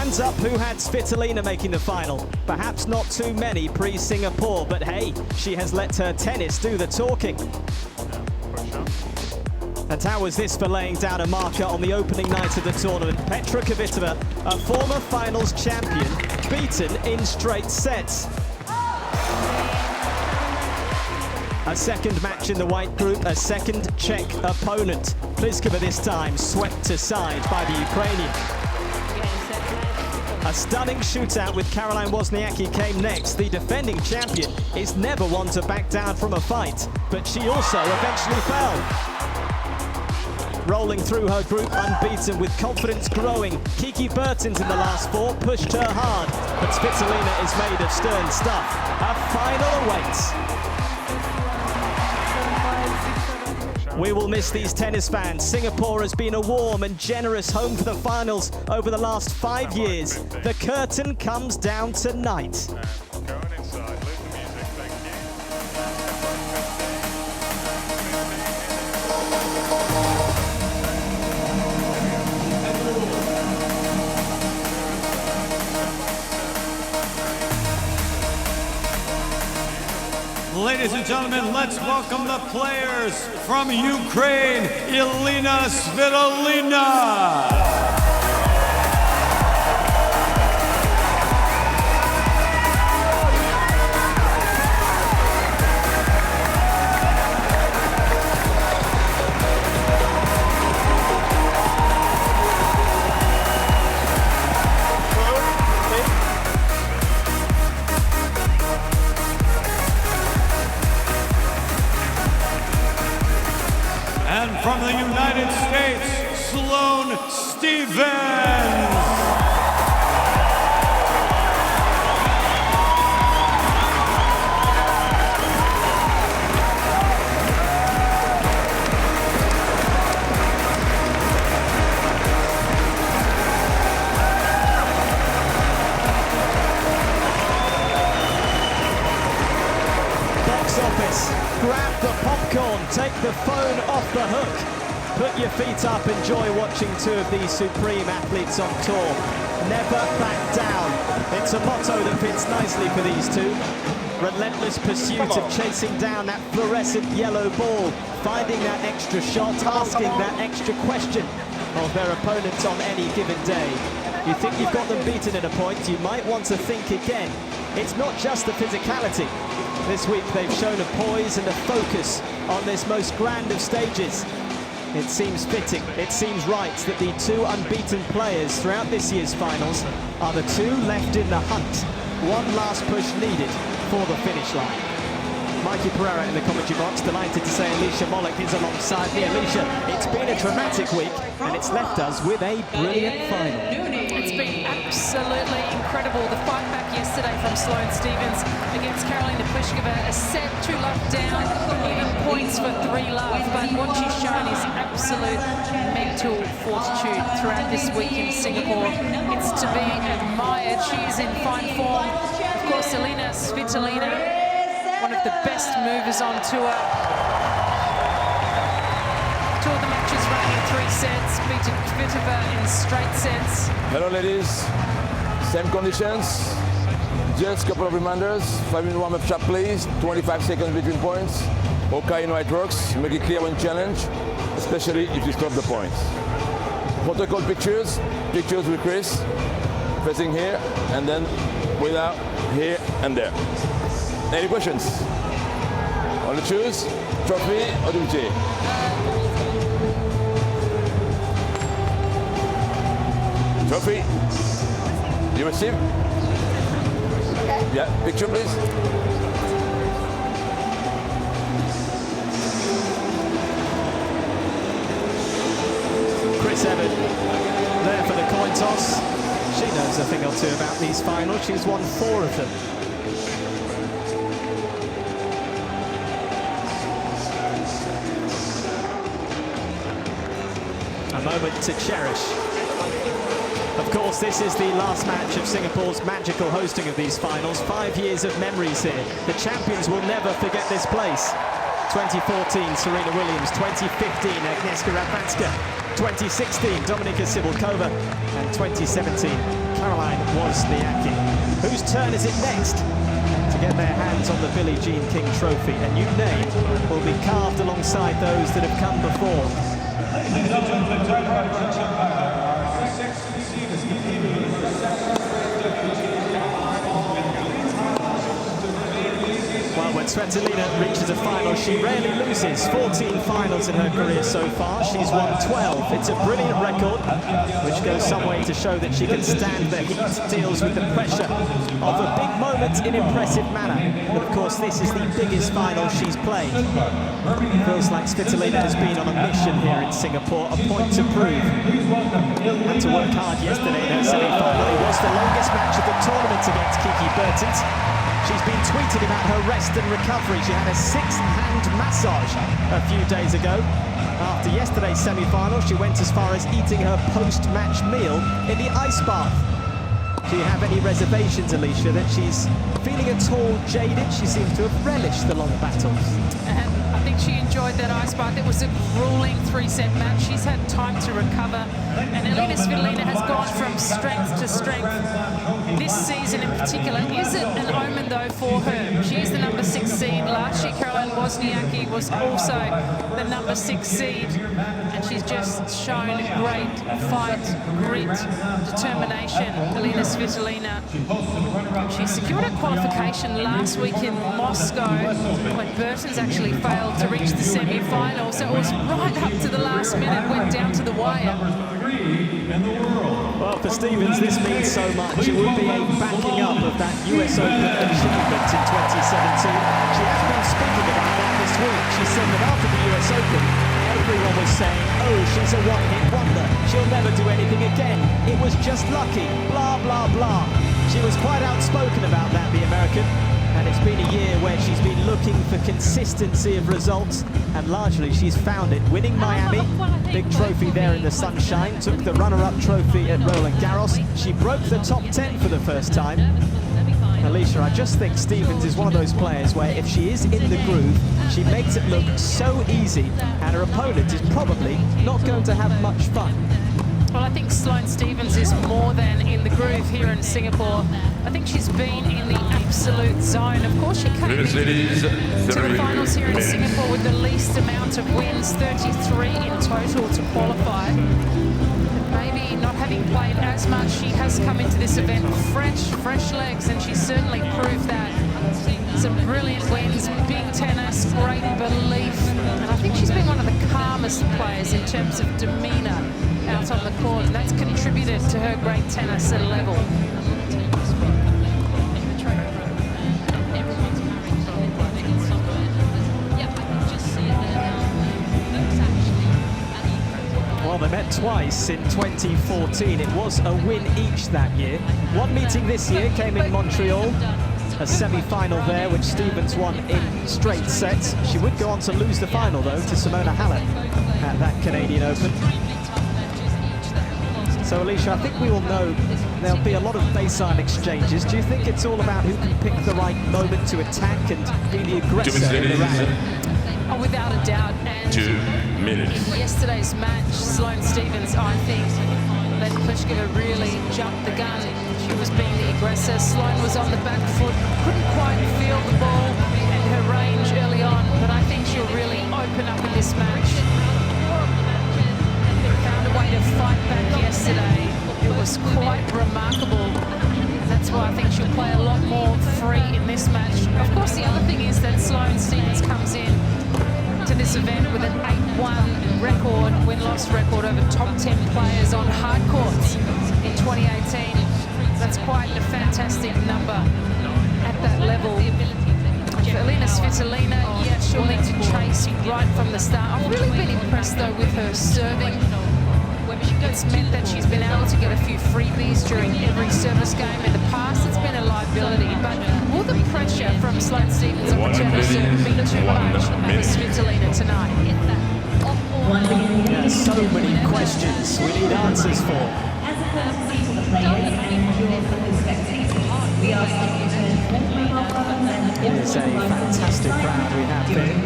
Hands up who had Svitolina making the final. Perhaps not too many pre-Singapore, but hey, she has let her tennis do the talking. And how was this for laying down a marker on the opening night of the tournament? Petra Kvitova, a former finals champion, beaten in straight sets. A second match in the white group, a second Czech opponent. Pliskova this time swept aside by the Ukrainian. A stunning shootout with Caroline Wozniacki came next. The defending champion is never one to back down from a fight, but she also eventually fell. Rolling through her group unbeaten with confidence growing, Kiki Bertens in the last four pushed her hard, but Svitolina is made of stern stuff. A final awaits. We will miss these tennis fans. Singapore has been a warm and generous home for the finals over the last 5 years. The curtain comes down tonight. Going inside, leave the music, thank Ladies and gentlemen, let's welcome the players from Ukraine, Elina Svitolina. And from the United States, Sloane Stevens. Box office, grab the popcorn, take the phone off the hook. Put your feet up, enjoy watching two of these supreme athletes on tour. Never back down. It's a motto that fits nicely for these two. Relentless pursuit of chasing down that fluorescent yellow ball, finding that extra shot, asking that extra question of their opponents on any given day. You think you've got them beaten at a point, you might want to think again. It's not just the physicality. This week they've shown a poise and a focus on this most grand of stages. It seems fitting, it seems right that the two unbeaten players throughout this year's finals are the two left in the hunt. One last push needed for the finish line. Mikey Pereira in the commentary box, delighted to say Alicia Molik is alongside me. Alicia, it's been a dramatic week and it's left us with a brilliant final. It's been absolutely incredible. The fight back yesterday from Sloane Stevens against Karolina Pliskova, a set 2 love down, even points for 3 love. But what she's shown is absolute mental fortitude throughout this week in Singapore. It's to be admired. She is in fine form. Of course, Elina Svitolina, one of the best movers on tour. 2 of the matches running in 3 sets, beaten Kvitova in straight sets. Hello ladies, same conditions, just a couple of reminders. 5-minute warm-up shot please, 25 seconds between points. Okay, you know it works, make it clear when challenge, especially if you stop the points. Protocol pictures with Chris, facing here, and then without, here and there. Any questions? Want to choose? Trophy or WTA? Trophy. You receive? Yeah, picture please. Chris Evan there for the coin toss. She knows a thing or two about these finals. She's won 4 of them. A moment to cherish. Of course, this is the last match of Singapore's magical hosting of these finals. 5 years of memories here. The champions will never forget this place. 2014, Serena Williams. 2015, Agnieszka Radwanska. 2016, Dominika Cibulkova, and 2017, Caroline Wozniacki. Whose turn is it next to get their hands on the Billie Jean King Trophy? A new name will be carved alongside those that have come before. Well, when Svitolina reaches a final, she rarely loses. 14 finals in her career so far. She's won 12. It's a brilliant record, which goes some way to show that she can stand the heat, deals with the pressure of a big moment in impressive manner. But of course, this is the biggest final she's played. It feels like Svitolina has been on a mission here in Singapore, a point to prove. Had to work hard yesterday in her semi-final. It was the longest match of the tournament against Kiki Bertens. She's been tweeted about her rest and recovery. She had a 6-hand massage a few days ago. After yesterday's semi-final, she went as far as eating her post-match meal in the ice bath. Do you have any reservations, Alicia, that she's feeling at all jaded? She seems to have relished the long battles. And I think she enjoyed that ice bath. It was a grueling 3-set match. She's had time to recover. And Elina Svitolina has gone from strength to strength. This season in particular isn't an omen, though, for her. She is the number 6 seed. Last year, Caroline Wozniacki was also the number 6 seed. And she's just shown great fight, grit, determination. Elina Svitolina. She secured a qualification last week in Moscow when Bertens actually failed to reach the semi-final. So it was right up to the last minute, went down to the wire. Well, for Stevens, this means so much. It would be a backing up of that US Open achievement in 2017. She has been speaking about that this week. She said that after the US Open, everyone was saying, oh, she's a one-hit wonder. She'll never do anything again. It was just lucky, blah, blah, blah. She was quite outspoken about that, the American. And it's been a year where she's been looking for consistency of results, and largely she's found it. Winning Miami, big trophy there in the sunshine, took the runner-up trophy at Roland Garros. She broke the top 10 for the first time. Alicia, I just think Stevens is one of those players where if she is in the groove, she makes it look so easy, and her opponent is probably not going to have much fun. Well, I think Sloane Stevens is more than in the groove here in Singapore. I think she's been in the absolute zone. Of course, she came to the finals here in Singapore with the least amount of wins, 33 in total to qualify. Maybe not having played as much, she has come into this event fresh legs, and she's certainly proved that. Some brilliant wins, big tennis, great belief, and I think she's been one of the calmest players in terms of demeanour out on the court, and that's contributed to her great tennis and level. Well, they met twice in 2014. It was a win each that year. One meeting this year came in Montreal, a semi-final there, which Stevens won in straight sets. She would go on to lose the final, though, to Simona Halep at that Canadian Open. So, Alicia, I think we all know there'll be a lot of baseline exchanges. Do you think it's all about who can pick the right moment to attack and be the aggressor in the round? Oh, without a doubt. And 2 minutes. in yesterday's match, Sloane Stevens, I think, let Pushkova really jump the gun. She was being the aggressor. Sloane was on the back foot, couldn't quite feel the ball and her range early on, but I think she'll really open up in this match. Found a way to fight back yesterday. It was quite remarkable. That's why I think she'll play a lot more free in this match. Of course, the other thing is that Sloane Stevens comes in to this event with an 8-1 record, win-loss record over top 10 players on hard courts in 2018. That's quite a fantastic number at that level. For Elina Svitolina, yeah, she'll need to chase right from the start. I've really been impressed, though, with her serving. It's meant that she's been able to get a few freebies during every service game. In the past, it's been a liability, but will the pressure from Sloane Stevens on return of serve be too much for Svitolina tonight? Yeah, so many questions we need answers for. It's a fantastic crowd we have here.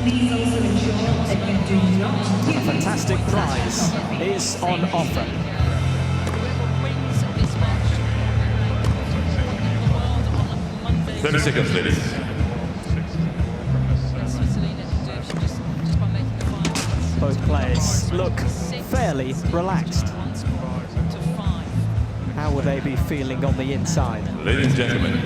Please also ensure that you do not give Fantastic prize is on offer. Whoever wins this match the world on Monday. 30 seconds, ladies. Svitolina can do just by making the final. Both players look fairly relaxed. To 5. How will they be feeling on the inside? Ladies and gentlemen,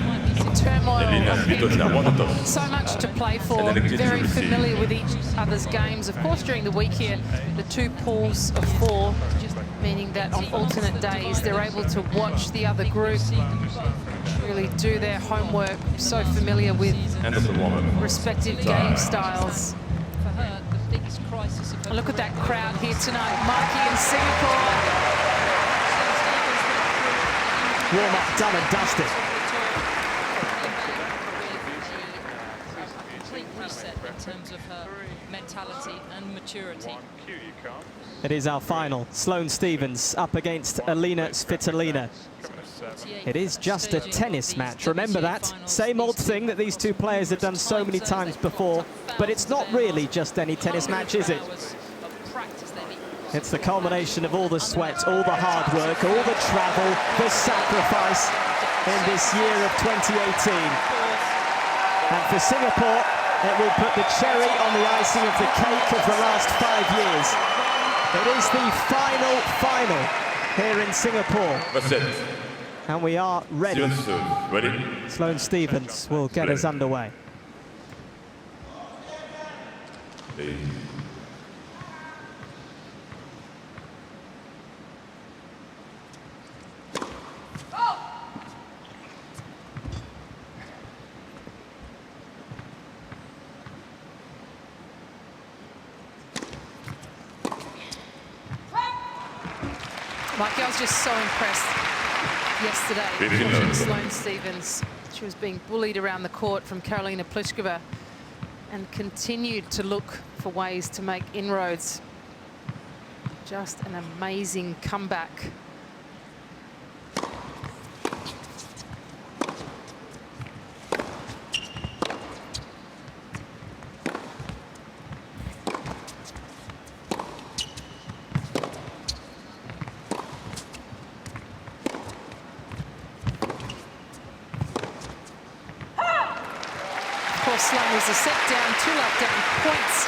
Turmoil. Elina, Svitolina, one of those. So much to play for, And electricity very received. familiar with each other's games. Of course, during the week here, the 2 pools of 4, meaning that on alternate days, they're able to watch the other group, really do their homework, so familiar with End of the woman. respective game styles. And look at that crowd here tonight, Mikey in Singapore. Warm-up done and dusted. Reset in terms of her mentality and maturity. Cue you can't. It is our final. Sloane Stephens up against Elina Svitolina. It is just a tennis match. Remember that. Same old thing that these two players have done so many times before. But it's not really just any tennis match, is it? It's the culmination of all the sweat, all the hard work, all the travel, the sacrifice in this year of 2018. And for Singapore, it will put the cherry on the icing of the cake of the last 5 years. It is the final here in Singapore. That's it. And we are ready. Stephens, ready? Sloane Stephens will get us underway. Ladies. Mikey, I was just so impressed yesterday watching Sloane Stephens. She was being bullied around the court from Karolina Pliskova and continued to look for ways to make inroads. Just an amazing comeback. Sloane was a set down, 2 love down, points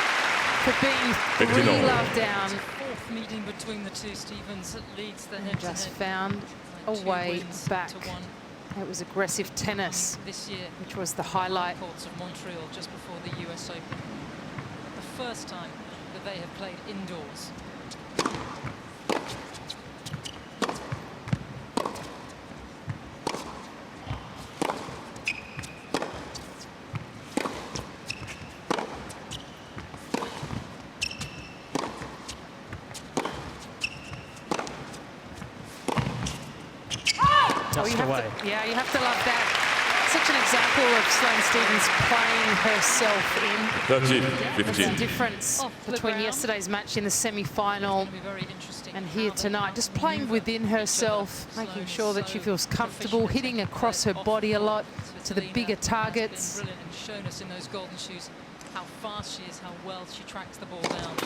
for being 3 love down. Fourth meeting between the two. Stephens leads the head-to-head. Just found a way back. It was aggressive tennis, this year, which was the highlight. Courts of Montreal just before the US Open. The first time that they have played indoors. Just away. You have to love that. Such an example of Sloane Stephens playing herself in. 30, 15. There's a difference between yesterday's match in the semi-final and here tonight. Just playing within herself, making sure that she feels comfortable, hitting across her body a lot to the bigger targets. Brilliant and shown us in those golden shoes how fast she is, how well she tracks the ball down.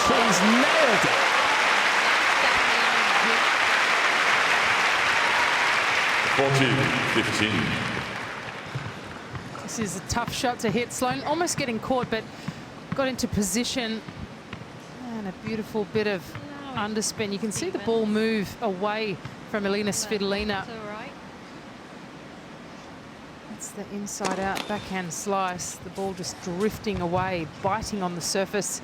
She's nailed it. 40, 15. This is a tough shot to hit. Sloane almost getting caught, but got into position. And a beautiful bit of underspin. You can see the ball move away from Elina Svitolina. That's the inside-out backhand slice. The ball just drifting away, biting on the surface.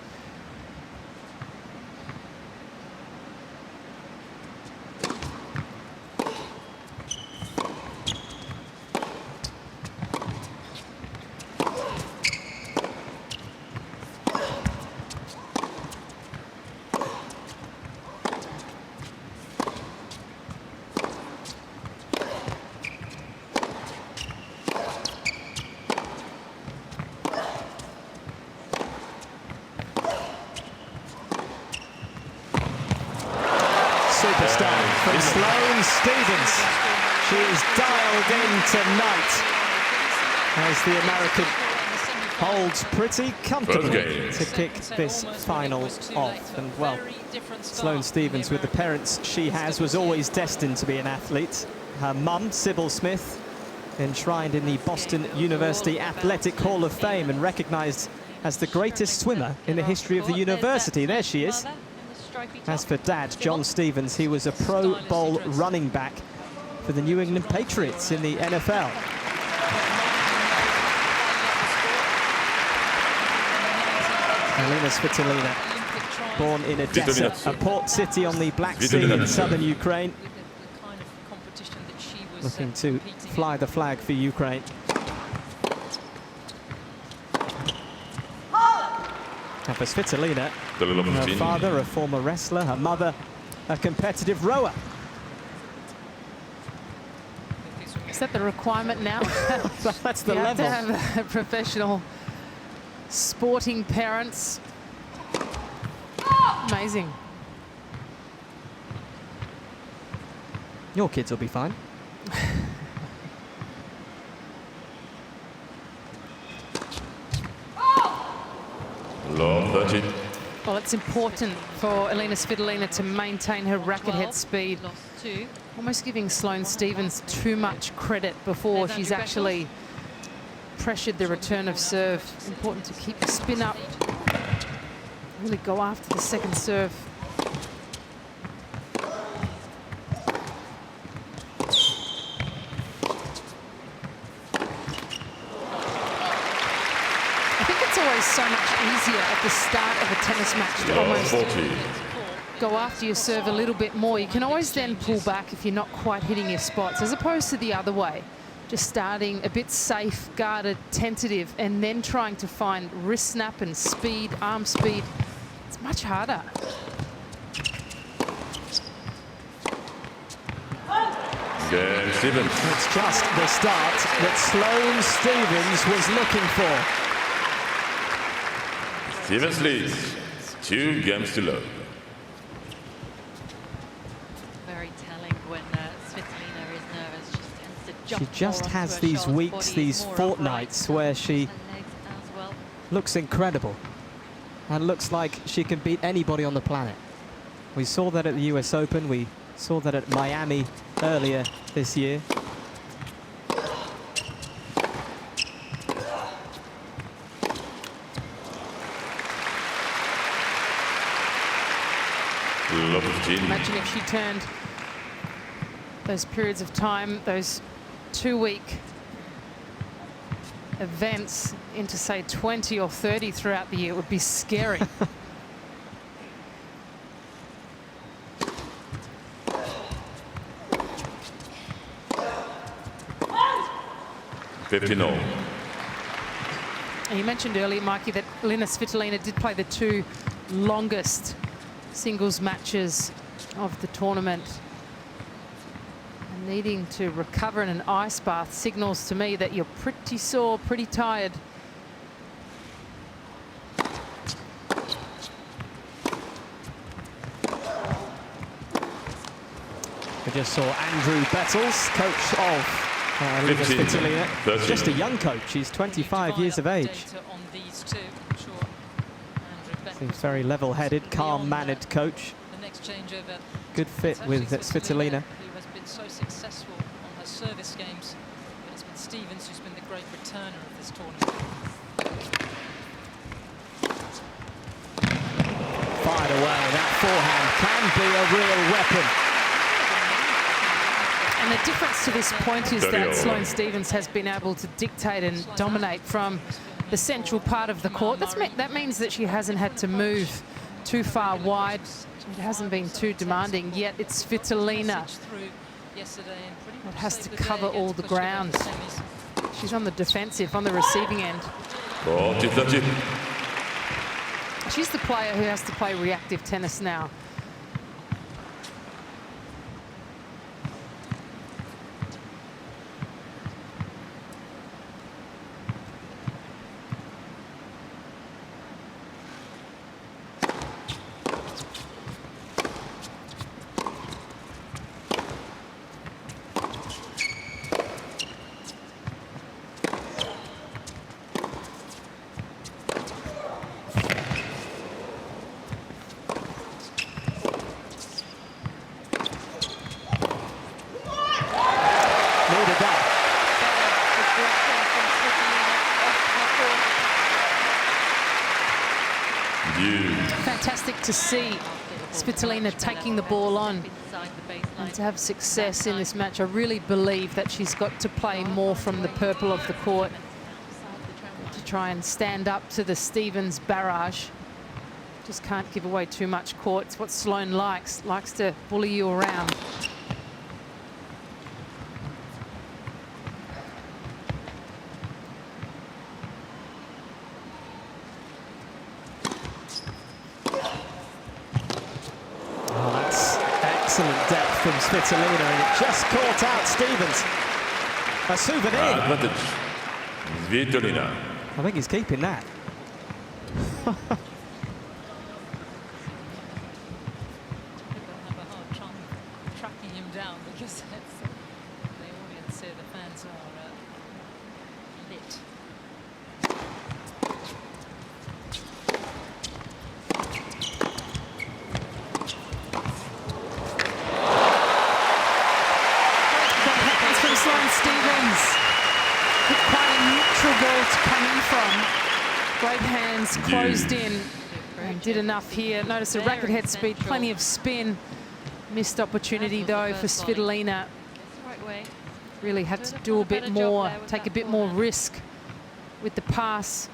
Sloane Stephens. She is dialed in tonight as the American holds pretty comfortably to kick this final off. And well, Sloane Stephens, with the parents she has, was always destined to be an athlete. Her mum, Sybil Smith, enshrined in the Boston University Athletic Hall of Fame and recognized as the greatest swimmer in the history of the university. There she is. As for Dad, John Stephens, he was a Pro Bowl running back for the New England Patriots in the NFL. Elina Svitolina, born in Odessa, a port city on the Black Sea in southern Ukraine, looking to fly the flag for Ukraine. And for Svitolina, her father, a former wrestler, her mother, a competitive rower. Is that the requirement now? That's the you level. have to have professional sporting parents. Amazing. Your kids will be fine. Long 30. Well, it's important for Elina Svitolina to maintain her racket head speed. Almost giving Sloane Stephens too much credit before she's actually pressured the return of serve. Important to keep the spin up. Really go after the second serve. So much easier at the start of a tennis match to almost go after your serve a little bit more. You can always then pull back if you're not quite hitting your spots, as opposed to the other way. Just starting a bit safe, guarded, tentative, and then trying to find wrist snap and speed, arm speed. It's much harder. Stephens. It's just the start that Sloane Stephens was looking for. Stephens leads 2 games to love. Very telling when Svitolina is nervous. She tends to jump. She just has these weeks, these fortnights where she looks incredible and looks like she can beat anybody on the planet. We saw that at the US Open. We saw that at Miami earlier this year. Imagine if she turned those periods of time, those 2-week events, into, say, 20 or 30 throughout the year. It would be scary. 50-0. And you mentioned earlier, Mikey, that Elina Svitolina did play the 2 longest singles matches of the tournament. And needing to recover in an ice bath signals to me that you're pretty sore, pretty tired. We just saw Andrew Bettles, coach of Elina Svitolina. Just a young coach. He's 25 years of age. Seems very level-headed, calm-mannered coach. Good fit with Svitolina. Who has been so successful on her service games, but it's been Stephens who's been the great returner of this tournament. Fired away. That forehand can be a real weapon. And the difference to this point is that Sloane Stephens has been able to dictate and dominate from the central part of the court. That means that she hasn't had to move too far wide. It hasn't been too demanding, yet it's Svitolina that has to cover all the ground. She's on the defensive, on the receiving end. 40-30. She's the player who has to play reactive tennis now. Fantastic to see Svitolina taking the ball on and to have success in this match. I really believe that she's got to play more from the purple of the court to try and stand up to the Stevens barrage. Just can't give away too much court. It's what Sloane likes to bully you around. Oh, that's excellent depth from Svitolina, and it just caught out Stevens. A souvenir. Advantage. Svitolina. I think he's keeping that. Have a hard time tracking him down because that's, the audience here, the fans are lit. That happens from Sloane Stevens. Quite a neutral ball to come in from. Great hands, closed in, and did enough here. Notice the racket head speed, plenty of spin. Missed opportunity though for Svitolina. Really had to do a bit more, take a bit more risk with the pass.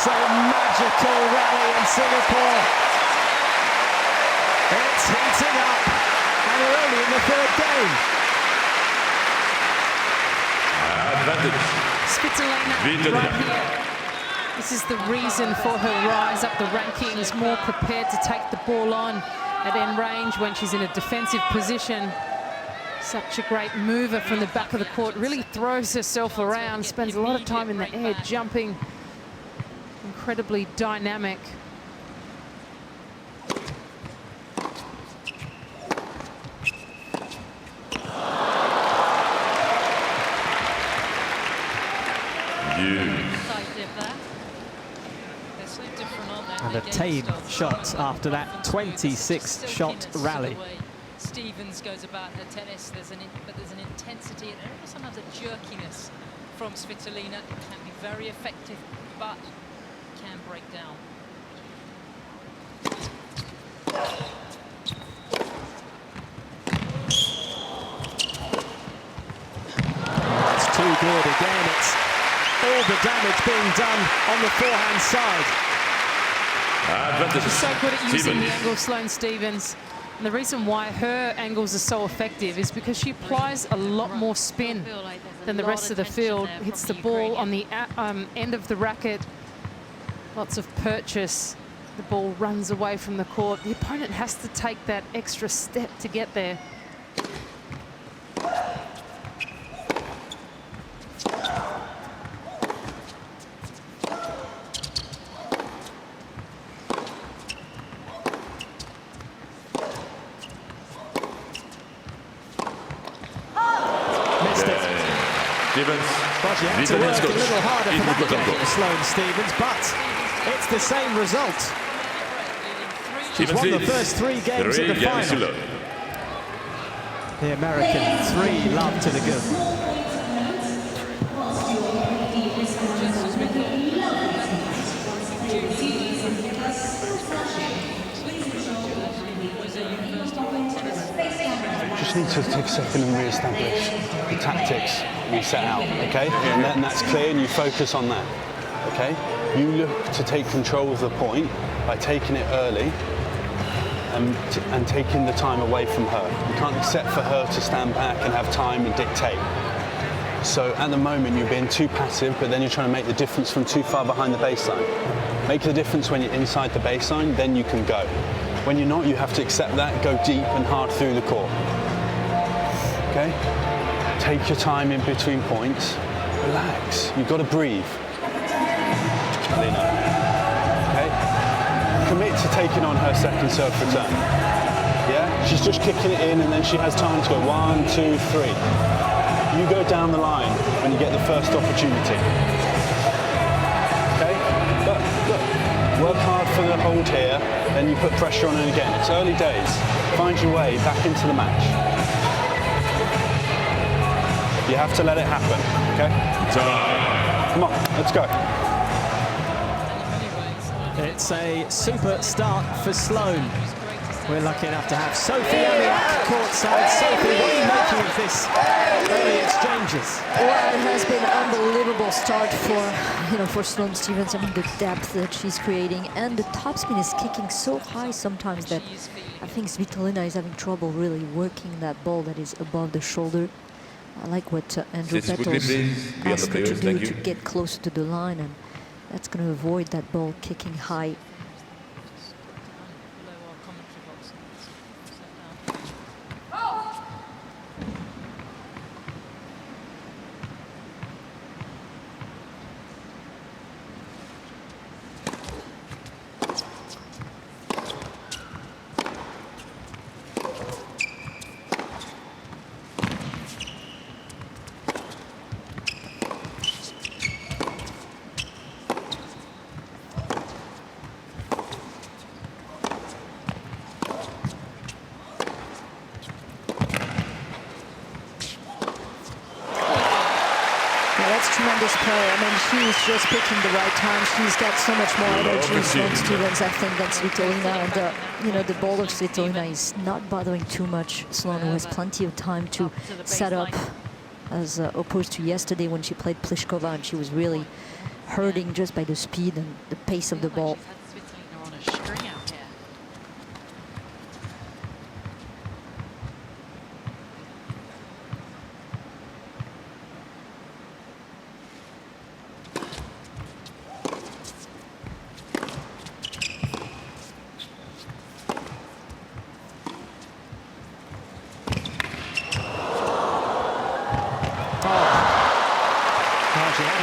A magical rally in Singapore. It's heating up, and we're only in the third game. Advantage. Svitolina right here. This is the reason for her rise up the rankings, more prepared to take the ball on at end range when she's in a defensive position. Such a great mover from the back of the court, really throws herself around, spends a lot of time in the air, jumping. Incredibly dynamic. And a tame shot after that 26-shot rally. Stevens goes about her tennis, but there's an intensity and sometimes a jerkiness from Svitolina. It can be very effective, but can break down. That's too good again. It's all the damage being done on the forehand side. She's so good at using the angle, Sloane Stevens. And the reason why her angles are so effective is because she applies a lot more spin than the rest of the field. Hits the ball on the end of the racket. Lots of purchase. The ball runs away from the court. The opponent has to take that extra step to get there. Missed it. Stevens. But you have to work a little harder for that game, Sloane Stevens, but it's the same result. She's won the first 3 games of the final. The American 3-love to the good. Just need to take a second and re-establish the tactics we set out, okay? And that's clear and you focus on that, okay? You look to take control of the point by taking it early and taking the time away from her. You can't accept for her to stand back and have time and dictate. So at the moment you're being too passive, but then you're trying to make the difference from too far behind the baseline. Make the difference when you're inside the baseline, then you can go. When you're not, you have to accept that, go deep and hard through the court. Okay? Take your time in between points. Relax. You've got to breathe. Elina. Okay? Commit to taking on her second serve return. Yeah? She's just kicking it in and then she has time to go 1, 2, 3. You go down the line when you get the first opportunity. Okay? But look, work hard for the hold here, then you put pressure on it again. It's early days. Find your way back into the match. You have to let it happen, okay? Come on, let's go. It's a super start for Sloane. We're lucky enough to have Sophie Amiak courtside. Sophie, what are you making of this early exchanges? Well, it has been an unbelievable start for Sloane Stephens. I mean, the depth that she's creating, and the topspin is kicking so high sometimes that I think Svitolina is having trouble really working that ball that is above the shoulder. I like what Andrew Petals asked her to do to get closer to the line, and that's going to avoid that ball kicking high. Tremendous player. I mean, she's just picking the right time. She's got so much more energy, Sloane Stephens, I think, than Svitolina. And the ball of Svitolina is not bothering too much Sloane, who has plenty of time to set up, as opposed to yesterday when she played Pliskova, and she was really hurting just by the speed and the pace of the ball.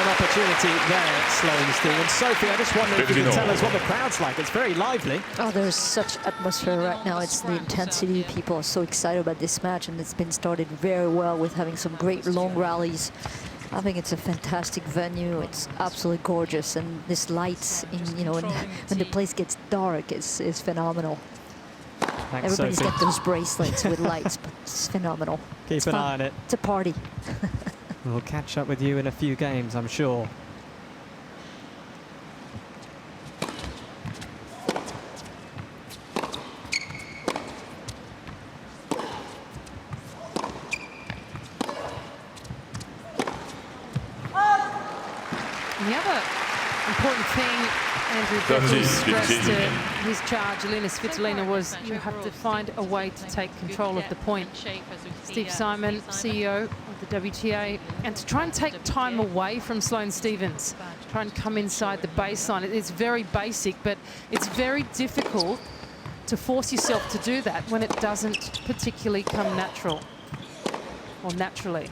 Opportunity there, Sloane Stephens. Sophie, I just wonder if you can tell us what the crowd's like. It's very lively. Oh, there's such atmosphere right now. It's the intensity. People are so excited about this match, and it's been started very well with having some great long rallies. I think it's a fantastic venue. It's absolutely gorgeous, and this lights, when the place gets dark, is phenomenal. Thanks, Everybody's Sophie. got those bracelets with lights, but it's phenomenal. Keep an eye on it. It's a party. We'll catch up with you in a few games, I'm sure. The other important thing Andrew Petals stressed to his charge, Elina Svitolina, was you have to find a way to take control of the point. Steve Simon, CEO of the WTA, and to try and take time away from Sloane Stephens, try and come inside the baseline. It's very basic, but it's very difficult to force yourself to do that when it doesn't particularly come natural or naturally.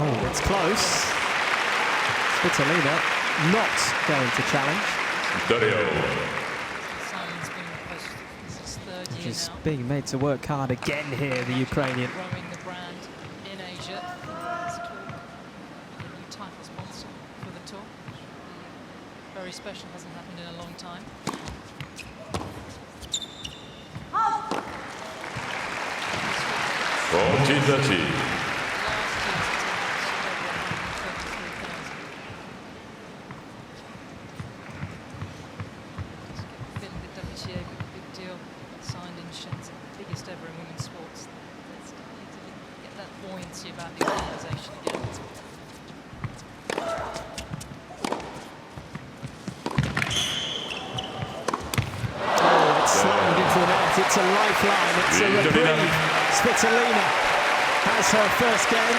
Oh, it's close. Svitolina not going to challenge. Simon's been pushed. This is third year She's now. being made to work hard again here, the Ukrainian. Growing the brand in Asia. This tour, a new title sponsor for the tour. Very special, hasn't happened in a long time. Been the WTA, big deal, signed in Shenzhen, biggest ever in women's sports. Let's need to get that buoyancy about the organisation again. Oh, it's slammed into the net. It's What a lifeline. It's a reprieve. Svitolina has her first game.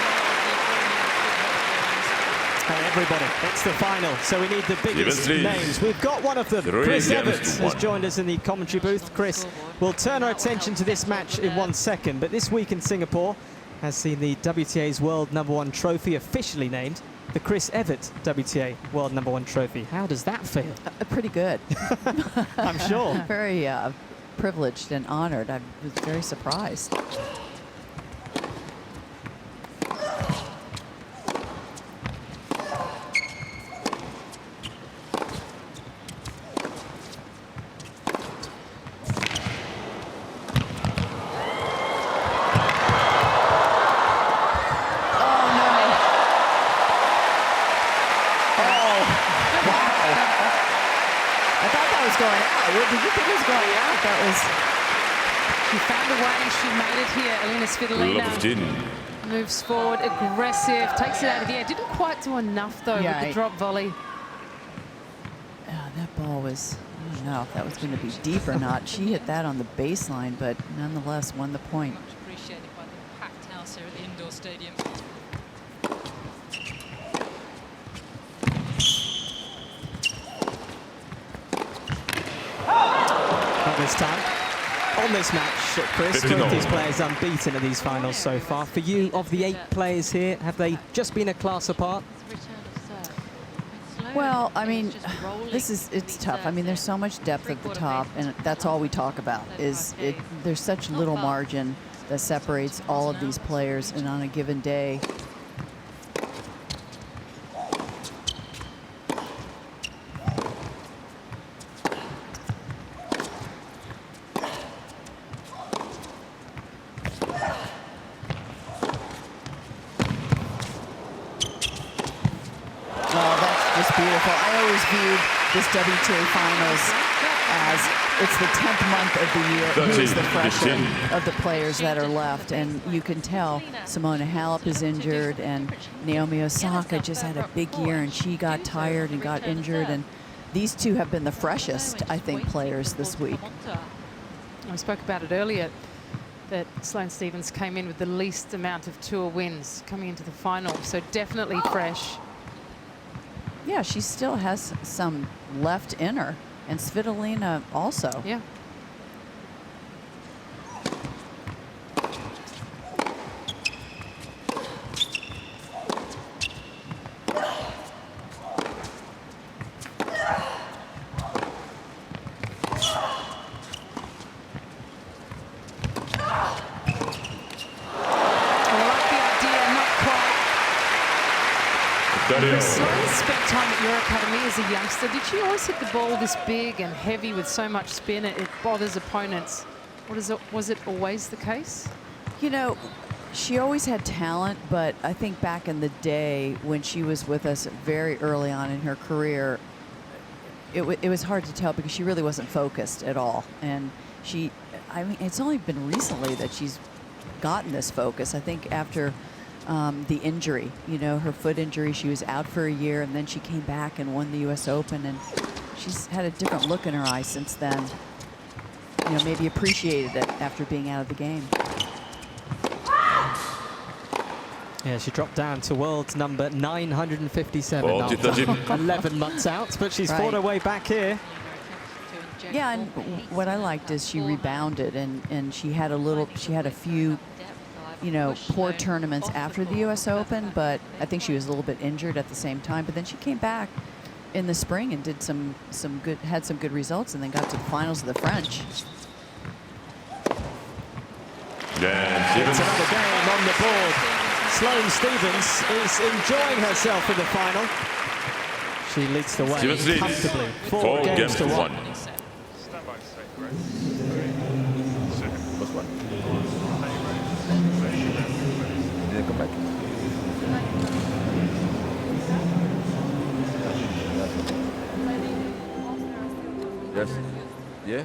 And everybody, it's the final, so we need the biggest names. We've got one of them. Chris Evans has joined us in the commentary booth. Chris, we'll turn our attention to this match in 1 second, but this week in Singapore has seen the WTA's World #1 trophy officially named the Chris Evans WTA World #1 trophy. How does that feel? Pretty good. I'm sure. Very privileged and honored. I was very surprised. She found a way, she made it here. Elina Svitolina moves forward, aggressive, takes it out of the air. Didn't quite do enough though with the drop volley. That ball was, I don't know if that was going to be deep or not. She hit that on the baseline, but nonetheless won the point. Much appreciated by the packed house here at the indoor stadium. Not this time. On this match, Chris, both these players unbeaten in these finals so far. For you, of the 8 players here, have they just been a class apart? Well, I mean, it's tough. I mean, there's so much depth at the top, and that's all we talk about. There's such little margin that separates all of these players, and on a given day, beautiful. I always viewed this WTA Finals as it's the 10th month of the year. Who's the fresher of the players that are left? And you can tell Simona Halep is injured, and Naomi Osaka just had a big year, and she got tired and got injured. And these two have been the freshest, I think, players this week. I spoke about it earlier, that Sloane Stephens came in with the least amount of tour wins coming into the final, so definitely fresh. Yeah, she still has some left in her, and Svitolina also. Yeah. Sloane spent time at your academy as a youngster. Did she always hit the ball this big and heavy with so much spin it bothers opponents? Was it always the case? You know, she always had talent, but I think back in the day when she was with us very early on in her career, it was hard to tell because she really wasn't focused at all. And I mean, it's only been recently that she's gotten this focus. I think after the injury, you know, her foot injury, she was out for a year, and then she came back and won the U.S. Open, and she's had a different look in her eyes since then. You know, maybe appreciated it after being out of the game. Yeah, she dropped down to world's number 957 after 11 months out, but she's fought her way back here. Yeah, and what I liked is she rebounded, and she had a few, you know, poor tournaments after the U.S. Open, but I think she was a little bit injured at the same time. But then she came back in the spring and did had some good results, and then got to the finals of the French. It's another game on the board. Sloane Stephens is enjoying herself in the final. She leads the way comfortably, 4 games to 1. Come back. Yes. Yeah.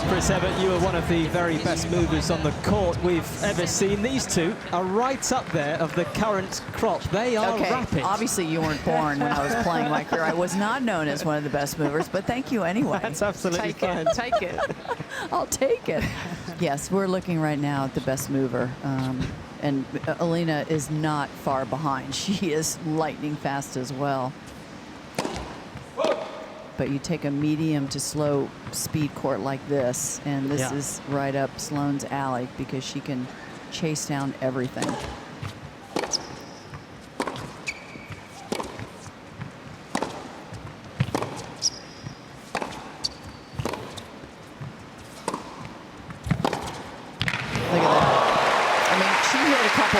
Chris Evert, you are one of the very best movers on the court we've ever seen. These two are right up there of the current crop. They are rapid. Obviously you weren't born when I was playing my career. I was not known as one of the best movers, but thank you anyway. That's absolutely fine. Take it. I'll take it. Yes, we're looking right now at the best mover. And Elina is not far behind. She is lightning fast as well. But you take a medium to slow speed court like this, and this is right up Sloane's alley because she can chase down everything.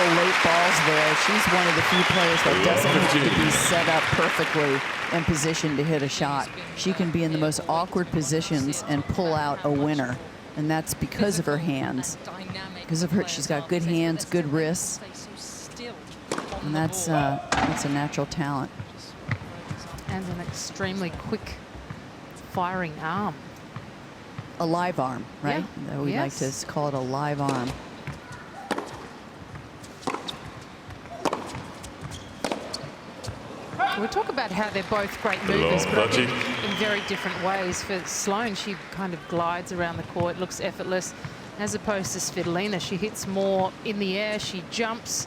Late balls there. She's one of the few players that doesn't have to be set up perfectly in position to hit a shot. She can be in the most awkward positions and pull out a winner, and that's because of her hands. Because of her, she's got good hands, good wrists, and that's a natural talent. And an extremely quick firing arm. A live arm, right? Yeah. We like to call it a live arm. We talk about how they're both great movers, but in very different ways. For Sloane, she kind of glides around the court, looks effortless, as opposed to Svitolina. She hits more in the air, she jumps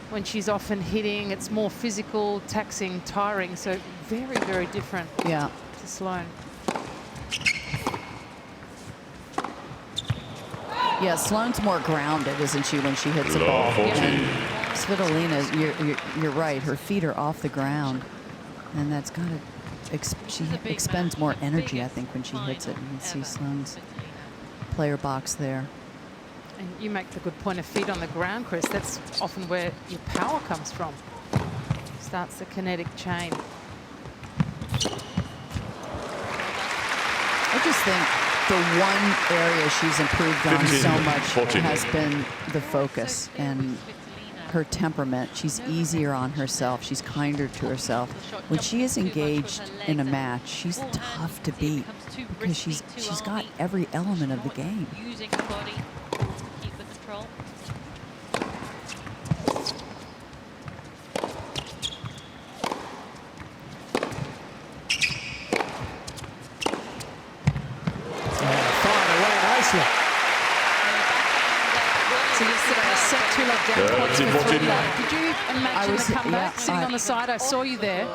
when she's often hitting. It's more physical, taxing, tiring, so very, very different to Sloane. Yeah, Sloane's more grounded, isn't she, when she hits a ball? Svitolina, you're right. Her feet are off the ground, and that's got to. She expends more energy, I think, when she hits it. You can see Sloane's player box there. And you make the good point of feet on the ground, Chris. That's often where your power comes from. Starts the kinetic chain. I just think the one area she's improved on so much has been the focus and her temperament. She's easier on herself. She's kinder to herself. When she is engaged in a match, she's tough to beat because she's got every element of the game. Using the body to keep the control. Fired away nicely. So yesterday, a set 2-love down points for 3-love. Did you imagine the comeback sitting on the side? I saw you there.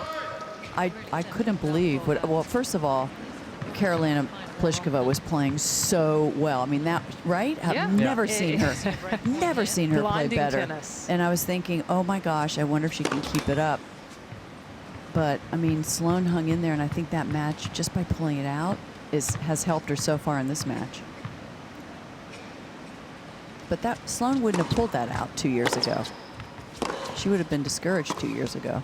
I couldn't believe what. Well, first of all, Karolina Pliskova was playing so well. I mean, that right? I've never seen her play better. Tennis. And I was thinking, oh my gosh, I wonder if she can keep it up. But I mean, Sloane hung in there, and I think that match, just by pulling it out, has helped her so far in this match. But that Sloane wouldn't have pulled that out 2 years ago. She would have been discouraged 2 years ago.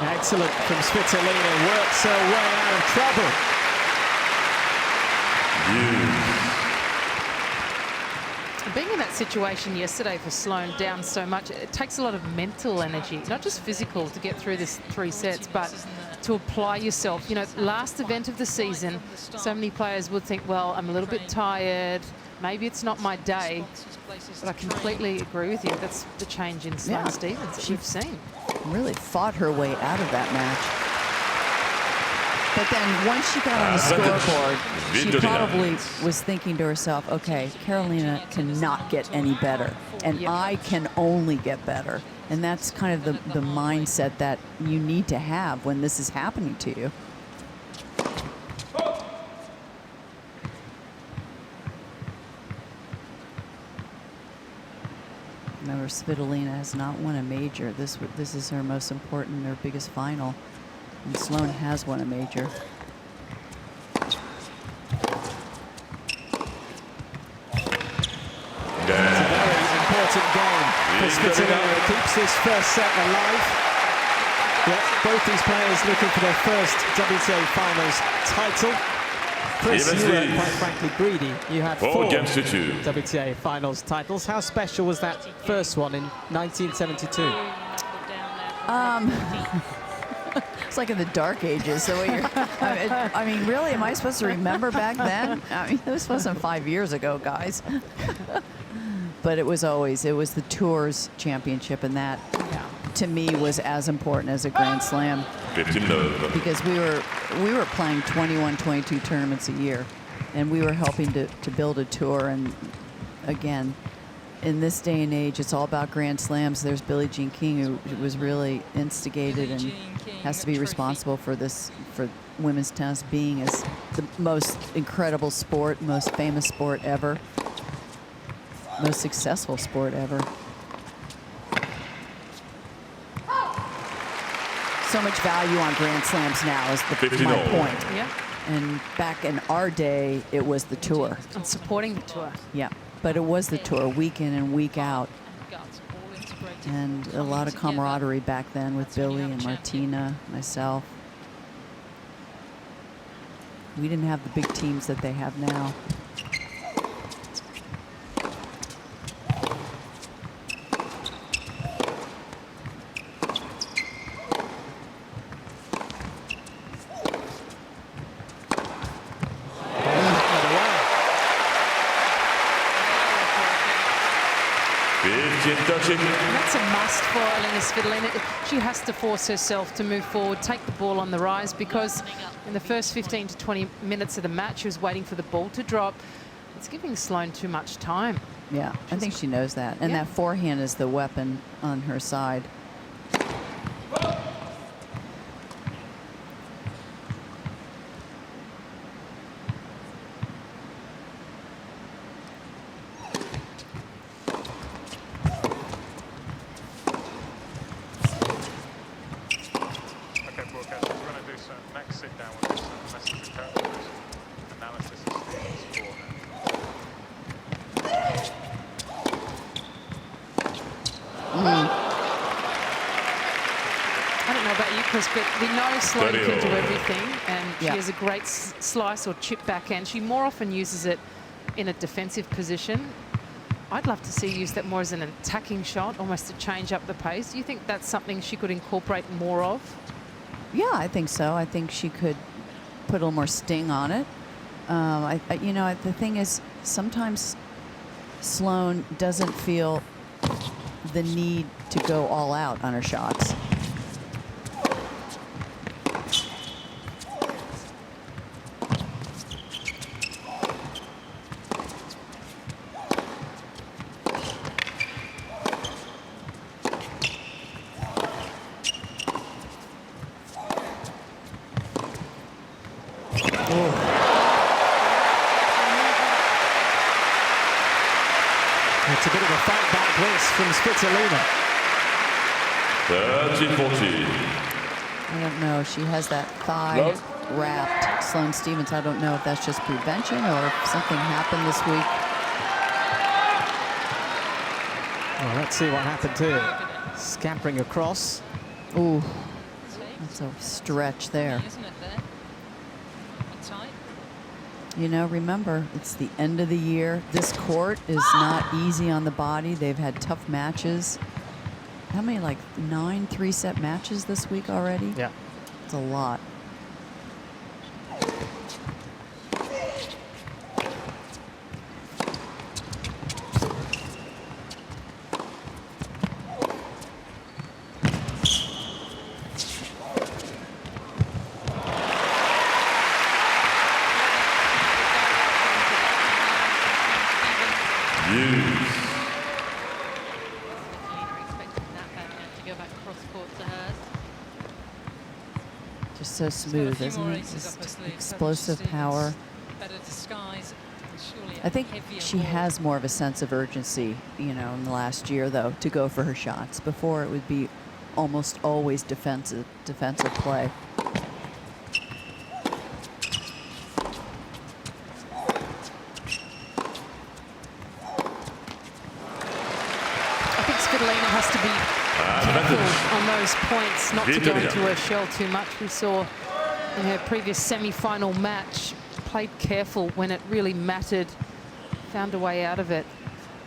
Excellent from Svitolina, works her way out of trouble. Being in that situation yesterday for Sloane, down so much, it takes a lot of mental energy, not just physical, to get through this 3 sets, but to apply yourself. You know, last event of the season, so many players would think, well, I'm a little bit tired, maybe it's not my day, but I completely agree with you. That's the change in Sloane Stephens that we've seen. Really fought her way out of that match. But then once she got on the scoreboard, she probably was thinking to herself, okay, Karolina cannot get any better, and I can only get better. And that's kind of the mindset that you need to have when this is happening to you. Remember, Svitolina has not won a major. This is her most important, her biggest final. And Sloane has won a major. It's a very important game for Svitolina. It keeps this first set alive. Both these players looking for their first WTA Finals title. Chris, you were quite frankly greedy. You had 4 against 2. WTA finals titles. How special was that first one in 1972? It's like in the dark ages. So I mean, really, am I supposed to remember back then? I mean, this wasn't 5 years ago, guys. But it was the Tours championship, and that, to me, was as important as a Grand Slam. 15-love. Because we were playing 21, 22 tournaments a year, and we were helping to build a tour. And again, in this day and age, it's all about Grand Slams. There's Billie Jean King, who was really instigated and has to be responsible for this, for women's tennis being as the most incredible sport, most famous sport ever, most successful sport ever. So much value on Grand Slams now is my point. Yeah. And back in our day, it was the tour. And supporting the tour. Yeah, but it was the tour week in and week out. And a lot of camaraderie back then with Billie and Martina, myself. We didn't have the big teams that they have now. That's a must for Elina Svitolina. She has to force herself to move forward, take the ball on the rise, because in the first 15 to 20 minutes of the match, she was waiting for the ball to drop. It's giving Sloane too much time. Yeah, I think she knows that. And that forehand is the weapon on her side. But we know Sloane can do everything, and she has a great slice or chip backhand. She more often uses it in a defensive position. I'd love to see her use that more as an attacking shot, almost to change up the pace. Do you think that's something she could incorporate more of? Yeah, I think so. I think she could put a little more sting on it. You know, the thing is, sometimes Sloane doesn't feel the need to go all out on her shots. It's a bit of a fight back this from Svitolina. 30-40. I don't know. She has that thigh wrapped. Sloane Stephens, I don't know if that's just prevention or if something happened this week. Well, let's see what happened here. Scampering across. Ooh, that's a stretch there. You know, remember, it's the end of the year. This court is not easy on the body. They've had tough matches. How many, like 9 3-set matches this week already? Yeah. It's a lot. Just so smooth, isn't it? Just explosive power. I think she has more of a sense of urgency, you know, in the last year, though, to go for her shots. Before, it would be almost always defensive play. Svitolina has to be careful on those points, not to go into her shell too much. We saw in her previous semi-final match played careful when it really mattered, found a way out of it.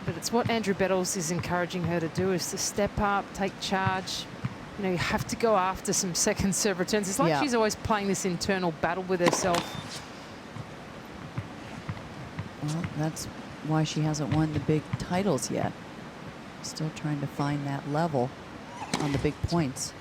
But it's what Andrew Bettles is encouraging her to do, is to step up, take charge. You know, you have to go after some second serve returns. It's like she's always playing this internal battle with herself. Well, that's why she hasn't won the big titles yet. Still trying to find that level on the big points.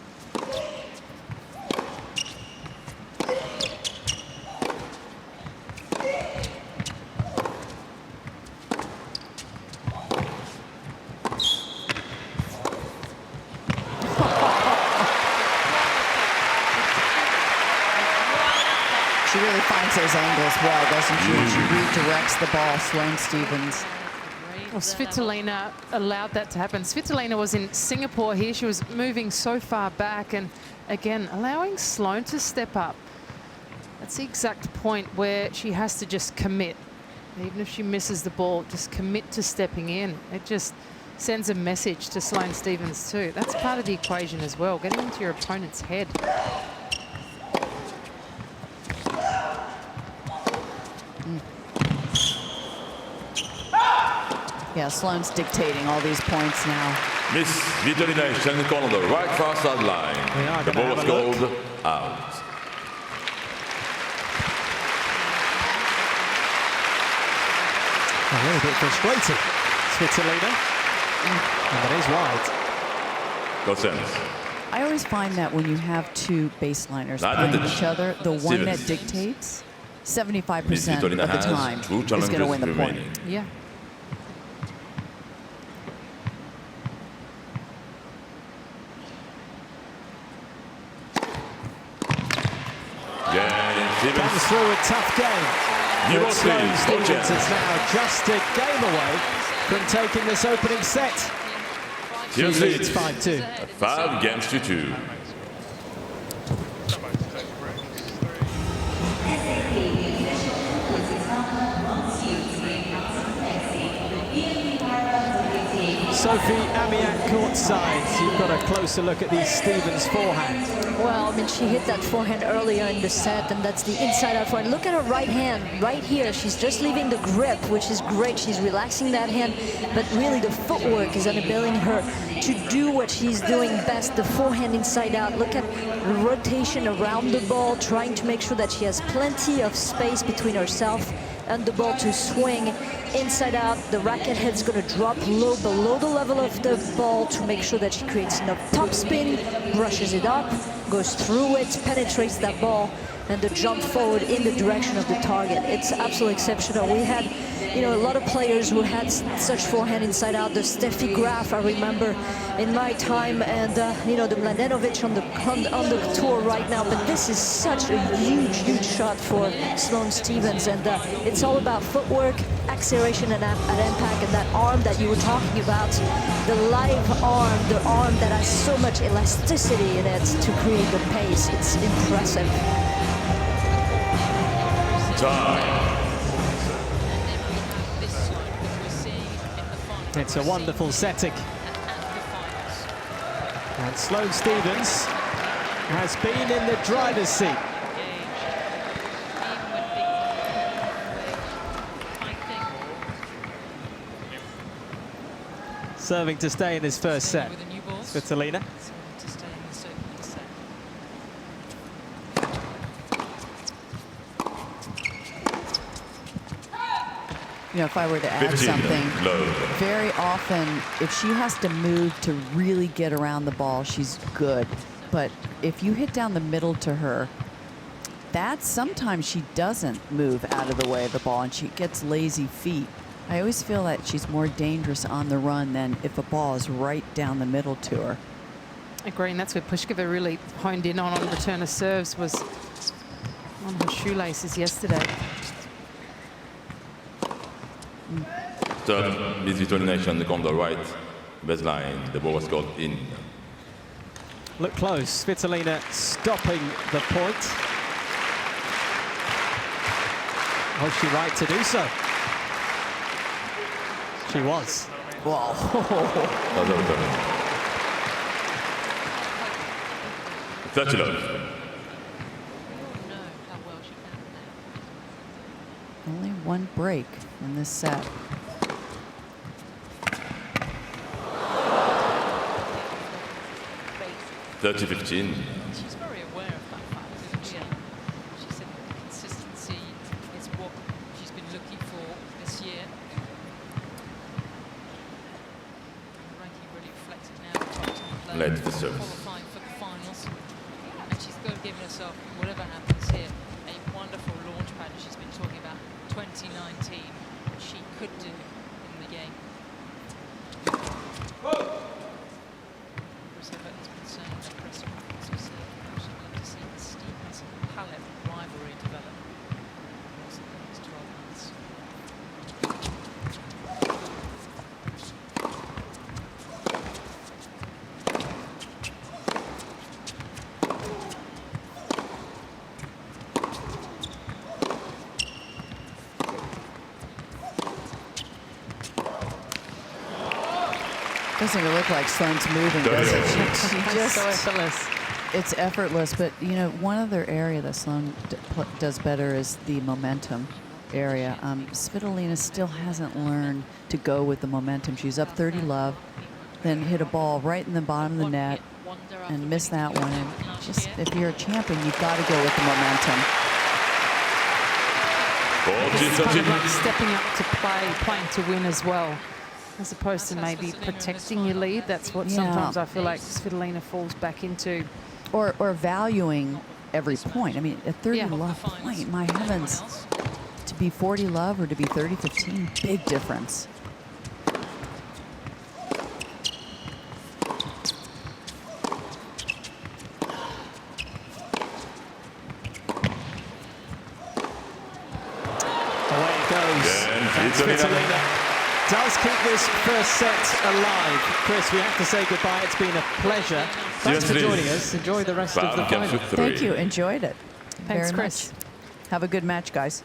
She really finds those angles well, doesn't she? She redirects the ball, Sloane Stephens. Well, Svitolina allowed that to happen. Svitolina was in Singapore here. She was moving so far back and, again, allowing Sloane to step up. That's the exact point where she has to just commit. Even if she misses the ball, just commit to stepping in. It just sends a message to Sloane Stephens too. That's part of the equation as well, getting into your opponent's head. Yeah, Sloane's dictating all these points now. Miss Svitolina is in the corner, the right far sideline. The ball was called out. A little bit frustrating, Svitolina. And that is wide. Got sense. I always find that when you have two baseliners playing each other, the one that dictates 75% of the time is going to win the point. Yeah. Comes through a tough game. But Sloane Stephens is now just a game away from taking this opening set. She leads 5-2. 5-2. Sophie Amiak courtside. You've got a closer look at the Stephens forehand. Well, I mean, she hit that forehand earlier in the set, and that's the inside-out forehand. Look at her right hand, right here. She's just leaving the grip, which is great. She's relaxing that hand, but really the footwork is enabling her to do what she's doing best, the forehand inside-out. Look at the rotation around the ball, trying to make sure that she has plenty of space between herself and the ball to swing inside out. The racket head's going to drop low below the level of the ball to make sure that she creates enough topspin, brushes it up, goes through it, penetrates that ball, and the jump forward in the direction of the target. It's absolutely exceptional. We had, you know, a lot of players who had such forehand inside out. The Steffi Graf, I remember in my time, and you know, the Mladenovic on the tour right now. But this is such a huge shot for Sloane Stephens, and it's all about footwork, acceleration, and at impact, and that arm that you were talking about, the live arm, the arm that has so much elasticity in it to create the pace. It's impressive. It's a wonderful setting. And Sloane Stephens has been in the driver's seat. Serving to stay in his first set. Svitolina. You know, if I were to add something, very often, if she has to move to really get around the ball, she's good. But if you hit down the middle to her, that sometimes she doesn't move out of the way of the ball and she gets lazy feet. I always feel that she's more dangerous on the run than if a ball is right down the middle to her. Agree, and that's where Pliskova really honed in on return of serves, was on her shoelaces yesterday. Third, Miss Svitolina on the corner right baseline. The ball was called in. Look close. Svitolina stopping the point. Was she right to do so? She was. Wow. one break in this set. 30-15. She's very aware of that fact, isn't she? She said that the consistency is what she's been looking for this year. The ranking really reflected now the top 10 Led players the service. qualifying for the finals. And she's got to give herself, whatever happens here, a wonderful launch pad. She's been talking about 2019, what she could do in the game. Chris Evert has been saying in the press conference, he said, she'd love to see the Stevens-Halep rivalry develop across the next 12 months. Doesn't even look like Sloane's moving, does it? She just, So effortless. it's effortless, but you know, one other area that Sloane does better is the momentum area. Svitolina still hasn't learned to go with the momentum. She's up 30 love, then hit a ball right in the bottom of the net and miss that one. And just, if you're a champion, you've got to go with the momentum. It's kind of like stepping up to play, playing to win as well, as opposed to maybe protecting your lead. That's what sometimes I feel like Svitolina falls back into. Or valuing every point. I mean, a 30 love point, my heavens. To be 40 love or to be 30-15, big difference. Away it goes. And Svitolina does keep this first set alive. Chris, we have to say goodbye. It's been a pleasure. Thanks for joining us. Enjoy the rest of the final. Thank you. Enjoyed it. Thanks, very Chris. much. Have a good match, guys.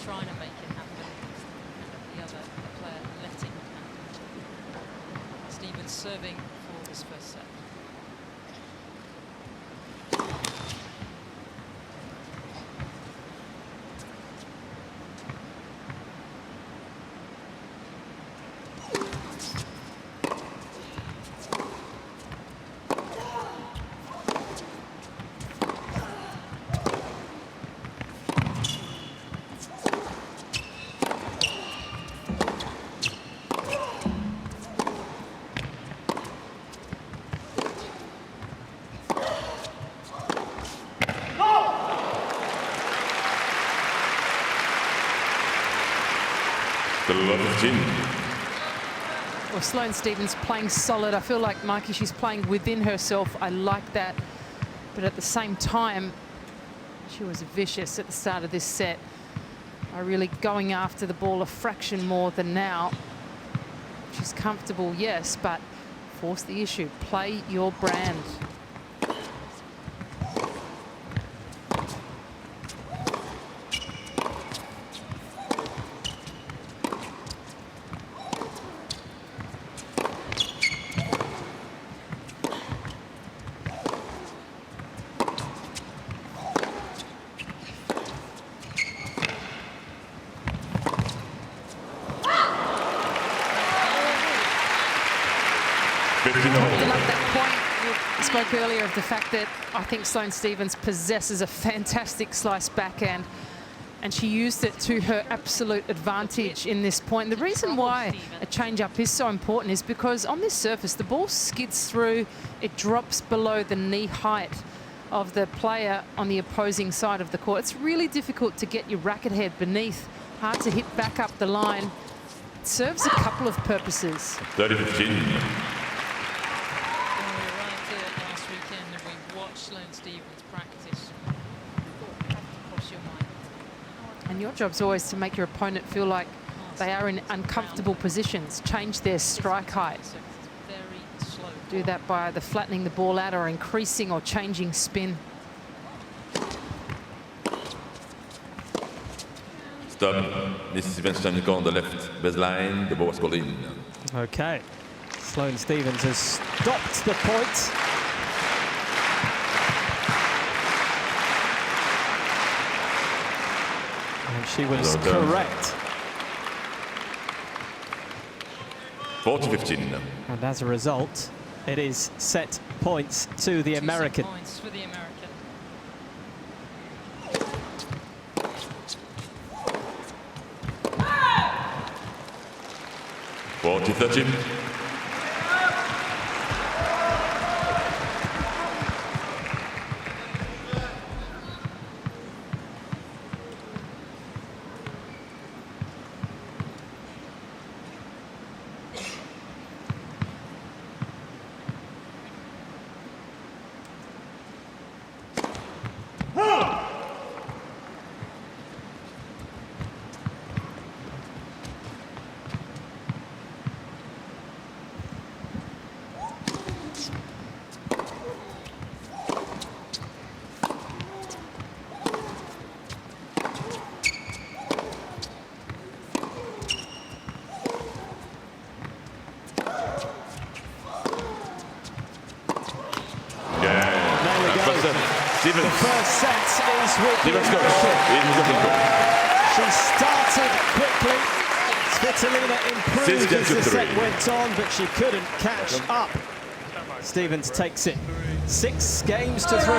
Trying to make it happen, and the other player letting it happen. Stevens serving for this first set. Well, Sloane Stevens playing solid. I feel like, Mikey, she's playing within herself. I like that. But at the same time, she was vicious at the start of this set. Really going after the ball a fraction more than now. She's comfortable, yes, but force the issue. Play your brand. I love that point. We spoke earlier of the fact that I think Sloane Stevens possesses a fantastic slice backhand, and she used it to her absolute advantage in this point. The reason why a change-up is so important is because on this surface, the ball skids through, it drops below the knee height of the player on the opposing side of the court. It's really difficult to get your racket head beneath, hard to hit back up the line. It serves a couple of purposes. 30-15. And your job's always to make your opponent feel like they are in uncomfortable positions, change their strike height. Do that by either flattening the ball out or increasing or changing spin. Stop. This is Stevens on the left baseline. The ball was called in. Okay. Sloane Stephens has stopped the point. And she was correct. 40-15. And as a result, it is set points to the American. Points for the American. 40-13. The first set is with the Stevens goes. American. She started quickly. Svitolina improved as the set went on, but she couldn't catch up. Stephens takes it 6 games to 3.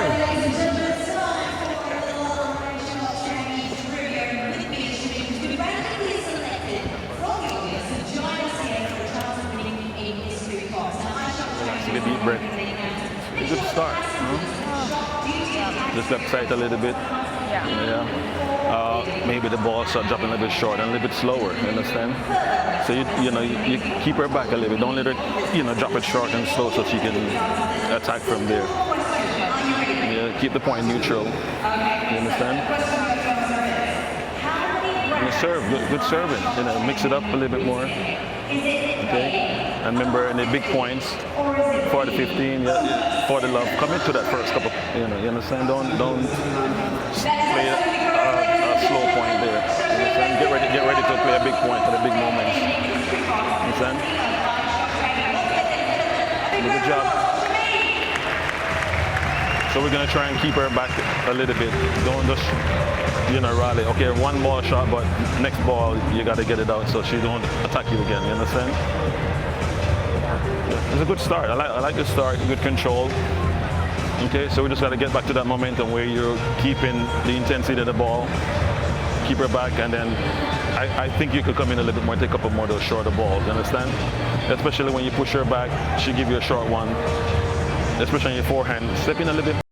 Take a deep breath. A good start. Just left side a little bit. Yeah. Maybe the ball start dropping a little bit short and a little bit slower. You understand? So you keep her back a little bit. Don't let her drop it short and slow so she can attack from there. Yeah, keep the point neutral. You understand? And serve, good serving. Mix it up a little bit more. Okay. And remember, in the big points, 40-15, for the love, commit to that first couple. You understand? Don't play a slow point there. You understand? Get ready to play a big point for the big moments. You understand? Good job. So we're gonna try and keep her back a little bit. Don't just rally. Okay, one ball shot, but next ball you gotta get it out so she don't attack you again. You understand? It's a good start. I like the start, good control. Okay, so we just got to get back to that momentum where you're keeping the intensity of the ball, keep her back, and then I think you could come in a little bit more, take a couple more of those shorter balls, you understand? Especially when you push her back, she give you a short one, especially on your forehand. Step in a little bit.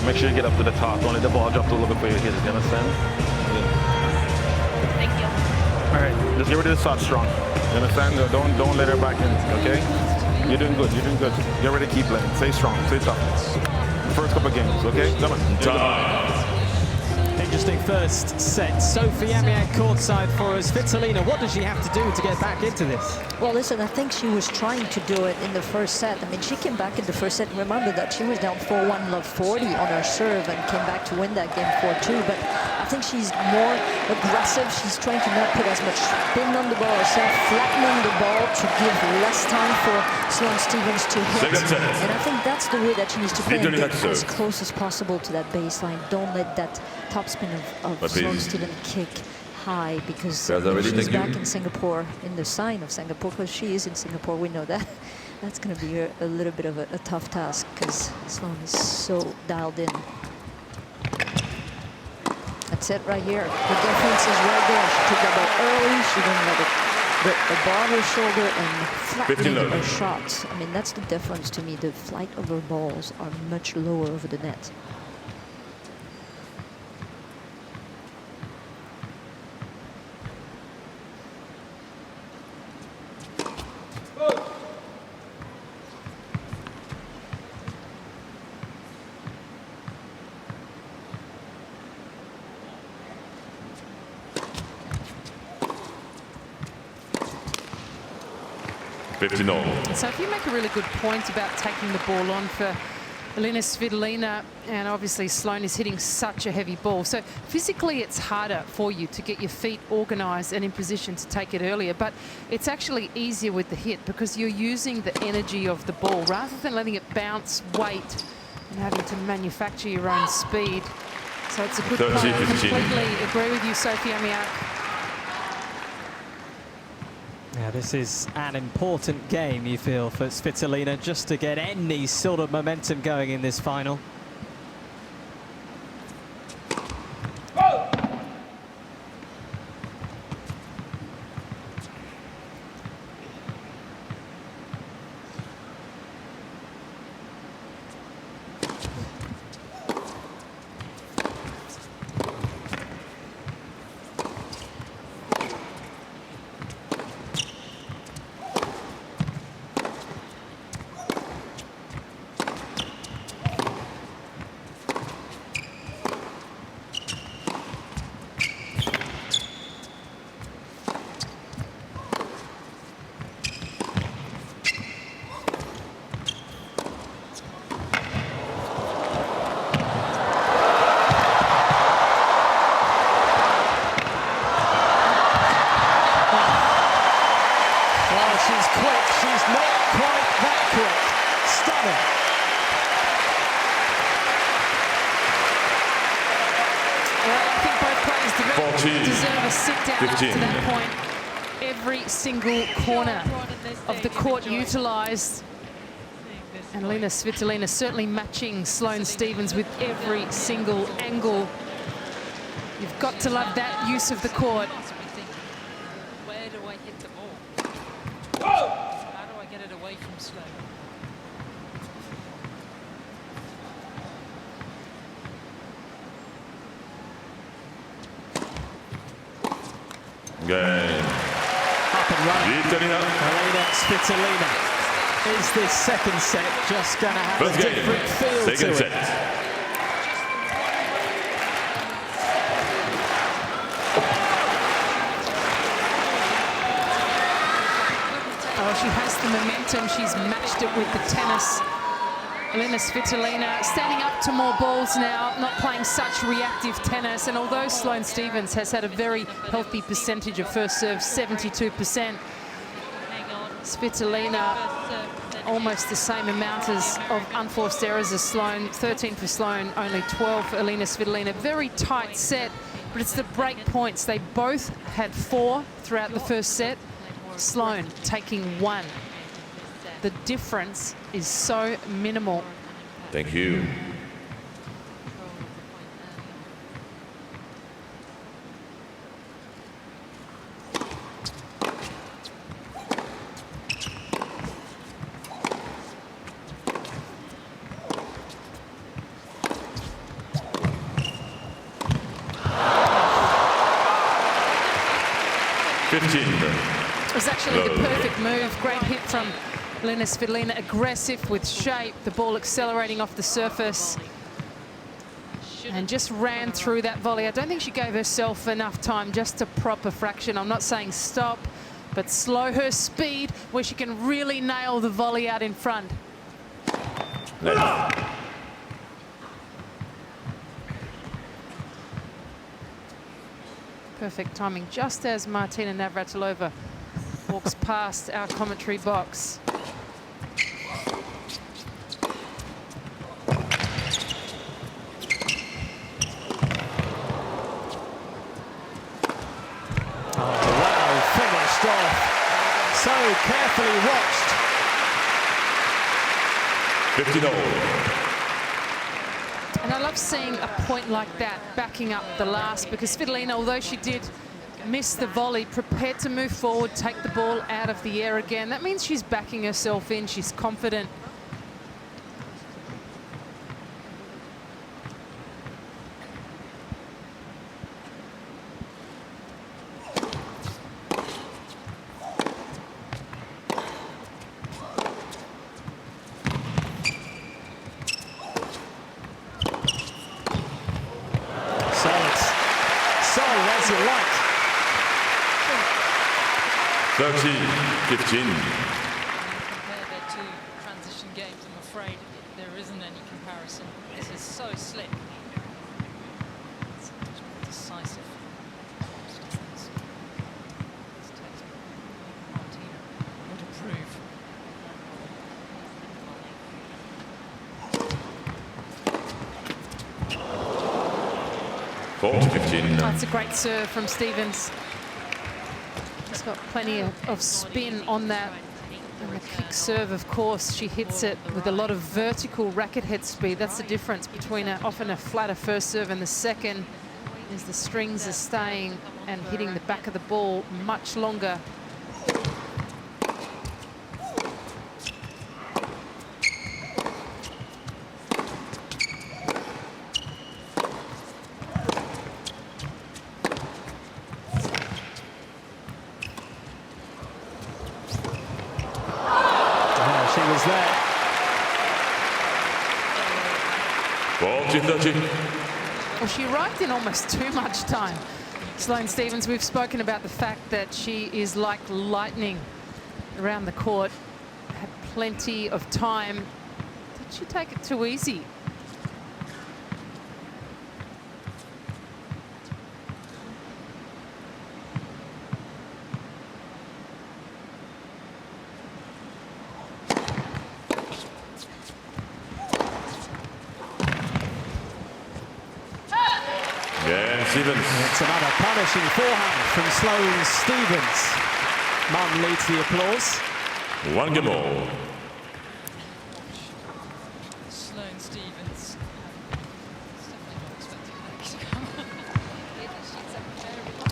Make sure you get up to the top. Don't let the ball drop to looking for your hit. You understand? Yeah. Thank you. All right, just get ready to start strong. You understand? Don't let her back in, okay? You're doing good, you're doing good. Get ready to keep playing. Stay strong, stay tough. First couple of games, okay? Come on. Interesting first set. Sophie Amiak courtside for us. Svitolina, what does she have to do to get back into this? Well, listen, I think she was trying to do it in the first set. I mean, she came back in the first set. Remember that she was down 4-1, love 40 on her serve and came back to win that game 4-2. But I think she's more aggressive. She's trying to not put as much spin on the ball herself, flattening the ball to give less time for Sloane Stephens to hit. And I think that's the way that she needs to play, and get as close as possible to that baseline. Don't let that topspin of Sloane Stephens kick high, because she's back in Singapore, in the sign of Singapore, because she is in Singapore, we know that. That's going to be a little bit of a tough task, because Sloane is so dialed in. That's it right here. The difference is right there. She took that ball early, she didn't let it above her shoulder and flattening her shots. I mean, that's the difference to me. The flight of her balls are much lower over the net. So if you make a really good point about taking the ball on for Elina Svitolina, and obviously Sloane is hitting such a heavy ball. So physically it's harder for you to get your feet organised and in position to take it earlier, but it's actually easier with the hit because you're using the energy of the ball rather than letting it bounce, wait, and having to manufacture your own speed. So it's a good play. I completely agree with you, Sophie Amiak. Yeah, this is an important game, you feel, for Svitolina, just to get any sort of momentum going in this final. Deserve a sit down up to that point. Every single corner of the court utilised. And Elina Svitolina certainly matching Sloane Stephens with every single angle. You've got to love that use of the court. Where do I hit the ball? How do I get it away from Sloane? Game. Up and running. Elina Svitolina. Is this second set just going to have a different feel to it? Oh, she has the momentum. She's matched it with the tennis. Elina Svitolina standing up to more balls now, not playing such reactive tennis. And although Sloane Stephens has had a very healthy percentage of first serve, 72%, Svitolina almost the same amount of unforced errors as Sloane. 13 for Sloane, only 12 for Elina Svitolina. Very tight set, but it's the break points. They both had 4 throughout the first set. Sloane taking 1. The difference is so minimal. Thank you. It was actually the perfect move. Great hit from Elina Svitolina, aggressive with shape, the ball accelerating off the surface. And just ran through that volley. I don't think she gave herself enough time just to prop a fraction. I'm not saying stop, but slow her speed where she can really nail the volley out in front. Perfect timing, just as Martina Navratilova walks past our commentary box. So carefully watched. 15-all. And I love seeing a point like that backing up the last, because Svitolina, although she did miss the volley, prepared to move forward, take the ball out of the air again. That means she's backing herself in, she's confident. As you like. 30-15. Compare their two transition games, I'm afraid there isn't any comparison. This is so slick. It's much more decisive. This textbook, Martina would approve. 40-15. That's a great serve from Stevens. She's got plenty of spin on that. And the kick serve, of course, she hits it with a lot of vertical racket head speed. That's the difference between often a flatter first serve and the second, is the strings are staying and hitting the back of the ball much longer. She was there. 40-30. Well, she arrived in almost too much time. Sloane Stevens, we've spoken about the fact that she is like lightning around the court. Had plenty of time. Did she take it too easy? Stevens. It's another punishing forehand from Sloane Stevens. Mum leads the applause. 1 game all. Sloane Stevens.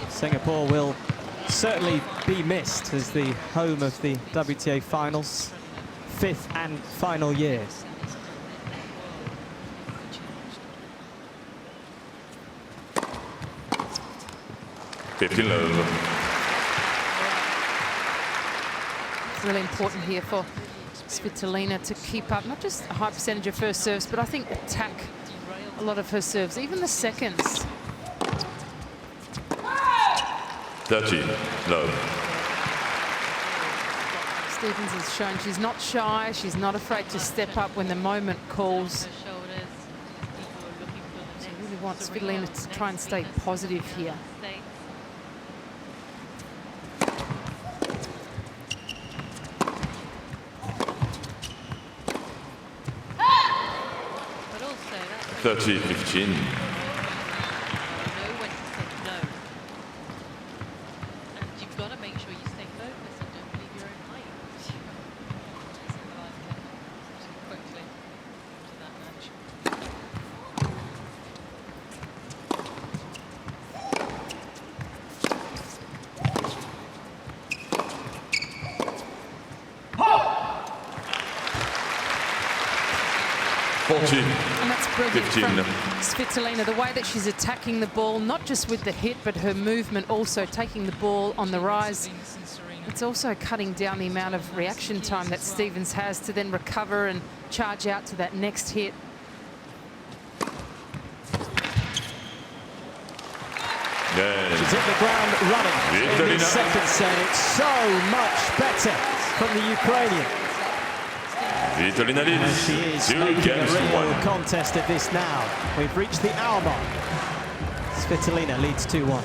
Singapore will certainly be missed as the home of the WTA finals. 5th and final year. It's really important here for Svitolina to keep up not just a high percentage of her serves, but I think attack a lot of her serves, even the seconds. 30, low. Stevens has shown she's not shy, she's not afraid to step up when the moment calls. She really wants Svitolina to try and stay positive here. But also, that's 30-15. got to make sure you stay focused and don't believe your own height. Quickly to that match. 14. And that's brilliant 15. from Svitolina, the way that she's attacking the ball, not just with the hit, but her movement also taking the ball on the rise. It's also cutting down the amount of reaction time that Stevens has to then recover and charge out to that next hit. She's hit the ground running in this second set. It's so much better from the Ukrainian. Svitolina leads She is 2 making a games to real 1. contest of this now. We've reached the hour mark. Svitolina leads 2-1.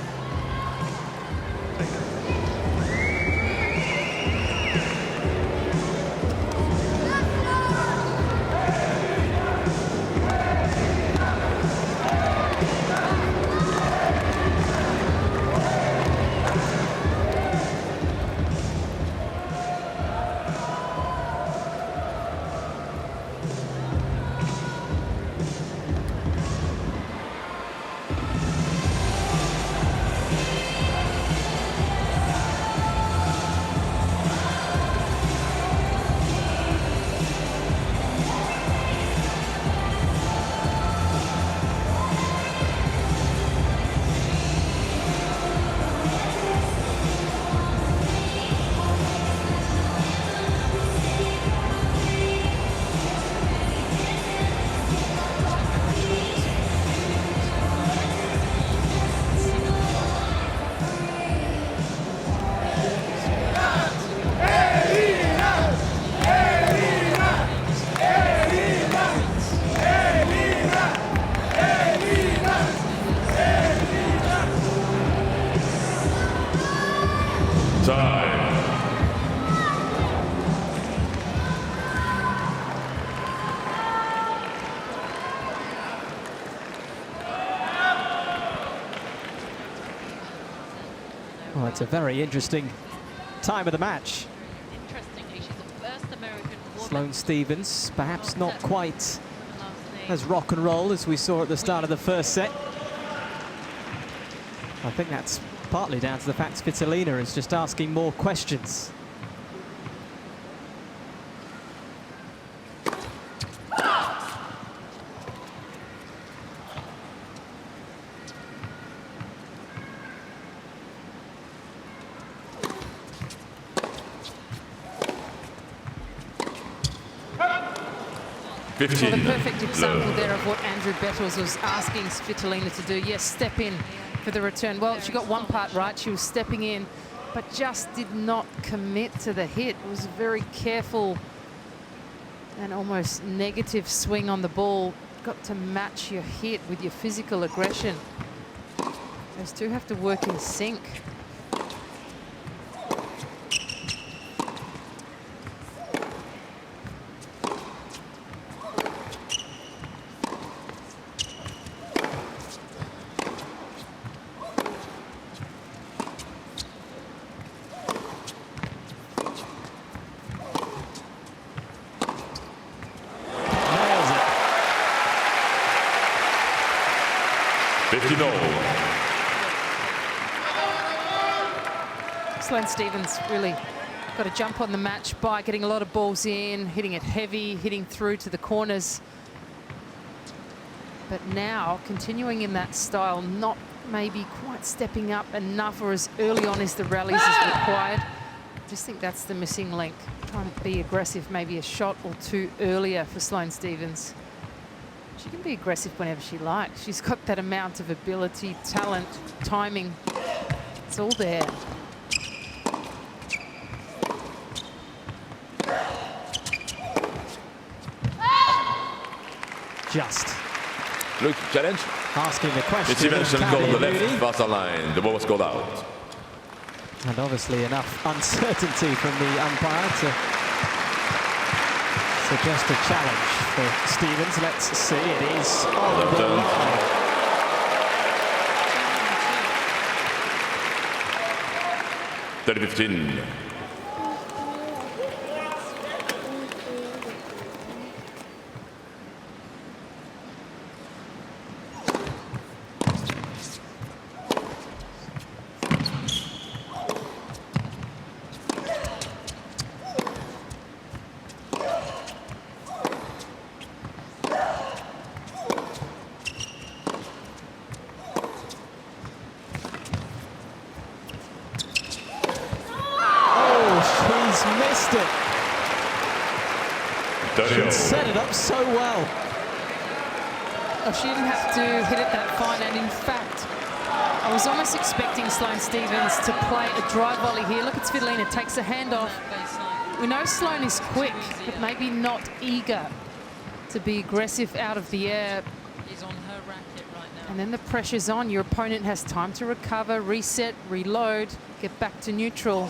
Well, it's a very interesting time of the match. Interestingly, she's the first American woman. Sloane Stevens, perhaps not quite as rock and roll as we saw at the start of the first set. I think that's partly down to the fact Svitolina is just asking more questions. Well, the perfect example there of what Andrew Bettles was asking Svitolina to do. Yes, step in for the return. Well, she got one part right. She was stepping in, but just did not commit to the hit. It was a very careful and almost negative swing on the ball. Got to match your hit with your physical aggression. Those two have to work in sync. Sloane Stevens really got a jump on the match by getting a lot of balls in, hitting it heavy, hitting through to the corners. But now, continuing in that style, not maybe quite stepping up enough or as early on as the rallies is required. I just think that's the missing link. Trying to be aggressive, maybe a shot or two earlier for Sloane Stevens. She can be aggressive whenever she likes. She's got that amount of ability, talent, timing. It's all there. Just. Look, challenge. Asking the question. It's eventually called the left buzzer line. The ball was called out. And obviously enough uncertainty from the umpire to suggest a challenge for Stevens. Let's see, it is on the line. .15. She set it up so well. Oh, she didn't have to hit it that fine, and in fact, I was almost expecting Sloane Stephens to play a dry volley here. Look at Svitolina, takes a hand off. We know Sloane is quick, but maybe not eager to be aggressive out of the air. Is on her racket right now. And then the pressure's on. Your opponent has time to recover, reset, reload, get back to neutral.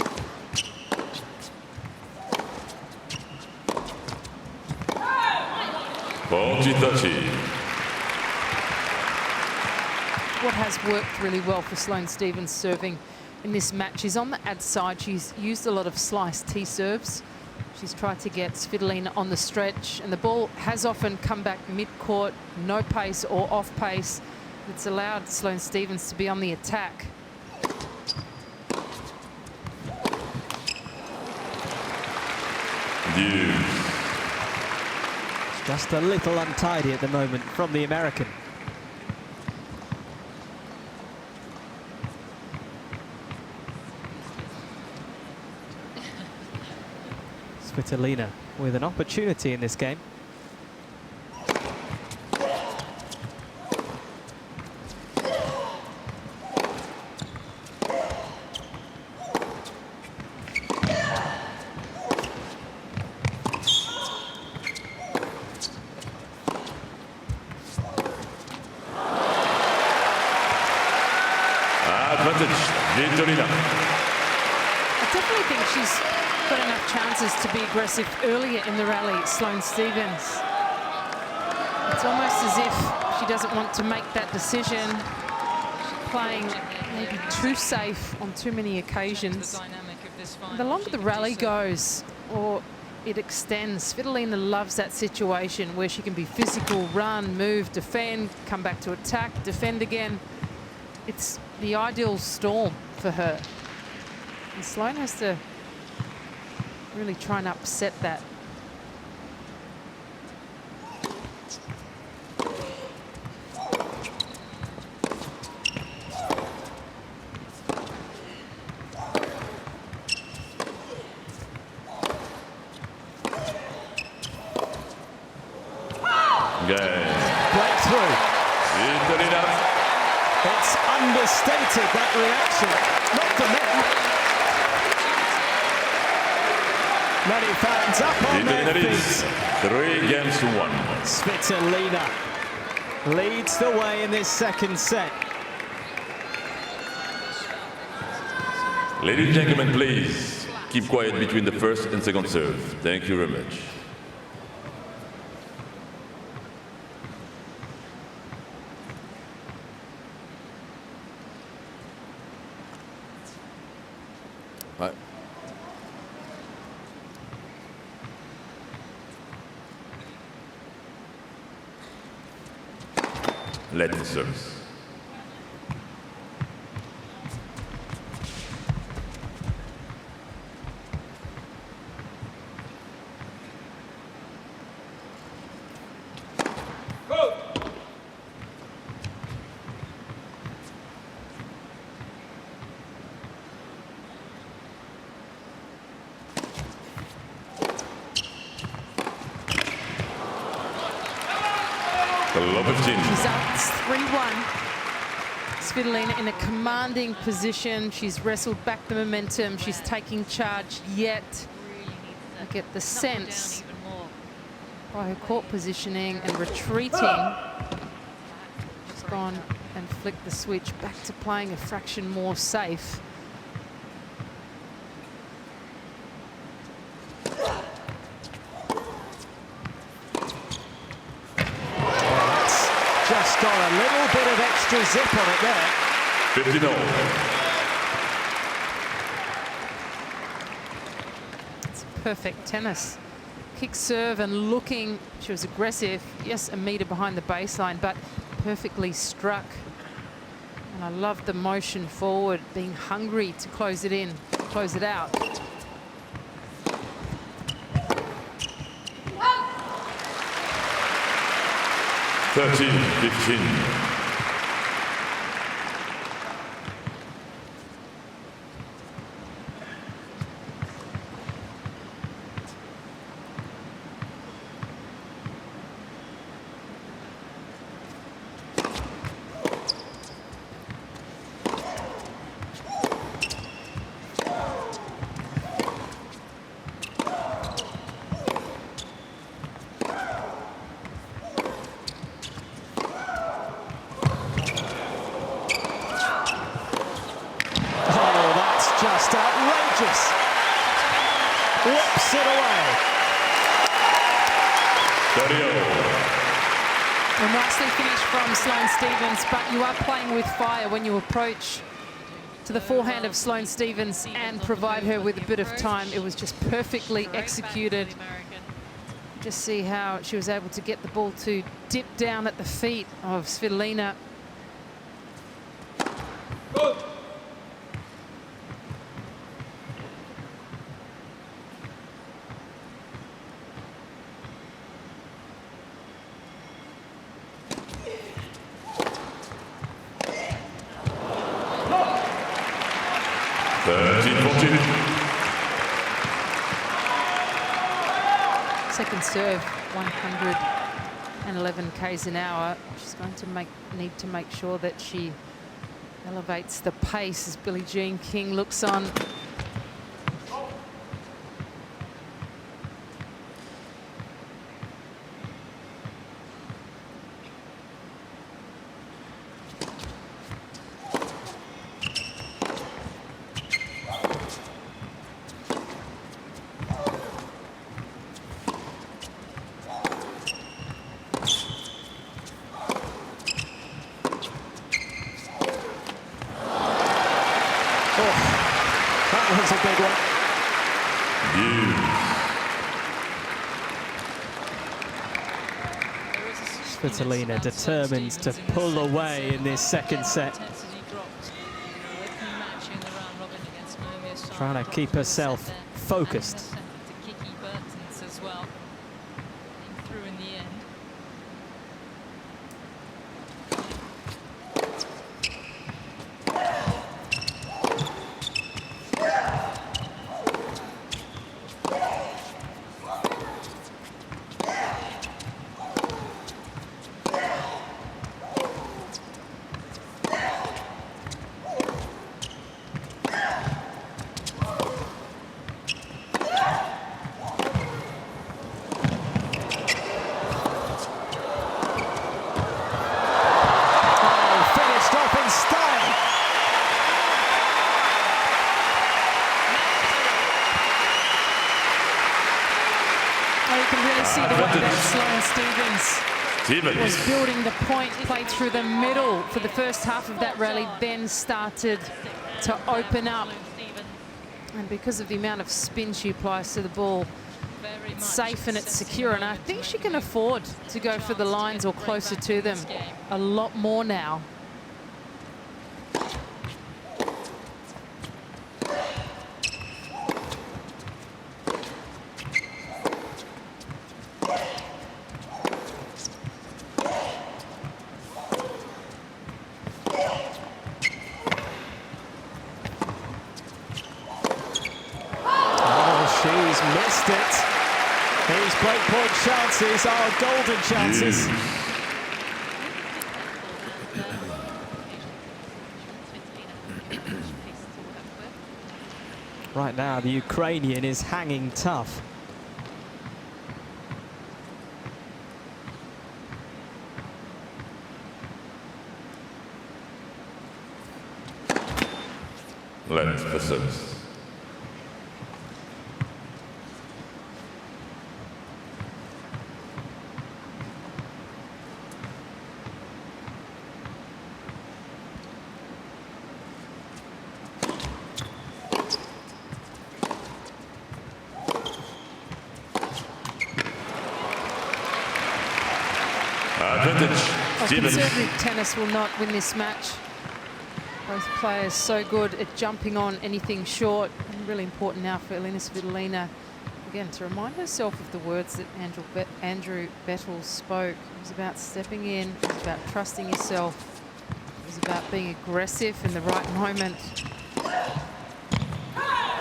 What has worked really well for Sloane Stephens serving in this match is on the ad side. She's used a lot of sliced T serves. She's tried to get Svitolina on the stretch, and the ball has often come back mid-court, no pace or off pace. It's allowed Sloane Stephens to be on the attack. Just a little untidy at the moment from the American. Svitolina with an opportunity in this game. Advantage, Svitolina. I definitely think she's got enough chances to be aggressive earlier in the rally, Sloane Stephens. It's almost as if she doesn't want to make that decision. She's playing maybe too safe on too many occasions. And the longer the rally goes, or it extends, Svitolina loves that situation where she can be physical, run, move, defend, come back to attack, defend again. It's the ideal storm for her. And Sloane has to really try and upset that. Breakthrough. It's understated, that reaction. Not for men. Many fans up on their feet. 3 games to 1. Svitolina leads the way in this second set. Ladies and gentlemen, please keep quiet between the first and second serve. Thank you very much. Let the service. She's up, it's 3-1. Svitolina in a commanding position. She's wrestled back the momentum. She's taking charge, yet I get the sense by her court positioning and retreating, she's gone and flicked the switch back to playing a fraction more safe. Just got a little bit of extra zip on it there. 50-0. It's perfect tennis. Kick serve and looking, she was aggressive. Yes, a meter behind the baseline, but perfectly struck. And I love the motion forward, being hungry to close it in, close it out. 13-15. knocks it away. 30-0. Well, nicely finished from Sloane Stephens, but you are playing with fire when you approach to the forehand of Sloane Stephens and provide her with a bit of time. It was just perfectly executed. Just see how she was able to get the ball to dip down at the feet of Svitolina. Second serve, 111 k's an hour. She's going to need to make sure that she elevates the pace as Billie Jean King looks on. That was a big one. Svitolina determined to pull away in this second set. Trying to keep herself focused. See the way that Sloane Stephens was building the point, played through the middle for the first half of that rally, then started to open up. And because of the amount of spin she applies to the ball, it's safe and it's secure. And I think she can afford to go for the lines or closer to them a lot more now. She's missed it. These break point chances are golden chances. Right now, the Ukrainian is hanging tough. Let's for service. Conservative tennis will not win this match. Both players so good at jumping on anything short. And really important now for Elina Svitolina, again, to remind herself of the words that Andrew Bettel spoke. It was about stepping in, it was about trusting yourself, it was about being aggressive in the right moment.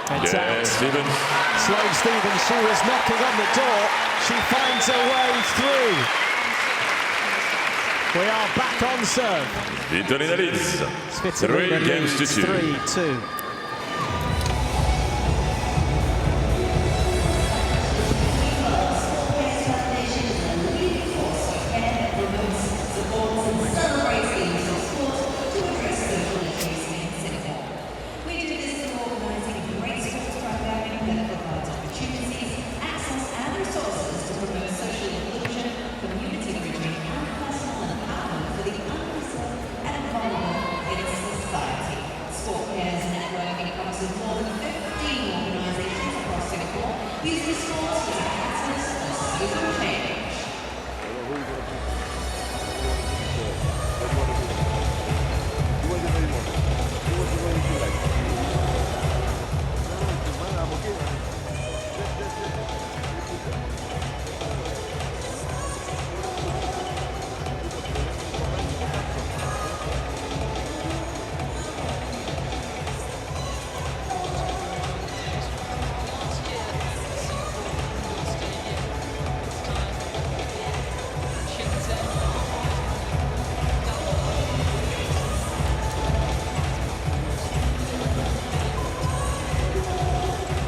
Yeah, Stephens. Sloane Stephens, she was knocking on the door. She finds her way through. We are back on serve. Svitolina leads. 3 games to 2. 3-2. We do this in organising a great sports programming that provides opportunities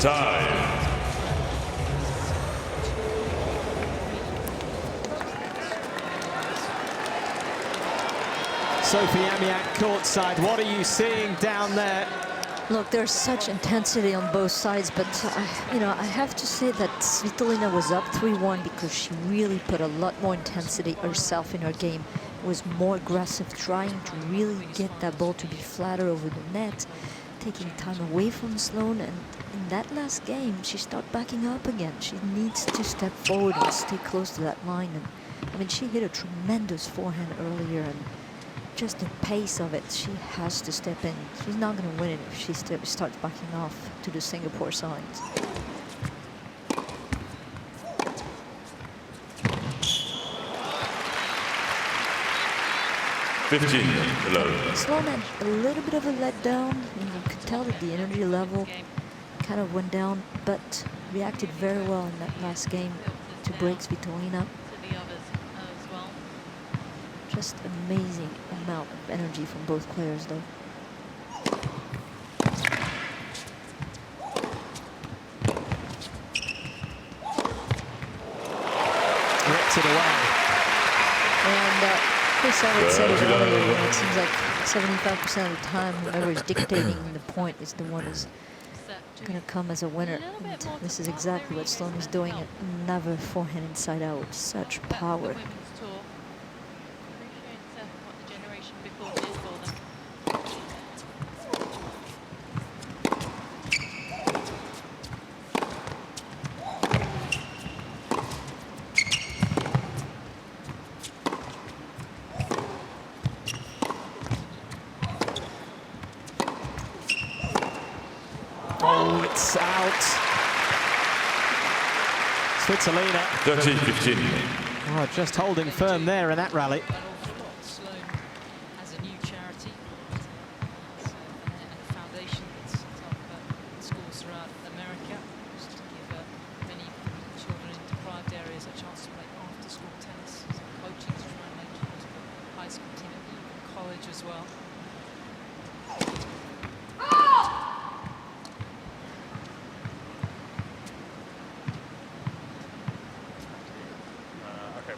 Time. Sophie Amiak courtside. What are you seeing down there? Look, there's such intensity on both sides, but you know, I have to say that Svitolina was up 3-1 because she really put a lot more intensity herself in her game. Was more aggressive, trying to really get that ball to be flatter over the net, taking time away from Sloane. And in that last game, she started backing up again. She needs to step forward and stay close to that line. And I mean, she hit a tremendous forehand earlier, and just the pace of it, she has to step in. She's not going to win it if she starts backing off to the Singapore side. Sloane had a little bit of a letdown. You could tell that the energy level kind of went down, but reacted very well in that last game to break Svitolina. Just amazing amount of energy from both players, though. Ripped it away. And Chris already said it earlier, you know, it seems like 75% of the time, whoever is dictating the point is the one who's going to come as a winner. And this is exactly what Sloane is doing. Another forehand inside out. Such power. Oh, it's out. Svitolina. 30-15. Oh, just holding firm there in that rally. Sloane has a new charity and a foundation that sets up schools throughout America just to give many children in deprived areas a chance to play after-school tennis, some coaching to try and make it to the high school team and even college as well.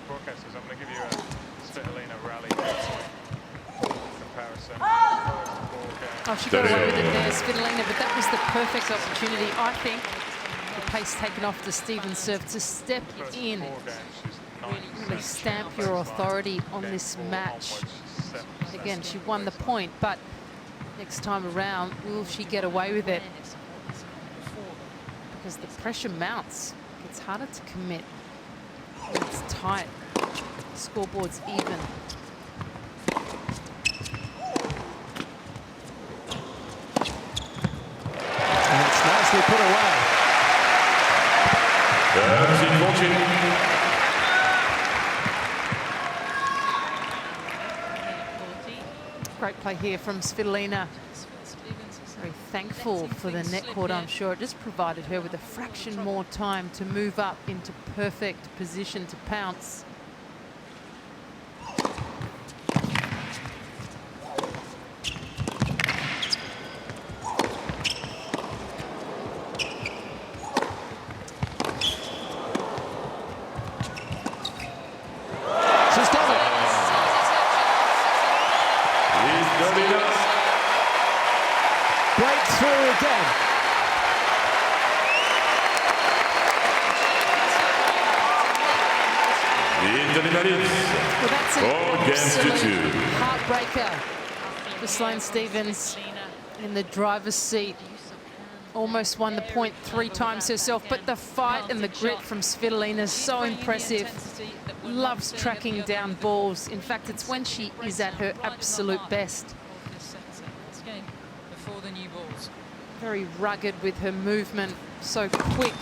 Broadcasters, I'm going to give you a Svitolina rally comparison. Oh, she got away with it there, Svitolina, but that was the perfect opportunity, I think. The pace taken off the Stevens serve to step in, really stamp your authority on this match. Again, she won the point, but next time around, will she get away with it? Because the pressure mounts. It's harder to commit. It's tight. Scoreboard's even. And it's nicely put away. 13-14. Great play here from Svitolina. Very thankful for the net court, I'm sure. It just provided her with a fraction more time to move up into perfect position to pounce. She's done it. Breakthrough again. Well, that's an absolute heartbreaker for Sloane Stevens in the driver's seat. Almost won the point 3 times herself, but the fight and the grit from Svitolina is so impressive. Loves tracking down balls. In fact, it's when she is at her absolute best. Very rugged with her movement, so quick.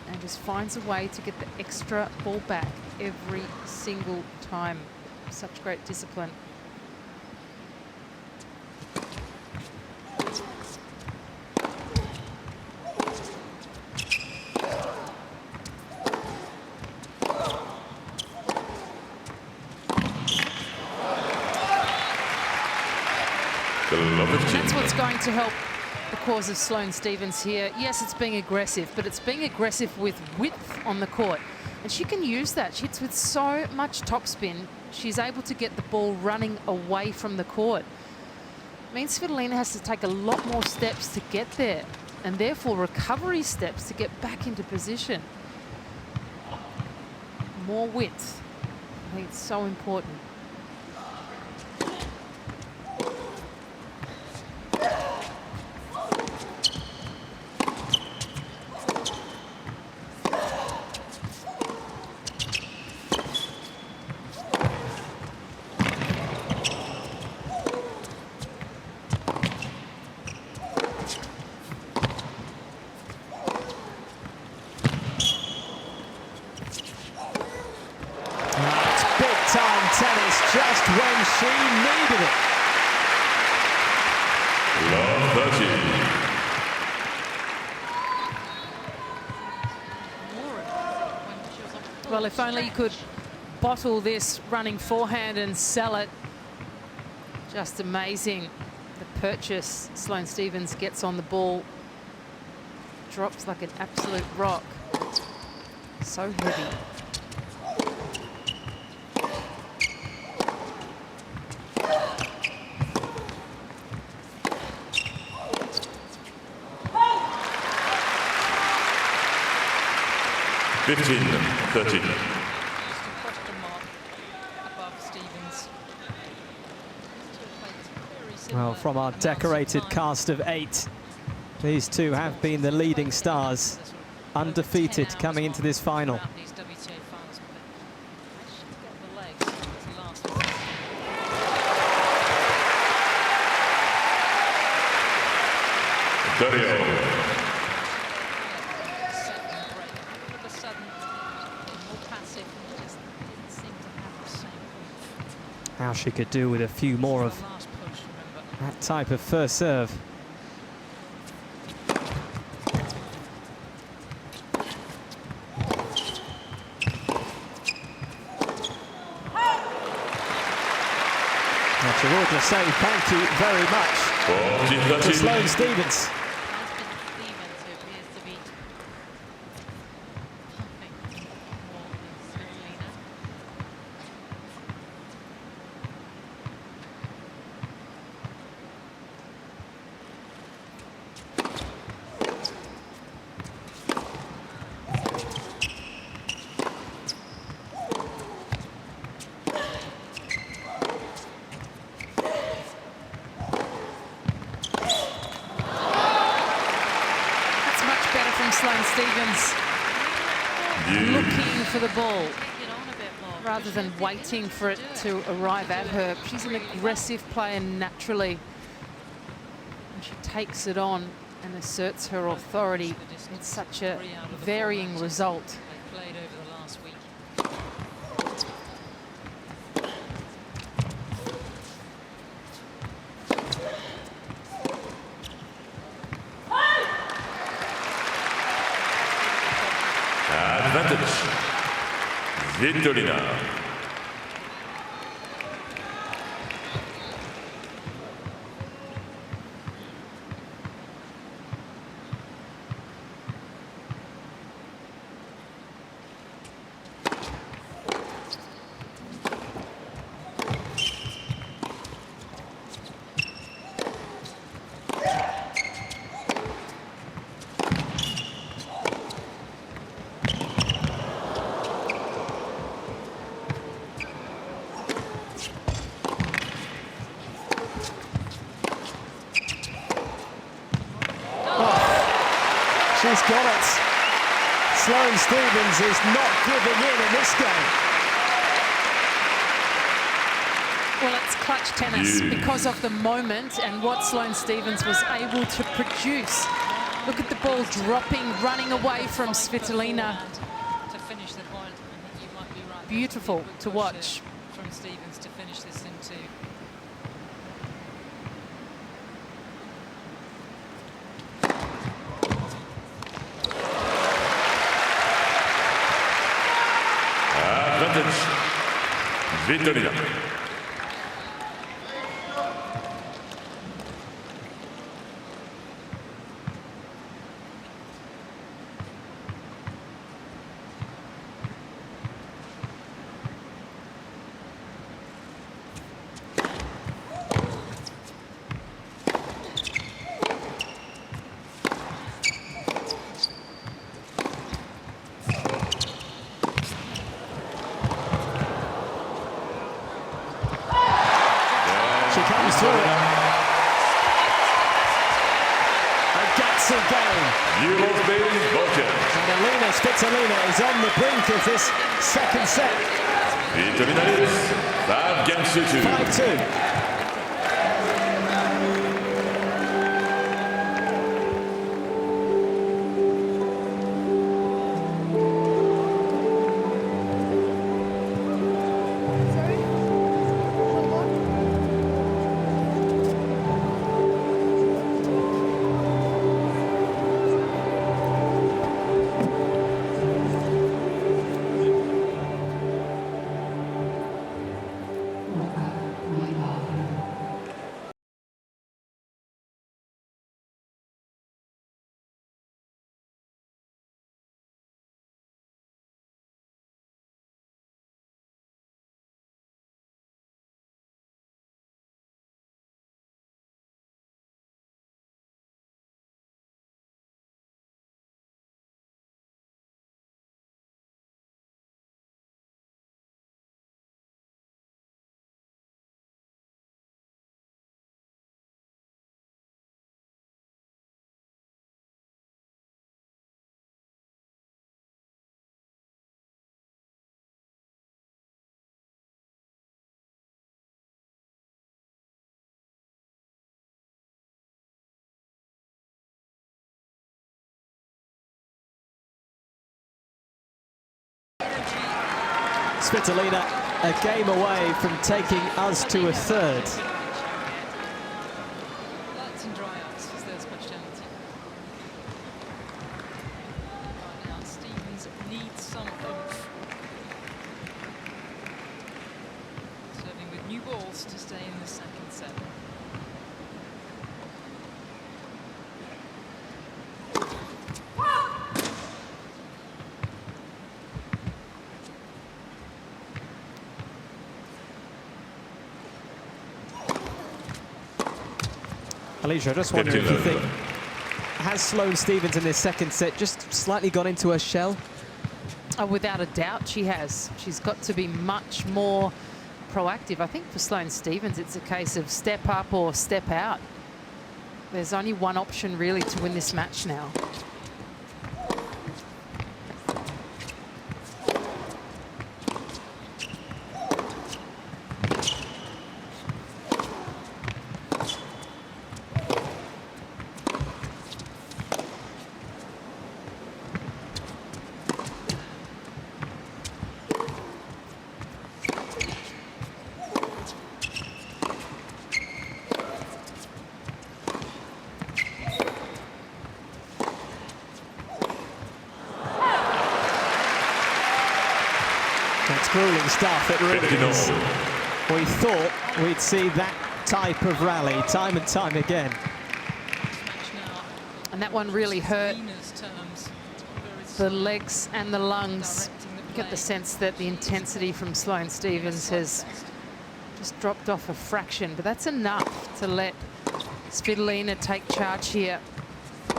And just finds a way to get the extra ball back every single time. Such great discipline. That's what's going to help the cause of Sloane Stephens here. Yes, it's being aggressive, but it's being aggressive with width on the court. And she can use that. She hits with so much topspin. She's able to get the ball running away from the court. It means Svitolina has to take a lot more steps to get there, and therefore recovery steps to get back into position. More width. I think it's so important. Tennis just when she needed it. Love 30. Well, if only you could bottle this running forehand and sell it. Just amazing. The purchase Sloane Stephens gets on the ball. Drops like an absolute rock. So heavy. Well, from our decorated cast of 8, these two have been the leading stars, undefeated coming into this final. How she could do with a few more of that type of first serve. Well, to just say thank you very much to Sloane Stephens. Sloane Stephens looking for the ball rather than waiting for it to arrive at her. She's an aggressive player naturally, and she takes it on and asserts her authority. It's such a varying result. Advantage. Svitolina. She's got it. Sloane Stephens is not giving in this game. Well, it's clutch tennis because of the moment and what Sloane Stephens was able to produce. Look at the ball dropping, running away from Svitolina. Beautiful to watch. From Stephens to finish this into. Advantage. Svitolina. through it. A gutsy game. And Elina Svitolina is on the brink of this second set. Svitolina leads 5 games to 2. 5-2. Svitolina a game away from taking us to a third. Lights and dry ice is their speciality. Right now, Stevens needs some oomph. Serving with new balls to stay in the second set. Alicia, I just wonder if you think, has Sloane Stevens in this second set just slightly gone into her shell? Oh, without a doubt, she has. She's got to be much more proactive. I think for Sloane Stevens, it's a case of step up or step out. There's only one option really to win this match now. It's grueling stuff, it really is. We thought we'd see that type of rally time and time again. And that one really hurt the legs and the lungs. You get the sense that the intensity from Sloane Stevens has just dropped off a fraction, but that's enough to let Svitolina take charge here. Just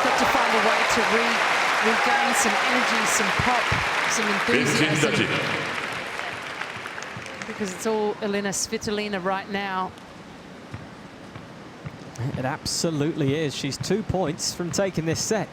got to find a way to regain some energy, some pop, some enthusiasm. Because it's all Elina Svitolina right now. It absolutely is. She's 2 points from taking this set.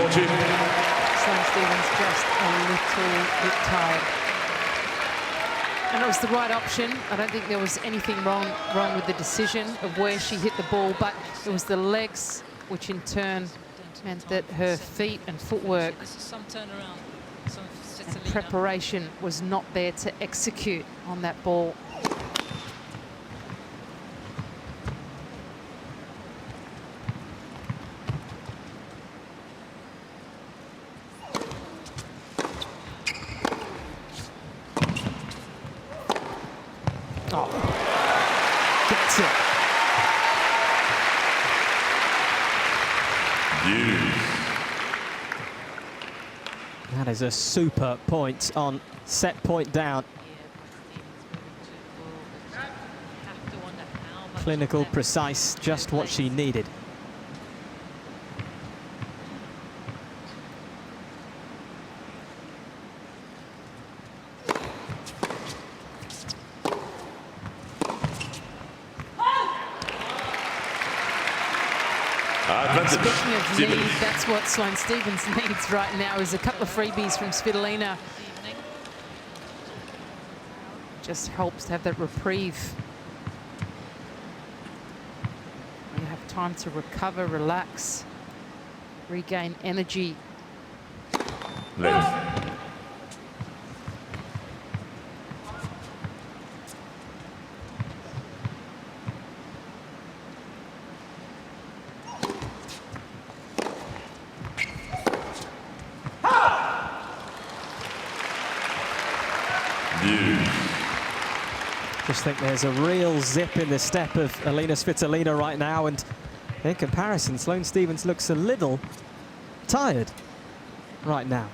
Sloane Stevens just a little bit tired. And it was the right option. I don't think there was anything wrong with the decision of where she hit the ball, but it was the legs, which in turn meant that her feet and footwork and preparation was not there to execute on that ball. Gets it. That is a super point on set point down. Clinical, precise, just what she needed. Speaking of need, that's what Sloane Stephens needs right now, is a couple of freebies from Svitolina. Just helps to have that reprieve. You have time to recover, relax, regain energy. Just think there's a real zip in the step of Elina Svitolina right now, and in comparison, Sloane Stephens looks a little tired right now.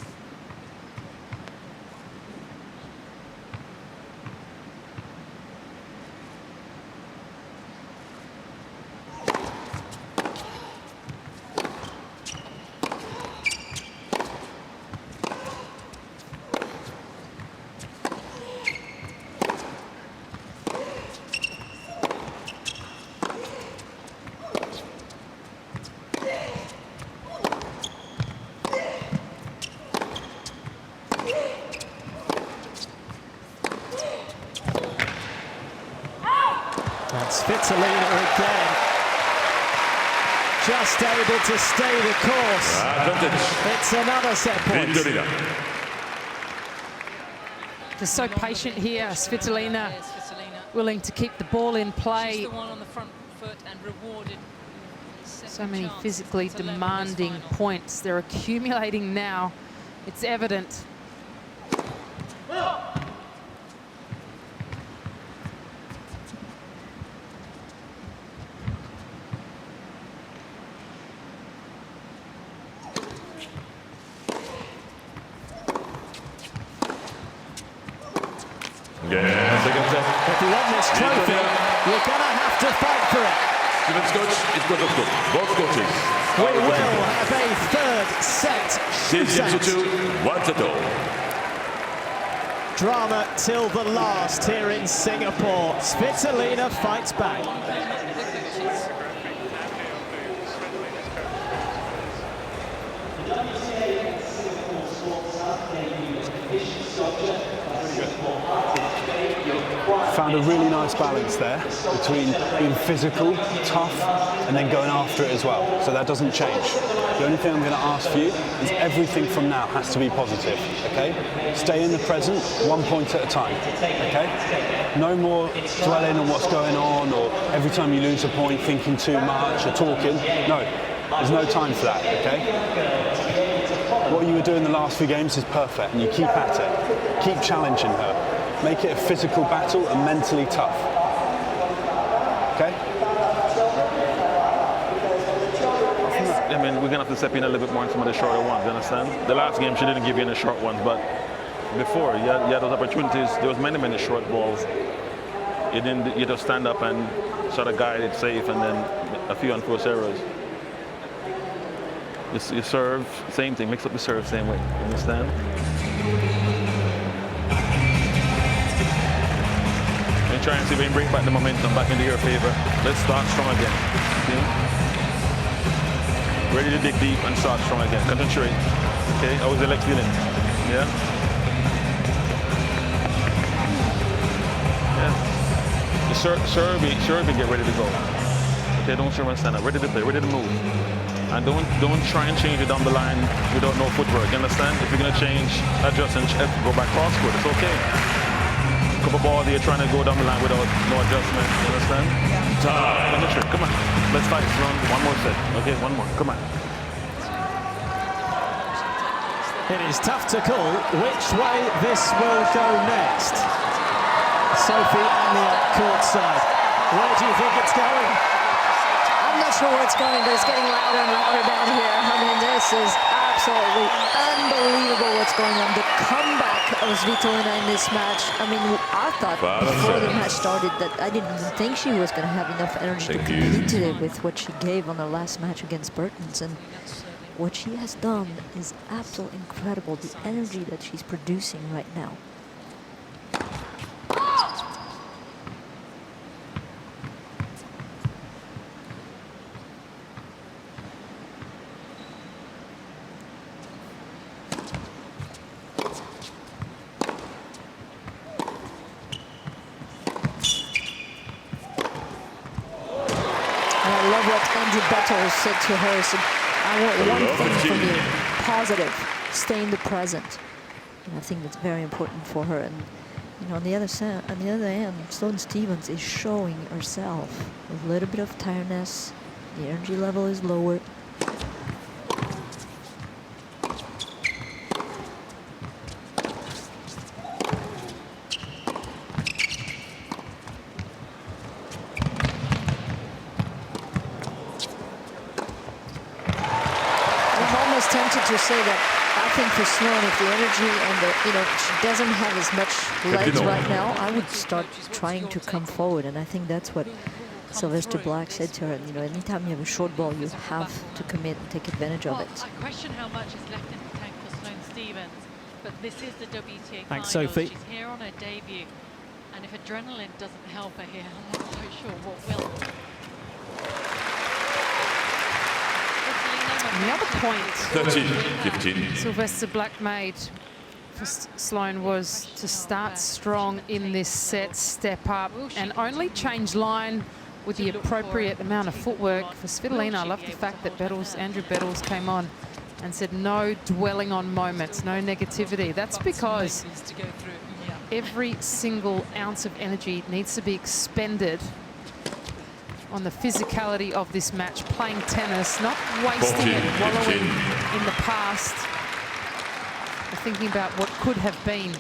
That's Svitolina again. Just able to stay the course. It's another set point. They're so patient here. Svitolina willing to keep the ball in play. She's the one on the front foot and rewarded. So many physically demanding points. They're accumulating now. It's evident. If you want this trophy, you're going to have to fight for it. Stevens coach is both coaches. We will have a third set shootout. Drama till the last here in Singapore. Svitolina fights back. Found a really nice balance there between being physical, tough, and then going after it as well. So that doesn't change. The only thing I'm going to ask for you is everything from now has to be positive, okay? Stay in the present, 1 point at a time, okay? No more dwelling on what's going on, or every time you lose a point thinking too much or talking. No, there's no time for that, okay? What you were doing the last few games is perfect, and you keep at it. Keep challenging her. Make it a physical battle and mentally tough. Okay? I mean, we're going to have to step in a little bit more in some of the shorter ones, you understand? The last game, she didn't give you any short ones, but before, you had those opportunities. There was many short balls. You just stand up and sort of guide it safe, and then a few unforced errors. You serve, same thing, mix up the serve, same way, you understand? And try and see if we can bring back the momentum back into your favor. Let's start strong again. See? Ready to dig deep and start strong again. Concentrate. Okay, how was the leg feeling? Yeah? serve and get ready to go. Okay, don't serve and stand up. Ready to play, ready to move. And don't try and change it down the line without no footwork. You understand? If you're gonna change, adjust and go back cross court, it's okay. Couple ball there trying to go down the line without no adjustment. You understand? Yeah. Come on. Let's fight. One more set. Okay, one more. Come on. It is tough to call which way this will go next. Sophie Ania courtside. Where do you think it's going? I'm not sure where it's going, but it's getting louder and louder down here. I mean, this is absolutely unbelievable what's going on. The comeback of Svitolina in this match. I mean, I thought before the match started that I didn't even think she was going to have enough energy to compete today with what she gave on her last match against Burtons. And what she has done is absolutely incredible. The energy that she's producing right now. Said to her, so I want one thing from you, positive, stay in the present. And I think that's very important for her. And you know, on the other end, Sloane Stephens is showing herself a little bit of tiredness. The energy level is lower. To say that I think for Sloane, if the energy and the, you know, she doesn't have as much legs right now, I would start trying to come forward. And I think that's what Sylvester Black said to her. You know, anytime you have a short ball, you have to commit and take advantage of it. I question how much is left in the tank for Sloane Stephens, but this is the WTA Thanks, finals. Sophie. She's here on her debut, and if adrenaline doesn't help her here, I'm not quite sure what will. And the other point 13-15. Sylvester Black made for Sloane was to start strong in this set, step up, and only change line with the appropriate amount of footwork. For Svitolina, I love the fact that Andrew Bettles came on and said no dwelling on moments, no negativity. That's because every single ounce of energy needs to be expended on the physicality of this match, playing tennis, not wasting it, wallowing in the past, or thinking about what could have been.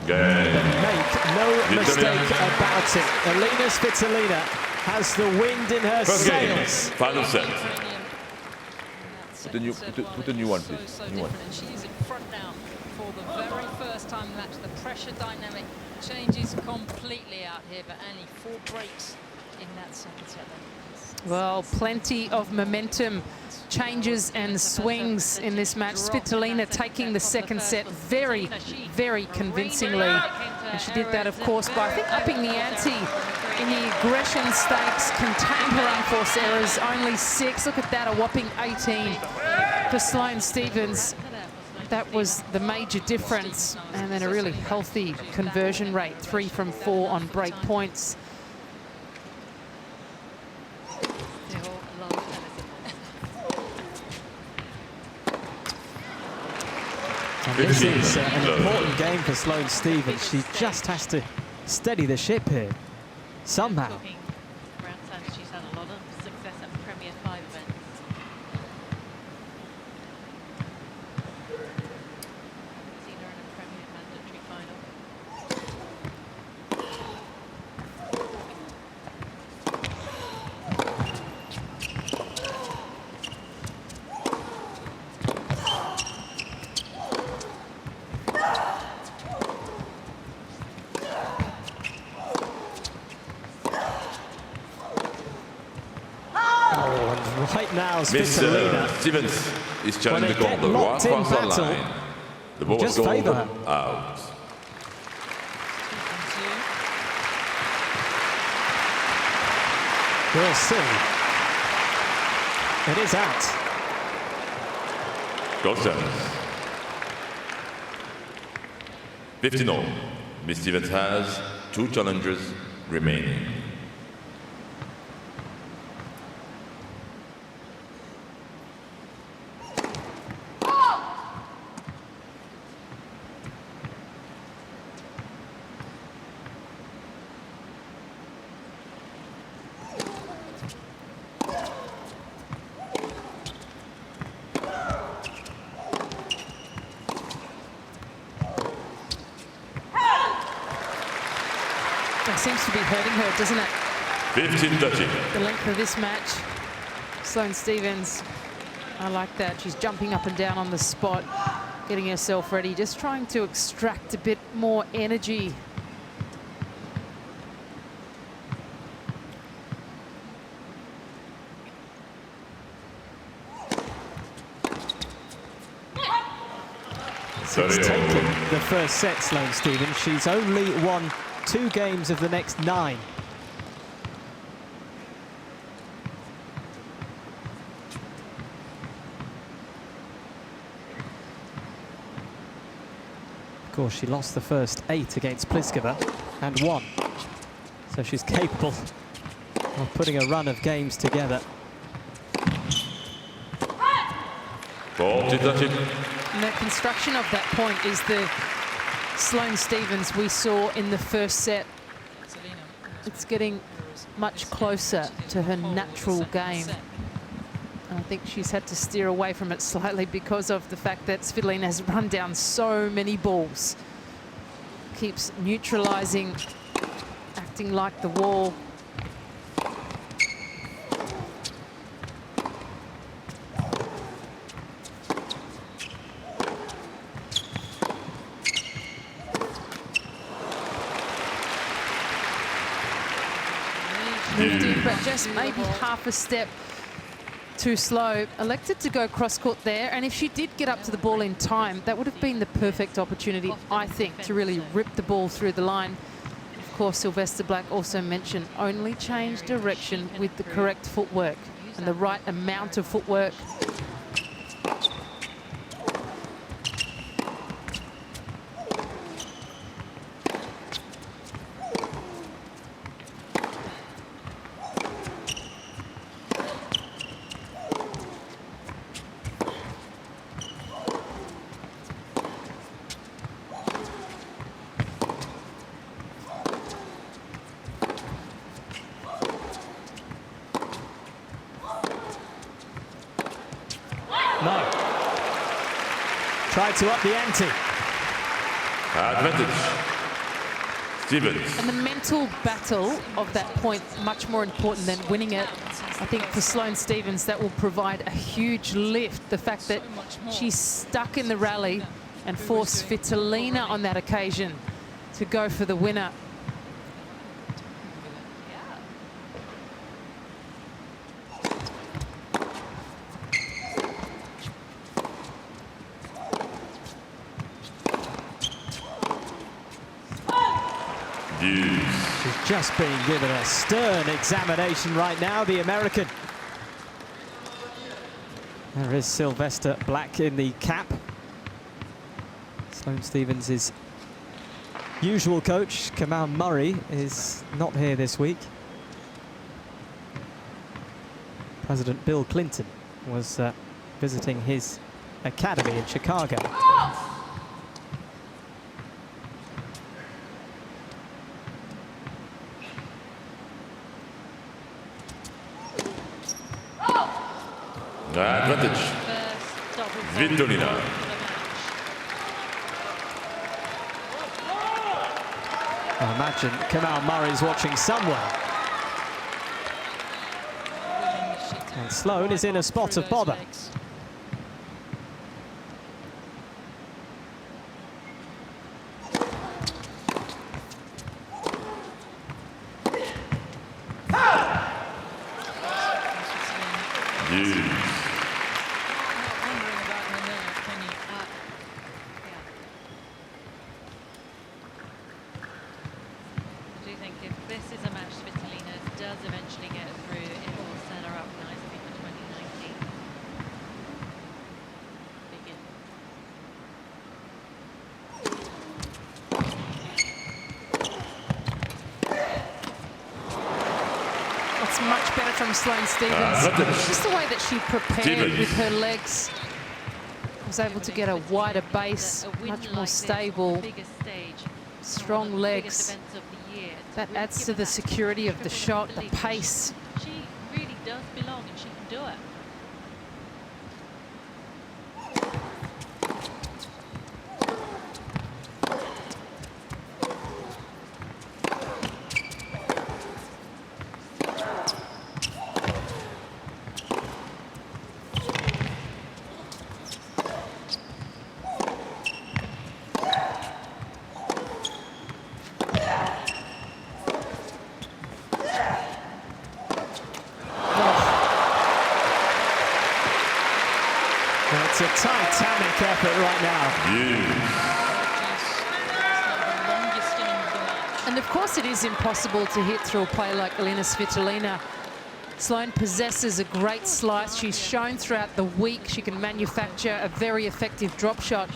Make no mistake about it. Elina Svitolina has the wind in her First game, sails. final set. Put a new one, please. So different, and she's in front now for the very first time in the match. The pressure dynamic changes completely out here, but only 4 breaks in that second set. Well, plenty of momentum, changes and swings in this match. Svitolina taking the second set very, very convincingly. And she did that, of course, by, I think, upping the ante in the aggression stakes, contained her unforced errors, only 6. Look at that, a whopping 18 for Sloane Stephens. That was the major difference. And then a really healthy conversion rate, 3 from 4 on break points. And this is an important game for Sloane Stephens. She just has to steady the ship here, somehow. She's had a lot of success at Premier 5 events. Seen her in a Premier mandatory final. Right now, Mr. Stephens is challenging the corner. Locked in Cross battle, line. The ball just goes favour her. out. We'll see. It is out. Go service. 15-all. Miss Stevens has 2 challengers remaining. It seems to be hurting her, doesn't it? 15-30. The length of this match. Sloane Stevens, I like that. She's jumping up and down on the spot, getting herself ready, just trying to extract a bit more energy. Since taking the first set, Sloane Stevens, she's only won 2 games of the next 9. Of course, she lost the first 8 against Pliskova and won. So she's capable of putting a run of games together. 40-30. And the construction of that point is the Sloane Stevens we saw in the first set. It's getting much closer to her natural game. And I think she's had to steer away from it slightly because of the fact that Svitolina has run down so many balls. Keeps neutralizing, acting like the wall. Moved in, but just maybe half a step too slow. Elected to go cross-court there, and if she did get up to the ball in time, that would have been the perfect opportunity, I think, to really rip the ball through the line. Of course, Sylvester Black also mentioned only change direction with the correct footwork and the right amount of footwork. No. Tried to up the ante. Advantage. Stevens. And the mental battle of that point, much more important than winning it. I think for Sloane Stevens, that will provide a huge lift. The fact that she's stuck in the rally and forced Svitolina on that occasion to go for the winner. She's just being given a stern examination right now, the American. There is Sylvester Black in the cap. Sloane Stevens' usual coach, Kamal Murray, is not here this week. President Bill Clinton was visiting his academy in Chicago. Advantage. Svitolina. I imagine Kamal Murray's watching somewhere. And Sloane is in a spot of bother. I do think if this is a match Svitolina does eventually get through, it will set her up nicely for 2019. much better from Sloane Stephens. Just the way that she prepared with her legs. Was able to get a wider base, much more stable, strong legs. That adds to the security of the shot, the pace. She really does belong and she can do it. It's a titanic effort right now. And of course it is impossible to hit through a play like Elina Svitolina. Sloane possesses a great slice. She's shown throughout the week she can manufacture a very effective drop shot.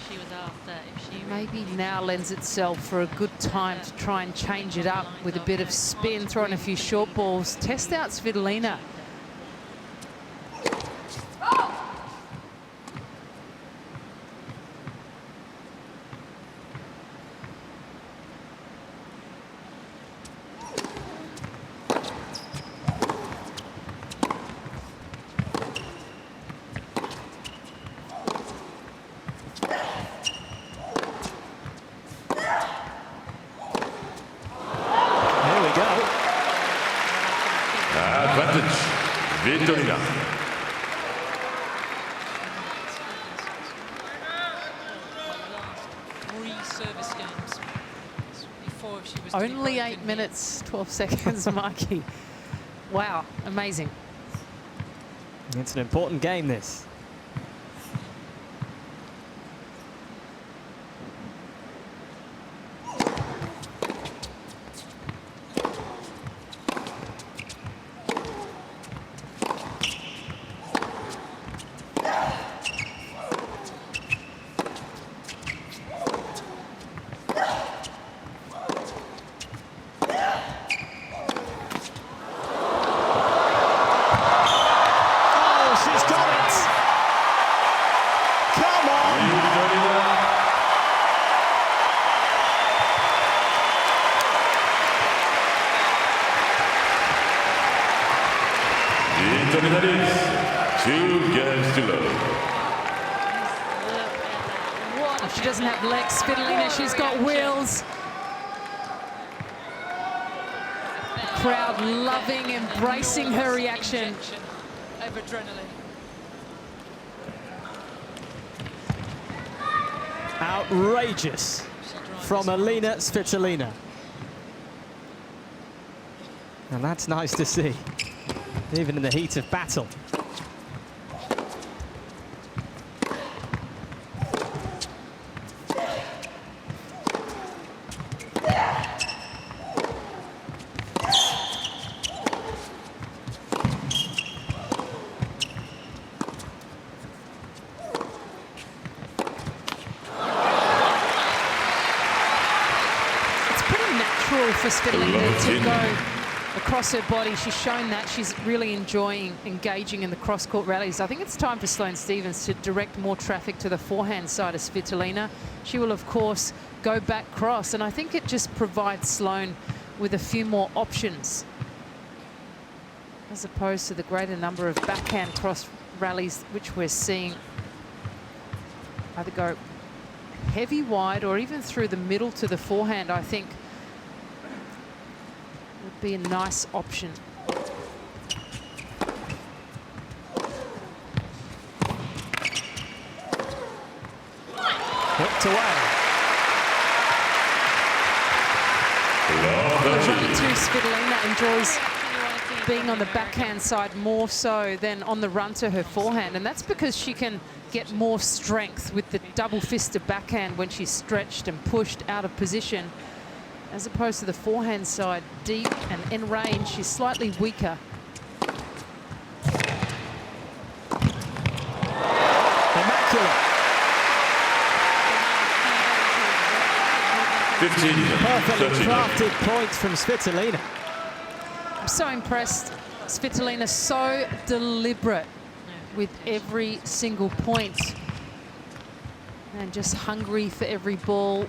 Maybe now lends itself for a good time to try and change it up with a bit of spin, throw in a few short balls. Test out Svitolina. Advantage, Svitolina. Only 8 minutes, 12 seconds, Mikey. Wow, amazing. It's an important game, this. She doesn't have legs, Svitolina, she's got wheels. The crowd loving, embracing her reaction. Over adrenaline. Outrageous from Elina Svitolina. And that's nice to see, even in the heat of battle. For Svitolina to go across her body. She's shown that she's really enjoying engaging in the cross-court rallies. I think it's time for Sloane Stephens to direct more traffic to the forehand side of Svitolina. She will, of course, go back cross, and I think it just provides Sloane with a few more options as opposed to the greater number of backhand cross rallies which we're seeing either go heavy wide or even through the middle to the forehand. I think would be a nice option. Hooked away. The run to Svitolina enjoys being on the backhand side more so than on the run to her forehand, and that's because she can get more strength with the double-fisted backhand when she's stretched and pushed out of position, as opposed to the forehand side, deep and in range, she's slightly weaker. Immaculate. 15. Perfectly crafted points from Svitolina. I'm so impressed Svitolina so deliberate with every single point. And just hungry for every ball.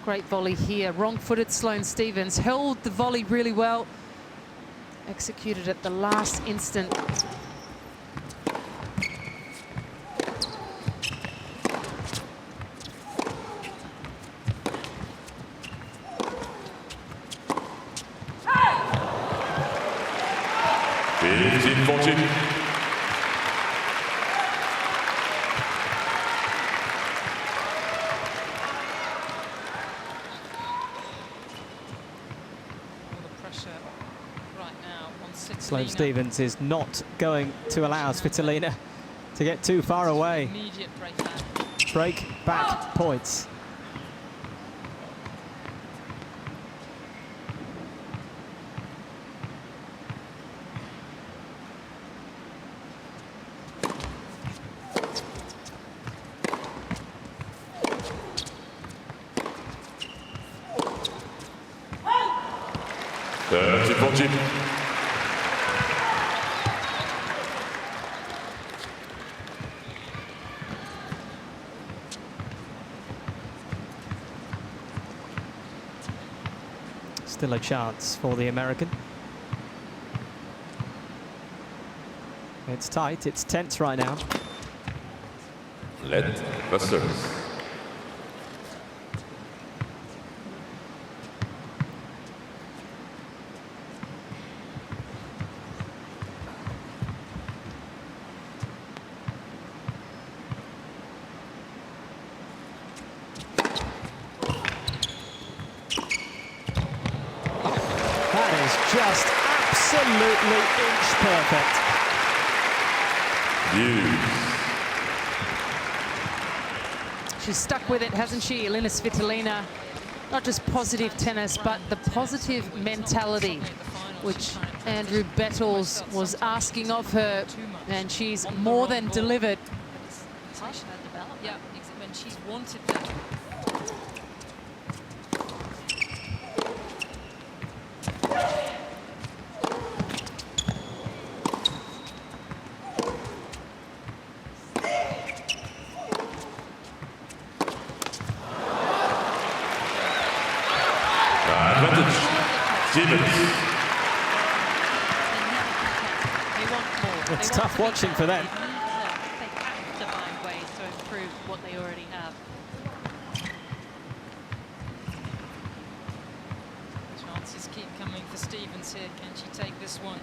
Great volley here. Wrong-footed Sloane Stephens held the volley really well. Executed at the last instant. Sloane Stephens is not going to allow Svitolina to get too far away. Break back points. Still a chance for the American. It's tight, it's tense right now. Let the service. Just absolutely inch perfect. She's stuck with it, hasn't she, Elina Svitolina? Not just positive tennis, but the positive mentality, which Andrew Bettles was asking of her, and she's more than delivered. Yeah, when she's wanted that. It's tough watching for them. They have to find ways to improve what they already have. Chances keep coming for Stephens here. Can she take this one?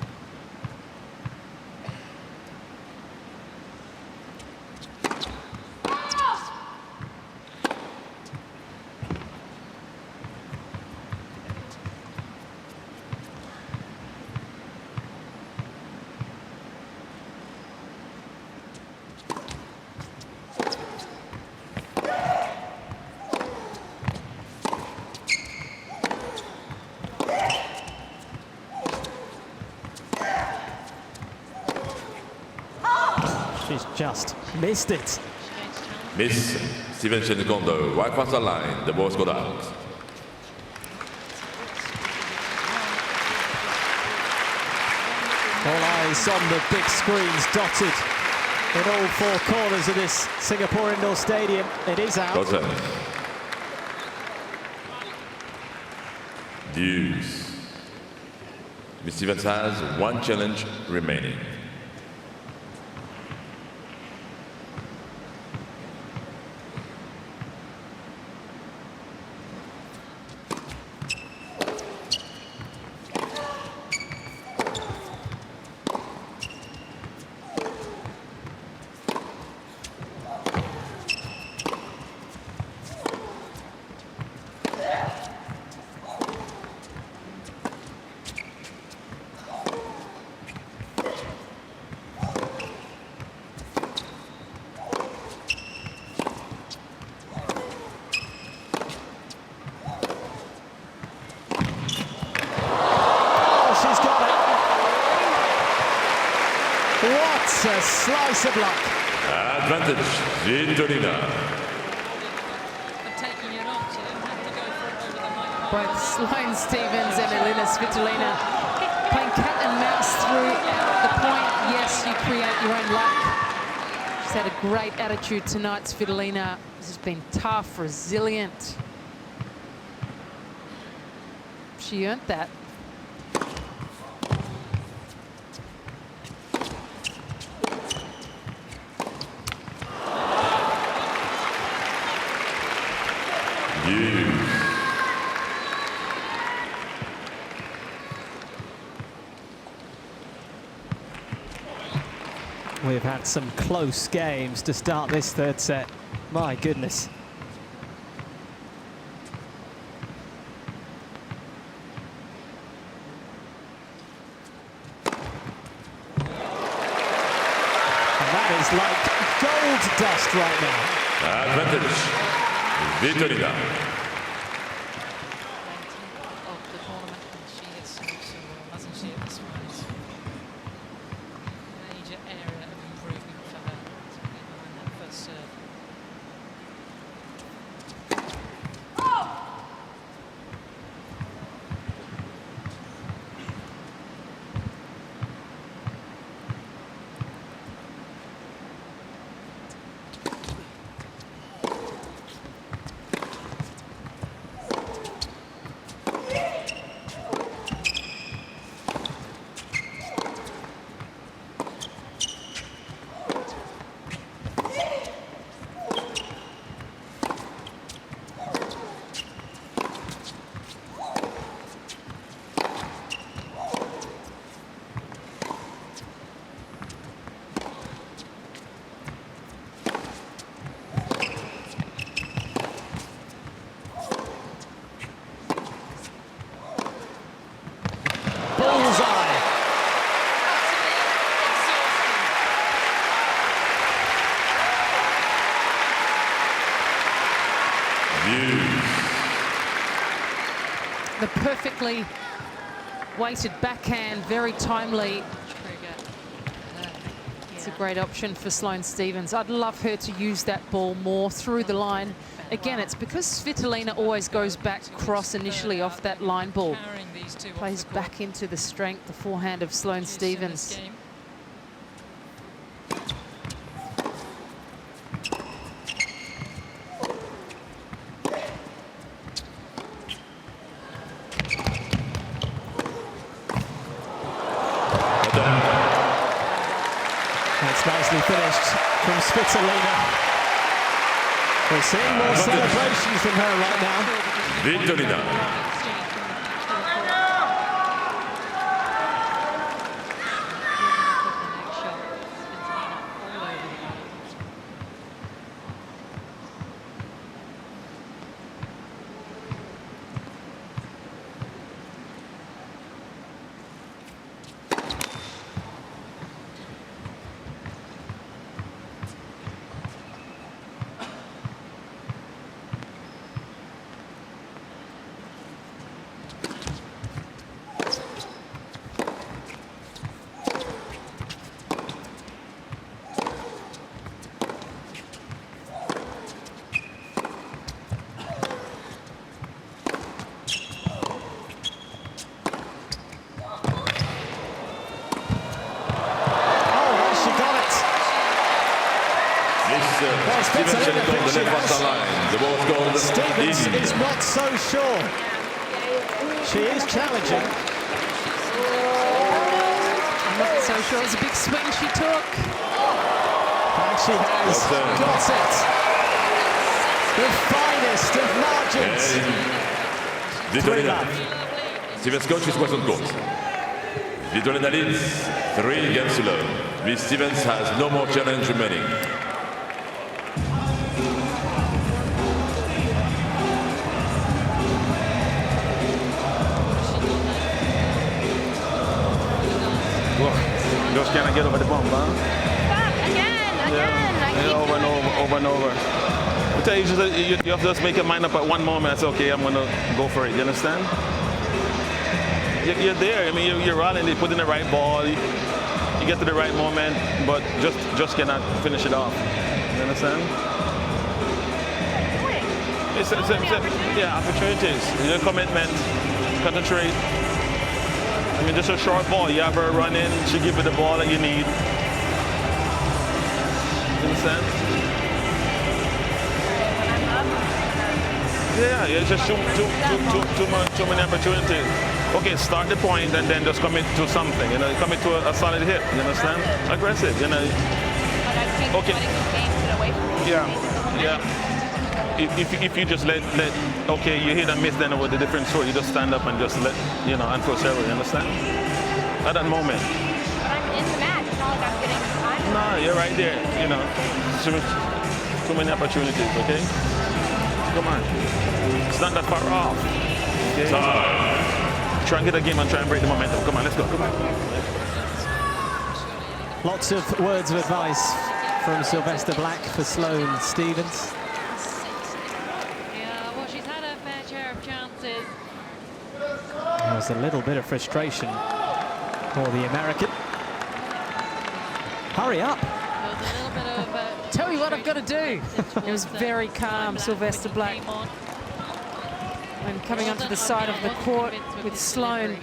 She's just missed it. Miss Stephens Secondo, right past the line, the ball's got out. All eyes on the big screens dotted in all four corners of this Singapore Indoor Stadium. It is out. Deuce. Miss Stephens has one challenge remaining. What a slice of luck. Advantage, Svitolina. Both Sloane Stephens and Elina Svitolina Playing cat and mouse through the point. Yes, you create your own luck. She's had a great attitude tonight, Svitolina. This has been tough, resilient. She earned that. We've had some close games to start this third set. My goodness. And that is like gold dust right now. Advantage. Svitolina. Of the tournament, and she has served so well, hasn't she, at this point? Major area of improvement for her to be behind that first serve. The perfectly weighted backhand, very timely. It's a great option for Sloane Stephens. I'd love her to use that ball more through the line. Again, it's because Svitolina always goes back cross initially off that line ball. Plays back into the strength, the forehand of Sloane Stephens. That's nicely finished from Svitolina. We're seeing more celebrations from her right now. Svitolina. Stephens is not so sure. She is challenging. I'm not so sure. It's a big swing she took. And she has got it. The finest of margins. Svitolina. Stephens coach is 60 court. Svitolina leads 3 games to love. Miss Stephens has no more challenge remaining. Just cannot get over the bump, huh? Again. Over and over. I tell you, you have to just make your mind up at one moment and say, okay, I'm going to go for it. You understand? You're there. I mean, you're running, you put in the right ball, you get to the right moment, but just cannot finish it off. You understand? Yeah, opportunities. Your commitment, concentrate. I mean, just a short ball. You have her run in, she give you the ball that you need. You understand? Yeah, it's just too many opportunities. Okay, start the point and then just commit to something. You know, commit to a solid hit. You understand? Aggressive. You know. Okay. Yeah. If you just let okay, you hit and miss, then with a different stroke, you just stand up and just let, you know, and throw zero. You understand? At that moment. But I'm in the match. It's not like I'm getting time. No, you're right there. You know, too many opportunities. Okay. Come on. It's not that far off. Okay? Try and get a game and try and break the momentum. Come on, let's go. Come on. Lots of words of advice from Sylvester Black for Sloane Stephens. Yeah, well, she's had her fair share of chances. There was a little bit of frustration for the American. Hurry up. Tell me what I've got to do. It was very calm, Sylvester Black. When coming onto the side of the court with Sloane,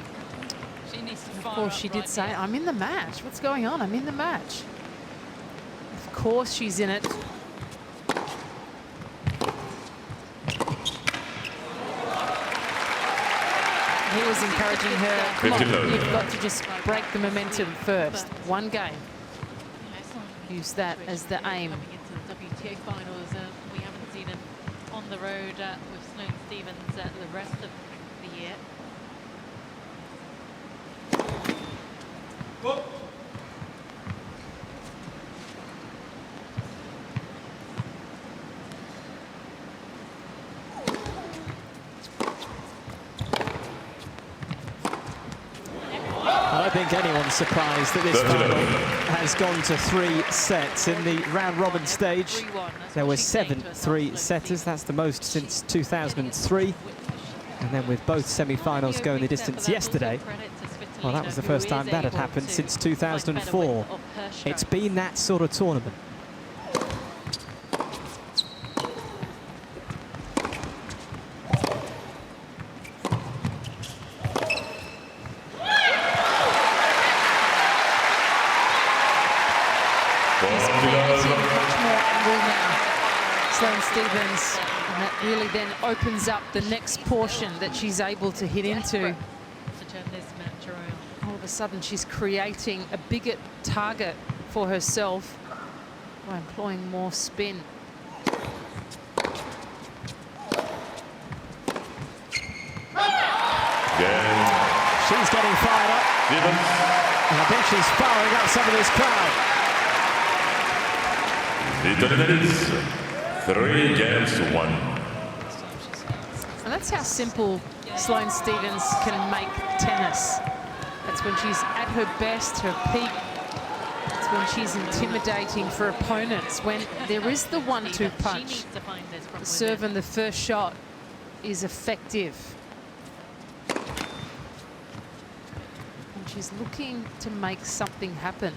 of course she did say, I'm in the match. What's going on? I'm in the match. Of course she's in it. He was encouraging her, come on, you've got to just break the momentum first. One game. Use that as the aim. Coming into the WTA finals, we haven't seen him on the road with Sloane Stephens the rest of the year. Whoa. I don't think anyone's surprised that this final has gone to 3 sets. In the round-robin stage, there were 7 3-setters. That's the most since 2003. And then with both semi-finals going the distance yesterday, well, that was the first time that had happened since 2004. It's been that sort of tournament. Sloane Stephens, and that really then opens up the next portion that she's able to hit into. To turn this match around. All of a sudden she's creating a bigger target for herself by employing more spin. She's getting fired up. And I think she's firing up some of this crowd. Svitolina, 3-1. And that's how simple Sloane Stephens can make tennis. That's when she's at her best, her peak. It's when she's intimidating for opponents, when there is the 1-2 punch. The serve and the first shot is effective. And she's looking to make something happen.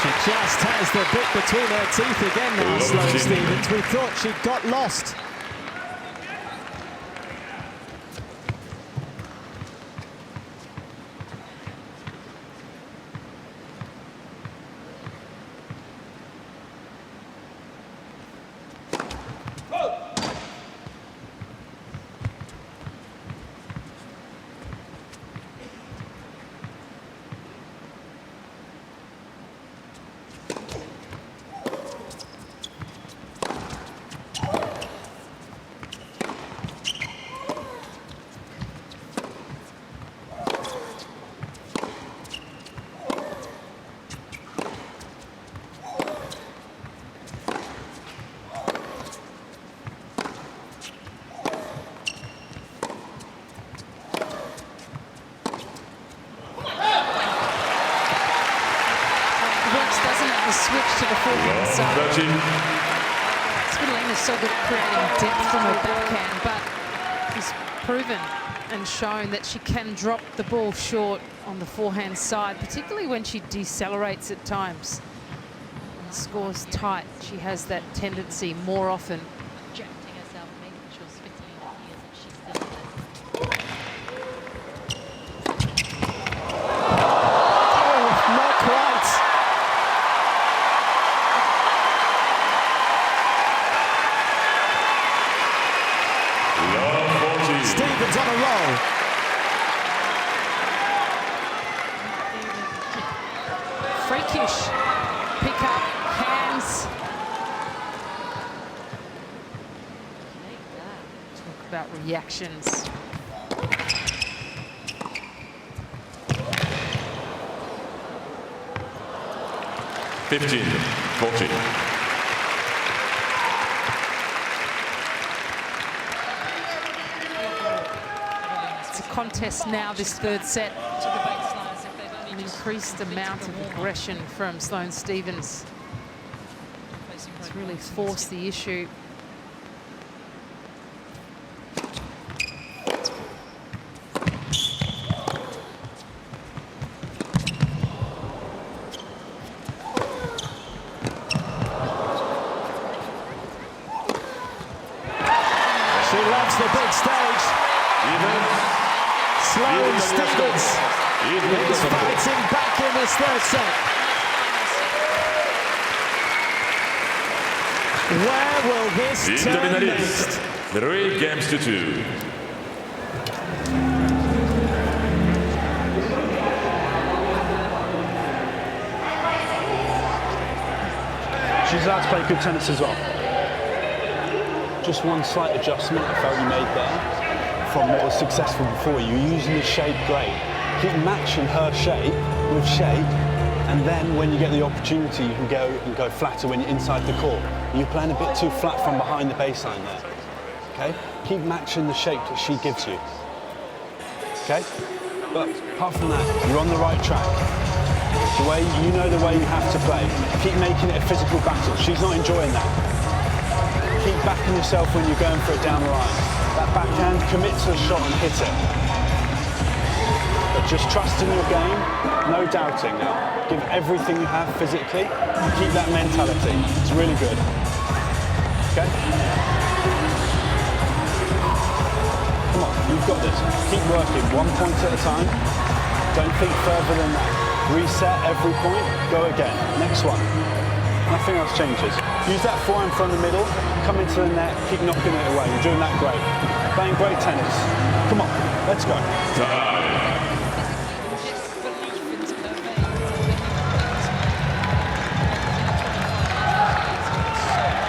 She just has the bit between her teeth again now, Sloane Stephens. We thought she'd got lost. watching. Svitolina's so good at creating depth from her backhand, but she's proven and shown that she can drop the ball short on the forehand side, particularly when she decelerates at times. And scores tight. She has that tendency more often. Projecting herself, making sure Svitolina hears that she's still there. Oh, not quite. Love 40. Stevens on a roll. Freakish pick up, hands. Talk about reactions. $15, 40. It's a contest now, this third set. To the baselines if they've only An just increased amount of aggression from Sloane Stevens. It's really forced the issue. She loves the big stage. Sloane Stevens is fighting back in this third set. Where will this turn next? 3 games to 2. She's allowed to play good tennis as well. Just one slight adjustment I felt you made there from what was successful before. You're using the shape great. Keep matching her shape with shape, and then when you get the opportunity, you can go flatter when you're inside the court. You're playing a bit too flat from behind the baseline there. Okay? Keep matching the shape that she gives you. Okay? But apart from that, you're on the right track. The way you know the way you have to play. Keep making it a physical battle. She's not enjoying that. Keep backing yourself when you're going for it down the line. That backhand, commit to the shot and hit it. But just trust in your game, no doubting now. Give everything you have physically and keep that mentality. It's really good. Okay? Come on, you've got this. Keep working, 1 point at a time. Don't think further than that. Reset every point, go again. Next one. Nothing else changes. Use that forehand from the middle, come into the net, keep knocking it away. You're doing that great. Playing great tennis. Come on, let's go.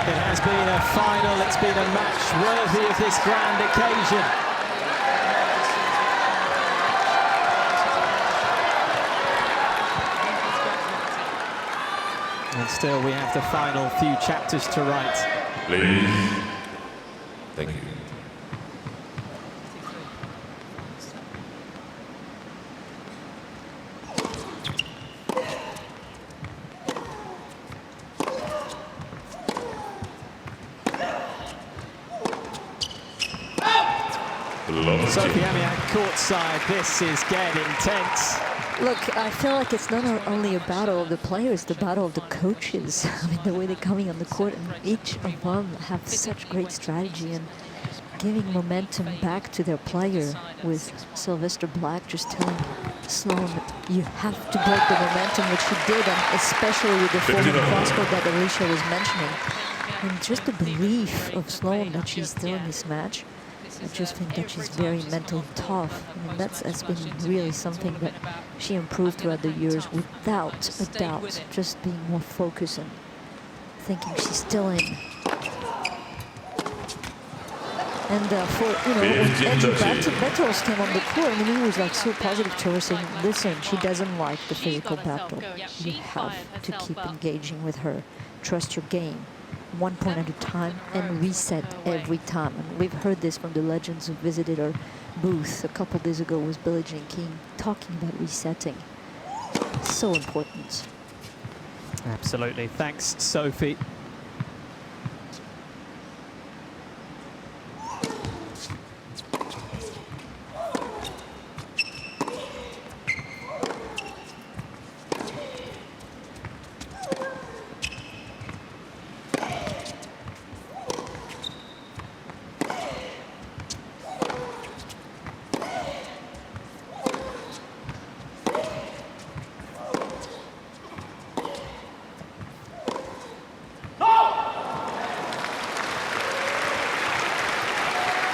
It has been a final, it's been a match worthy of this grand occasion. And still we have the final few chapters to write. Please. Thank you. Sophie Amiak courtside, this is getting tense. Look, I feel like it's not only a battle of the players, the battle of the coaches. I mean, the way they're coming on the court, and each of them have such great strategy and giving momentum back to their player, with Sylvester Black just telling Sloane, you have to break the momentum, which he did, and especially with the forward crosscourt that Alicia was mentioning. And just the belief of Sloane that she's still in this match, I just think that she's very mentally tough. I mean, that's been really something that she improved throughout the years, without a doubt. Just being more focused and thinking she's still in. And for, you know, when Andrew Battles came on the court, I mean, he was like so positive to her, saying, listen, she doesn't like the physical battle. You have to keep engaging with her. Trust your game. 1 point at a time and reset every time. And we've heard this from the legends who visited our booth a couple days ago with Billie Jean King, talking about resetting. So important. Absolutely. Thanks, Sophie.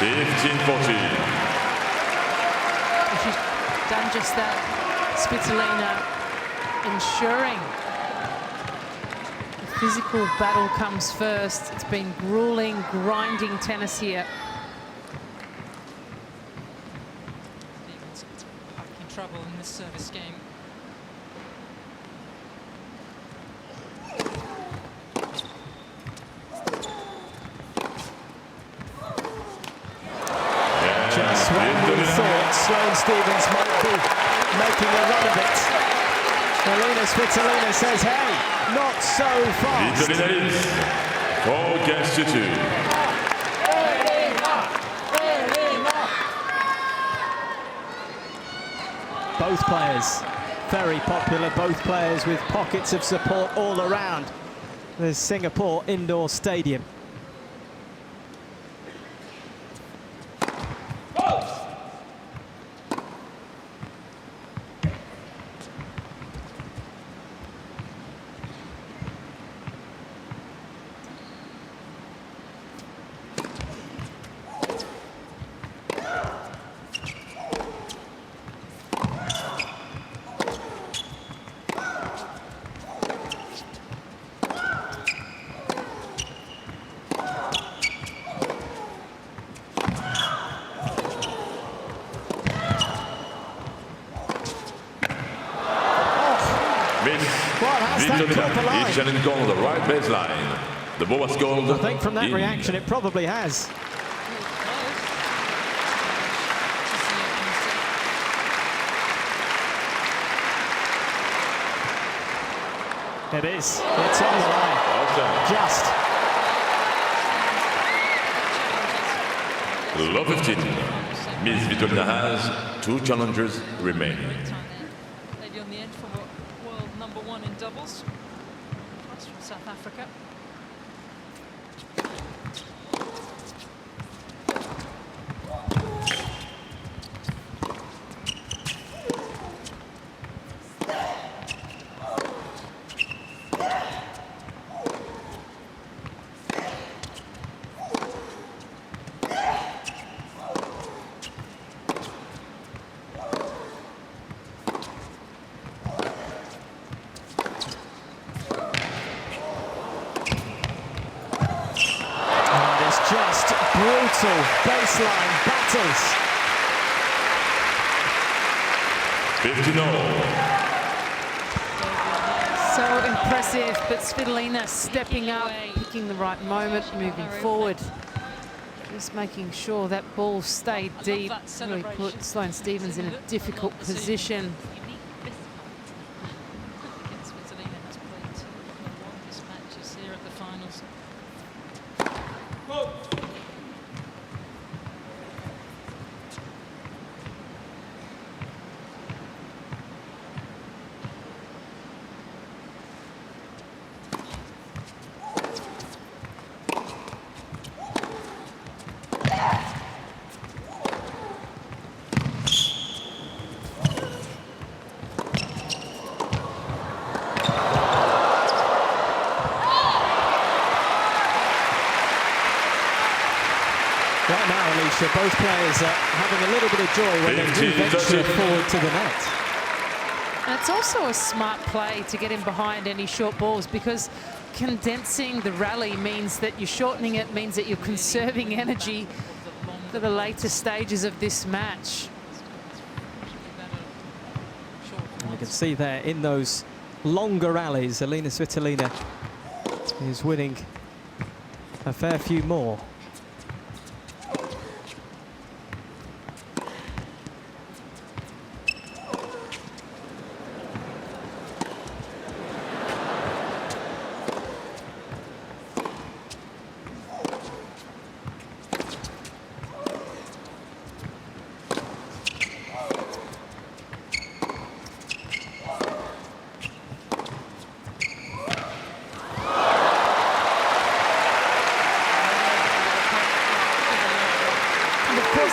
15-14. She's done just that. Svitolina ensuring the physical battle comes first. It's been grueling, grinding tennis here. Stevens back in trouble in this service game. Just when we thought Sloane Stephens might be making a run of it, Elina Svitolina says, hey, not so fast. Svitolina leads 4 games to 2. Both players very popular, both players with pockets of support all around the Singapore Indoor Stadium. Svitolina is challenged on the right baseline. The ball was called. I think from that reaction it probably has. It is. It's on the line. Just. Low 15. Miss Svitolina has 2 challengers remaining. Lady on the edge for world #1 in doubles. That's from South Africa. Just brutal baseline battles. 15-0. So impressive, but Svitolina stepping up, picking the right moment, moving forward. Just making sure that ball stayed deep, really put Sloane Stephens in a difficult position. Svitolina has played this matches here at the finals. Right now, Alicia, both players are having a little bit of joy when they do venture forward to the net. And it's also a smart play to get in behind any short balls, because condensing the rally means that you're shortening it, means that you're conserving energy for the later stages of this match. And you can see there in those longer rallies, Elina Svitolina is winning a fair few more.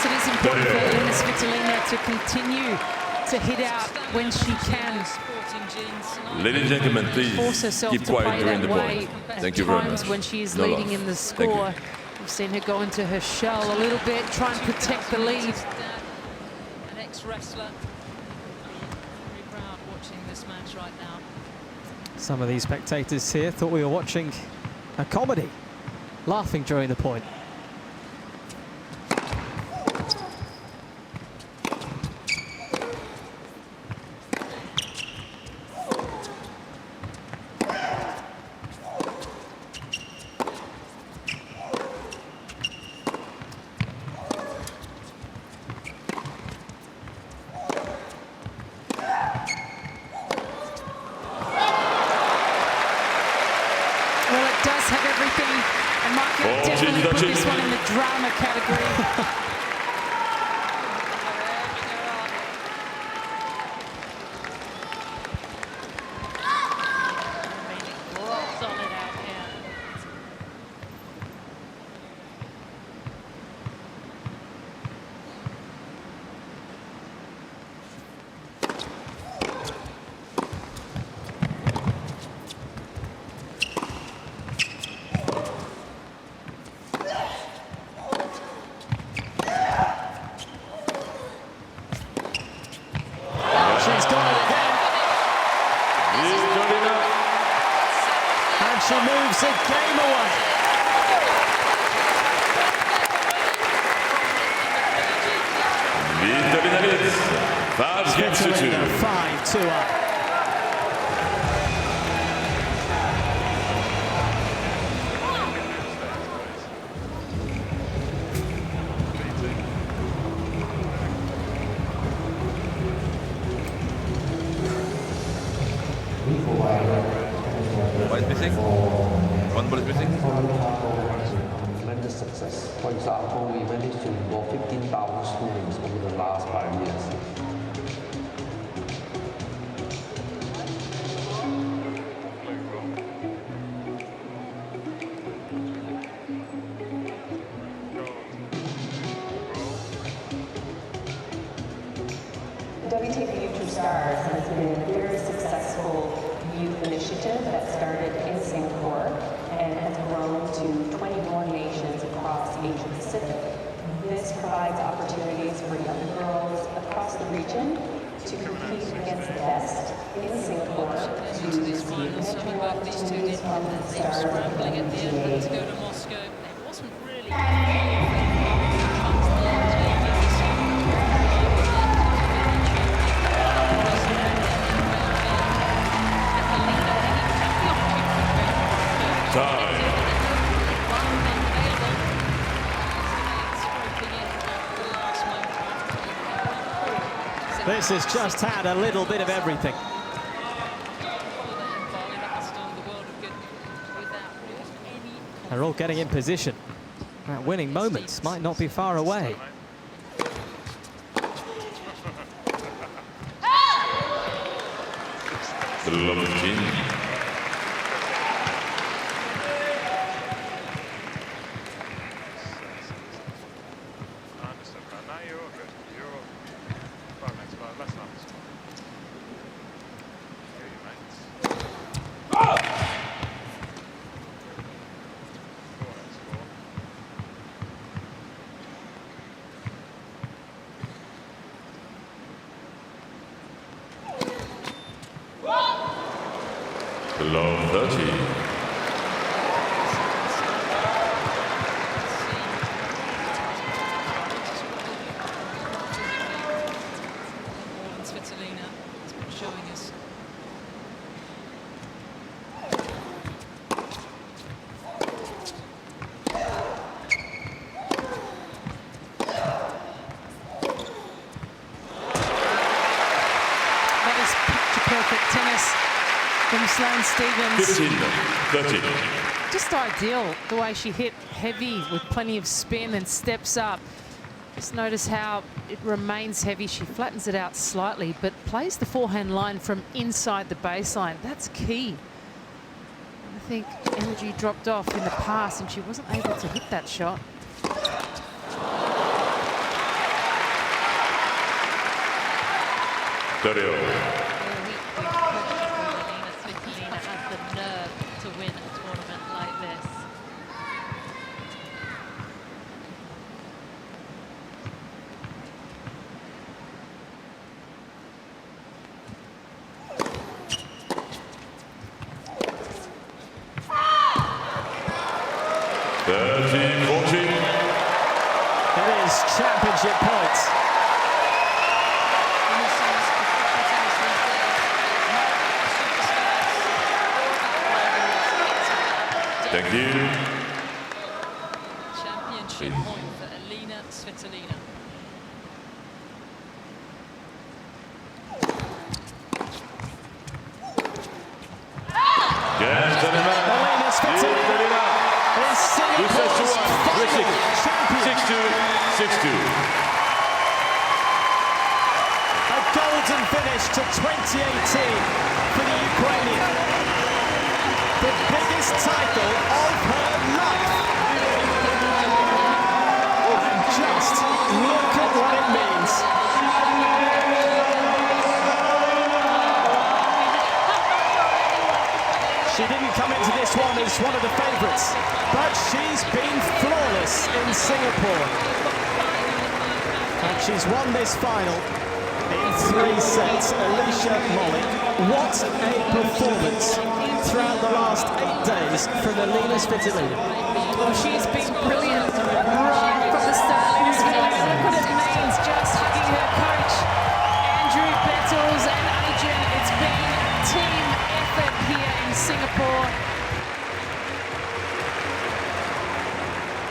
It is important for Elina Svitolina to continue to hit out when she can. Ladies and gentlemen, please Force herself keep to quiet play during that the way point. at Thank you very times much. when she is No leading love. in the Thank you. score. We've seen her go into her shell a little bit, try and protect the lead. An ex-wrestler. Very proud watching this match right now. Some of these spectators here thought we were watching a comedy, laughing during the point. Definitely put this one in the drama category. She moves the game away. Svitolina leads 5 games to 2. 5-2 up. What is missing? One ball is missing? Tremendous success. For example, we managed to involve 15,000 students over the last 5 years. The WTA Future Stars has been a very successful youth initiative that started in Singapore and has grown to 21 nations across Asia Pacific. This provides opportunities for young girls across the region to compete against the best in Singapore to receive mentoring opportunities from the stars of the WTA. To go to Moscow, it wasn't really. This has just had a little bit of everything. They're all getting in position. That winning moments might not be far away. The love team. Below 30. Svitolina has been showing us. That is picture-perfect tennis from Sloane Stephens. 15-30. Just ideal the way she hit heavy with plenty of spin and steps up. Just notice how it remains heavy. She flattens it out slightly, but plays the forehand line from inside the baseline. That's key. I think energy dropped off in the pass and she wasn't able to hit that shot. Svitolina has the nerve to win a tournament like this. 30-40. It is championship points. Thank you. Championship point for Elina Svitolina. Elina Svitolina is Singapore's final champion. 6-2, 6-2. A golden finish to 2018 for the Ukrainian. The biggest title of her life. And just look at what it means. She didn't come into this one as one of the favourites, but she's been flawless in Singapore. And she's won this final in 3 sets. Alicia Molly, what a performance throughout the last 8 days from Elina Svitolina. Well, she's been brilliant right from the start. Svitolina, look what it means, just hugging her coach, Andrew Bettles and Adrian. It's been a team effort here in Singapore.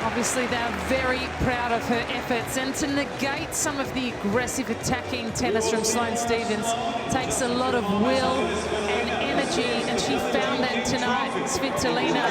Obviously, they're very proud of her efforts, and to negate some of the aggressive attacking tennis from Sloane Stephens takes a lot of will and energy, and she found that tonight. Svitolina.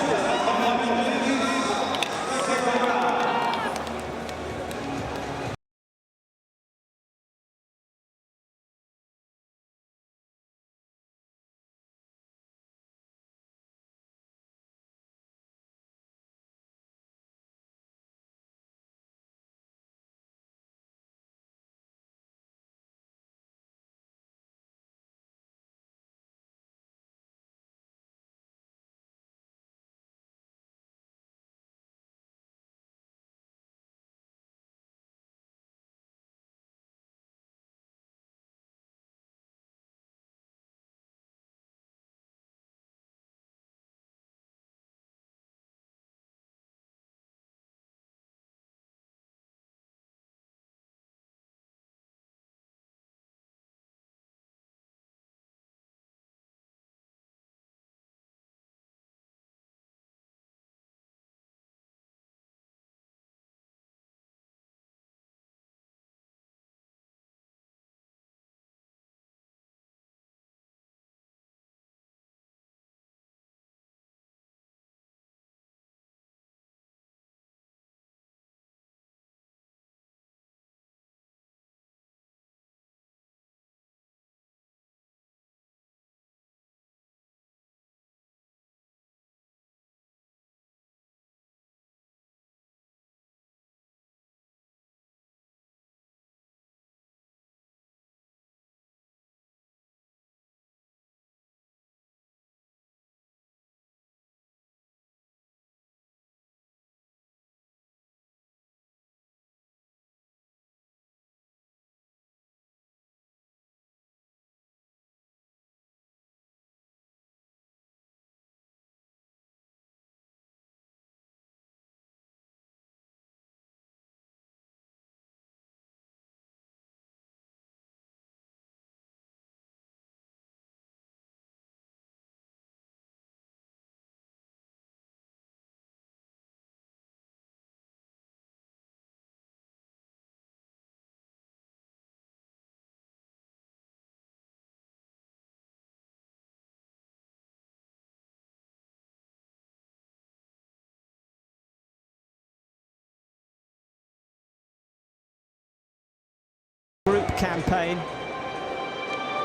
Group campaign.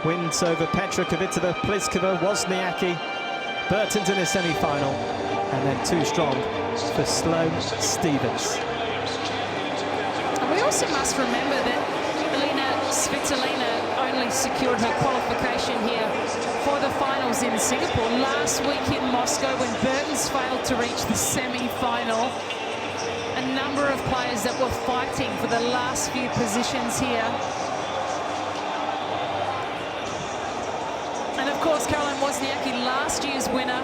Wins over Petra Kvitova, Pliskova, Wozniacki, Bertens in a semi-final, and then too strong for Sloane Stephens. And we also must remember that Elina Svitolina only secured her qualification here for the finals in Singapore last week in Moscow when Bertens failed to reach the semi-final. A number of players that were fighting for the last few positions here. And of course, Caroline Wozniacki, last year's winner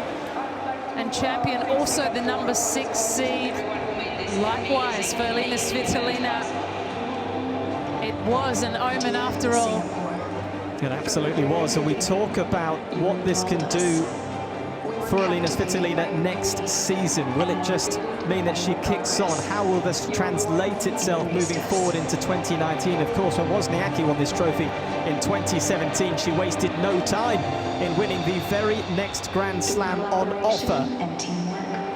and champion, also the number 6 seed. Likewise for Elina Svitolina, it was an omen after all. It absolutely was, and we talk about what this can do for Elina Svitolina next season. Will it just mean that she kicks on? How will this translate itself moving forward into 2019? Of course, when Wozniacki won this trophy in 2017, she wasted no time in winning the very next Grand Slam on offer.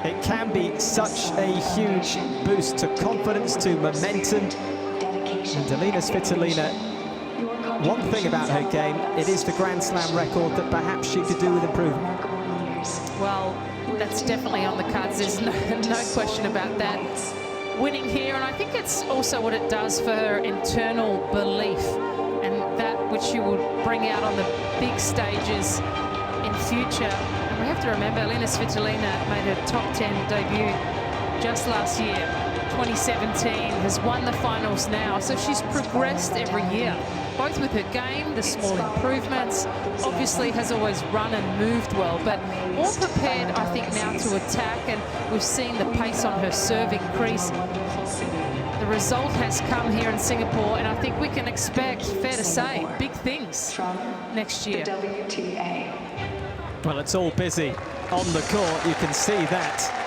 It can be such a huge boost to confidence, to momentum. And Elina Svitolina, one thing about her game, it is the Grand Slam record that perhaps she could do with improvement. Well, that's definitely on the cards. There's no question about that. Winning here, and I think it's also what it does for her internal belief, and that which she will bring out on the big stages in future. And we have to remember, Elina Svitolina made her top 10 debut just last year, 2017, has won the finals now, so she's progressed every year, both with her game, the small improvements, obviously has always run and moved well, but more prepared, I think, now to attack, and we've seen the pace on her serve increase. The result has come here in Singapore, and I think we can expect, fair to say, big things next year. Well, it's all busy on the court, you can see that.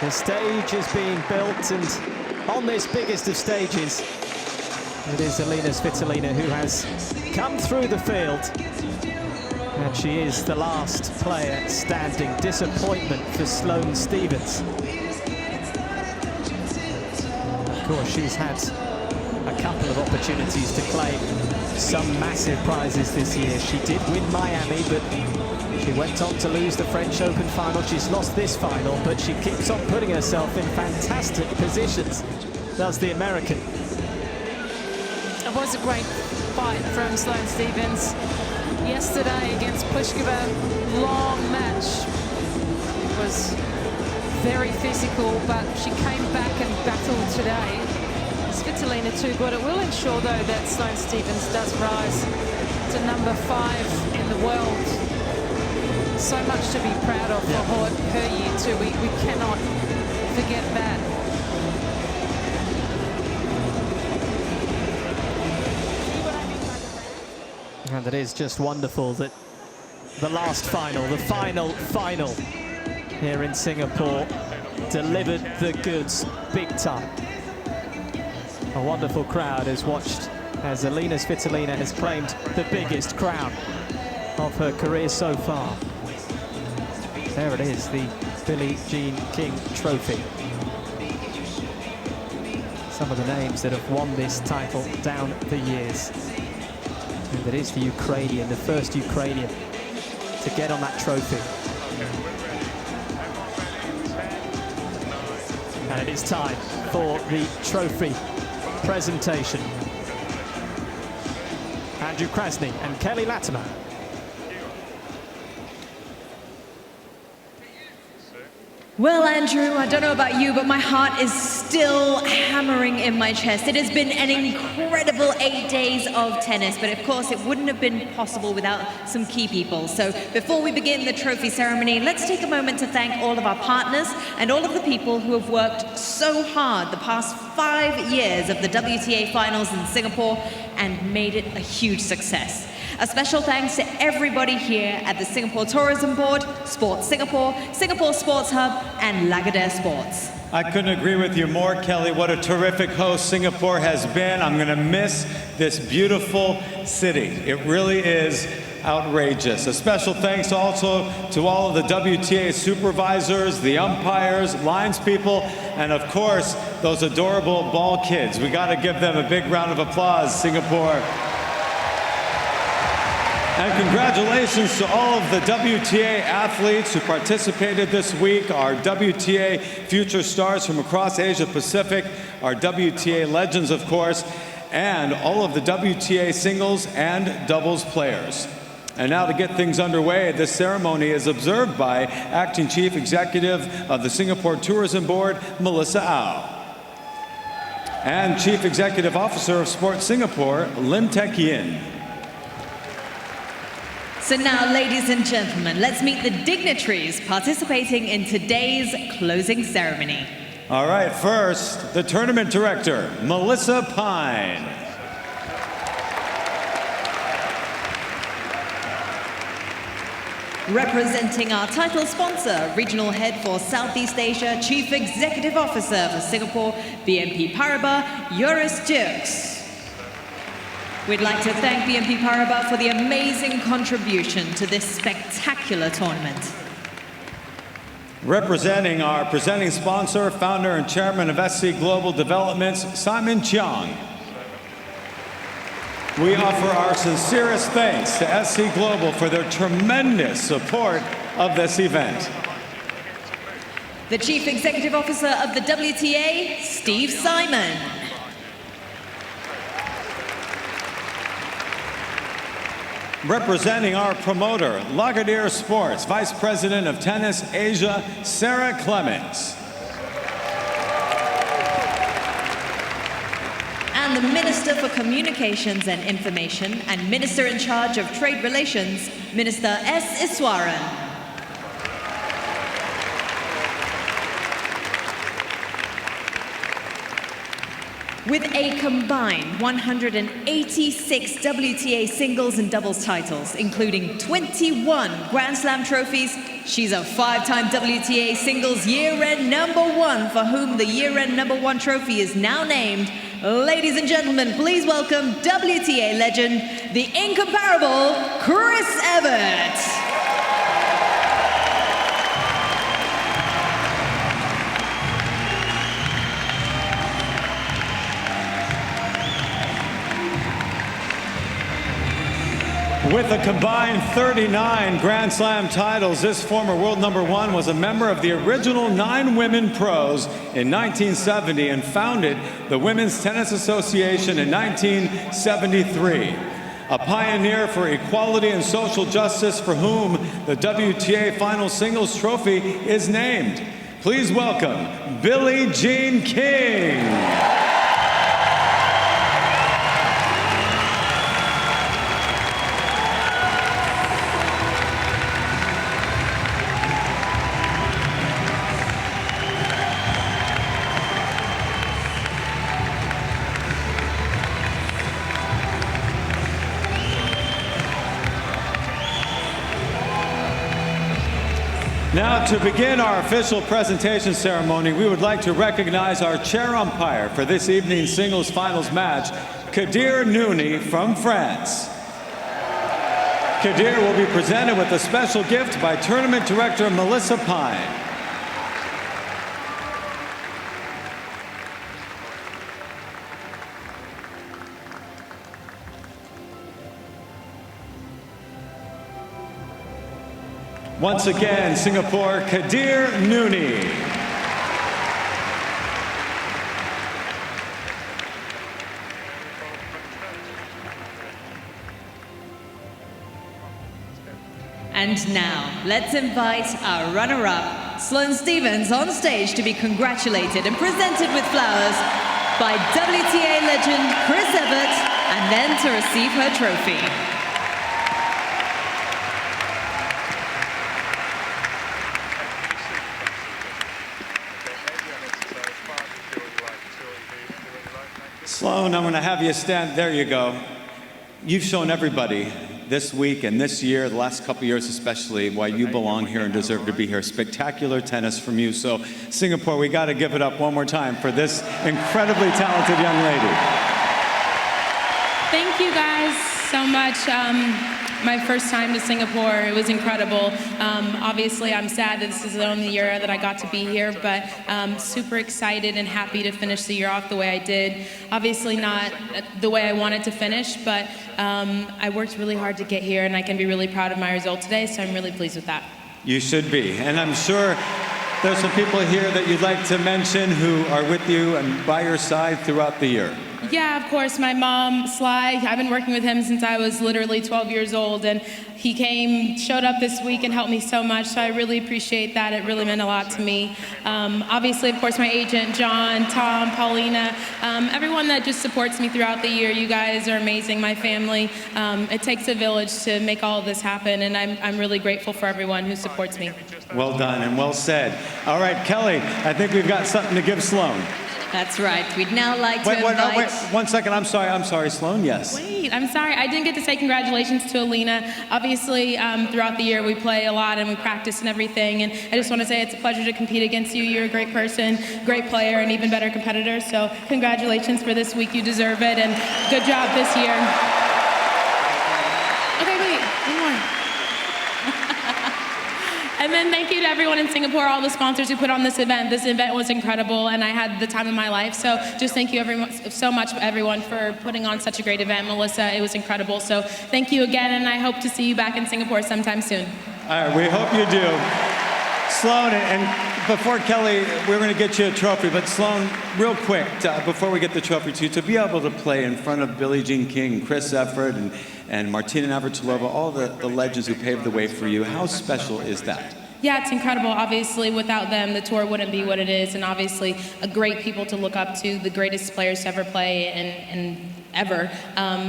The stage is being built, and on this biggest of stages, it is Elina Svitolina who has come through the field, and she is the last player standing. Disappointment for Sloane Stephens. Of course, she's had a couple of opportunities to claim some massive prizes this year. She did win Miami, but she went on to lose the French Open final. She's lost this final, but she keeps on putting herself in fantastic positions. Does the American. It was a great fight from Sloane Stephens yesterday against Pliskova. Long match. It was very physical, but she came back and battled today. Svitolina too good. It will ensure, though, that Sloane Stephens does rise to number 5 in the world. So much to be proud of for her year too. We cannot forget that. And it is just wonderful that the last final, the final here in Singapore, delivered the goods big time. A wonderful crowd has watched as Elina Svitolina has claimed the biggest crown of her career so far. There it is, the Billie Jean King Trophy. Some of the names that have won this title down the years. And it is the Ukrainian, the first Ukrainian to get on that trophy. And it is time for the trophy presentation. Andrew Krasny and Kelly Latimer. Well, Andrew, I don't know about you, but my heart is still hammering in my chest. It has been an incredible 8 days of tennis, but of course it wouldn't have been possible without some key people. So before we begin the trophy ceremony, let's take a moment to thank all of our partners and all of the people who have worked so hard the past 5 years of the WTA finals in Singapore and made it a huge success. A special thanks to everybody here at the Singapore Tourism Board, Sports Singapore, Singapore Sports Hub, and Lagardère Sports. I couldn't agree with you more, Kelly. What a terrific host Singapore has been. I'm going to miss this beautiful city. It really is outrageous. A special thanks also to all of the WTA supervisors, the umpires, lines people, and of course, those adorable ball kids. We got to give them a big round of applause, Singapore. And congratulations to all of the WTA athletes who participated this week, our WTA future stars from across Asia Pacific, our WTA legends, of course, and all of the WTA singles and doubles players. And now to get things underway, this ceremony is observed by Acting Chief Executive of the Singapore Tourism Board, Melissa Au, and Chief Executive Officer of Sports Singapore, Lim Tek Yin. So now, ladies and gentlemen, let's meet the dignitaries participating in today's closing ceremony. All right, first, the tournament director, Melissa Pine. Representing our title sponsor, Regional Head for Southeast Asia, Chief Executive Officer for Singapore, BNP Paribas, Joris Dirks. We'd like to thank BNP Paribas for the amazing contribution to this spectacular tournament. Representing our presenting sponsor, founder and chairman of SC Global Developments, Simon Chiang. We offer our sincerest thanks to SC Global for their tremendous support of this event. The Chief Executive Officer of the WTA, Steve Simon. Representing our promoter, Lagardère Sports, Vice President of Tennis Asia, Sarah Clemens. And the Minister for Communications and Information and Minister in charge of Trade Relations, Minister S. Iswaran. With a combined 186 WTA singles and doubles titles, including 21 Grand Slam trophies, she's a 5-time WTA singles year-end #1, for whom the year-end #1 trophy is now named. Ladies and gentlemen, please welcome WTA legend, the incomparable Chris Evert. With a combined 39 Grand Slam titles, this former world #1 was a member of the original 9 women pros in 1970 and founded the Women's Tennis Association in 1973. A pioneer for equality and social justice, for whom the WTA Final Singles Trophy is named. Please welcome Billie Jean King. Now, to begin our official presentation ceremony, we would like to recognize our chair umpire for this evening's singles finals match, Kadir Nouni from France. Kadir will be presented with a special gift by tournament director Melissa Pine. Once again, Singapore, Kadir Nouni. And now, let's invite our runner-up, Sloane Stephens, on stage to be congratulated and presented with flowers by WTA legend Chris Evert, and then to receive her trophy. Sloane, I'm going to have you stand. There you go. You've shown everybody this week and this year, the last couple years especially, why you belong here and deserve to be here. Spectacular tennis from you. So, Singapore, we got to give it up one more time for this incredibly talented young lady. Thank you guys so much. My first time to Singapore, it was incredible. Obviously, I'm sad that this is the only year that I got to be here, but super excited and happy to finish the year off the way I did. Obviously not the way I wanted to finish, but I worked really hard to get here, and I can be really proud of my result today, so I'm really pleased with that. You should be. And I'm sure there's some people here that you'd like to mention who are with you and by your side throughout the year. Yeah, of course, my mom, Sly, I've been working with him since I was literally 12 years old, and he showed up this week and helped me so much, so I really appreciate that. It really meant a lot to me. Obviously, of course, my agent, John, Tom, Paulina, everyone that just supports me throughout the year. You guys are amazing, my family. It takes a village to make all of this happen, and I'm really grateful for everyone who supports me. Well done and well said. All right, Kelly, I think we've got something to give Sloane. That's right. We'd now like to Wait, invite... 1 second. I'm sorry, Sloane, yes. Wait, I'm sorry. I didn't get to say congratulations to Elina. Obviously, throughout the year, we play a lot and we practice and everything. And I just want to say it's a pleasure to compete against you. You're a great person, great player, and even better competitor. So congratulations for this week. You deserve it. And good job this year. Okay, wait. One more. And then thank you to everyone in Singapore, all the sponsors who put on this event. This event was incredible, and I had the time of my life. So just thank you so much, everyone, for putting on such a great event. Melissa, it was incredible. So thank you again, and I hope to see you back in Singapore sometime soon. All right, we hope you do. Sloane, and before Kelly, we're going to get you a trophy, but Sloane, real quick, before we get the trophy to you, to be able to play in front of Billie Jean King, Chris Efford, and Martina Navratilova, all the legends who paved the way for you, how special is that? Yeah, it's incredible. Obviously, without them, the tour wouldn't be what it is, and obviously, great people to look up to, the greatest players to ever play, and ever.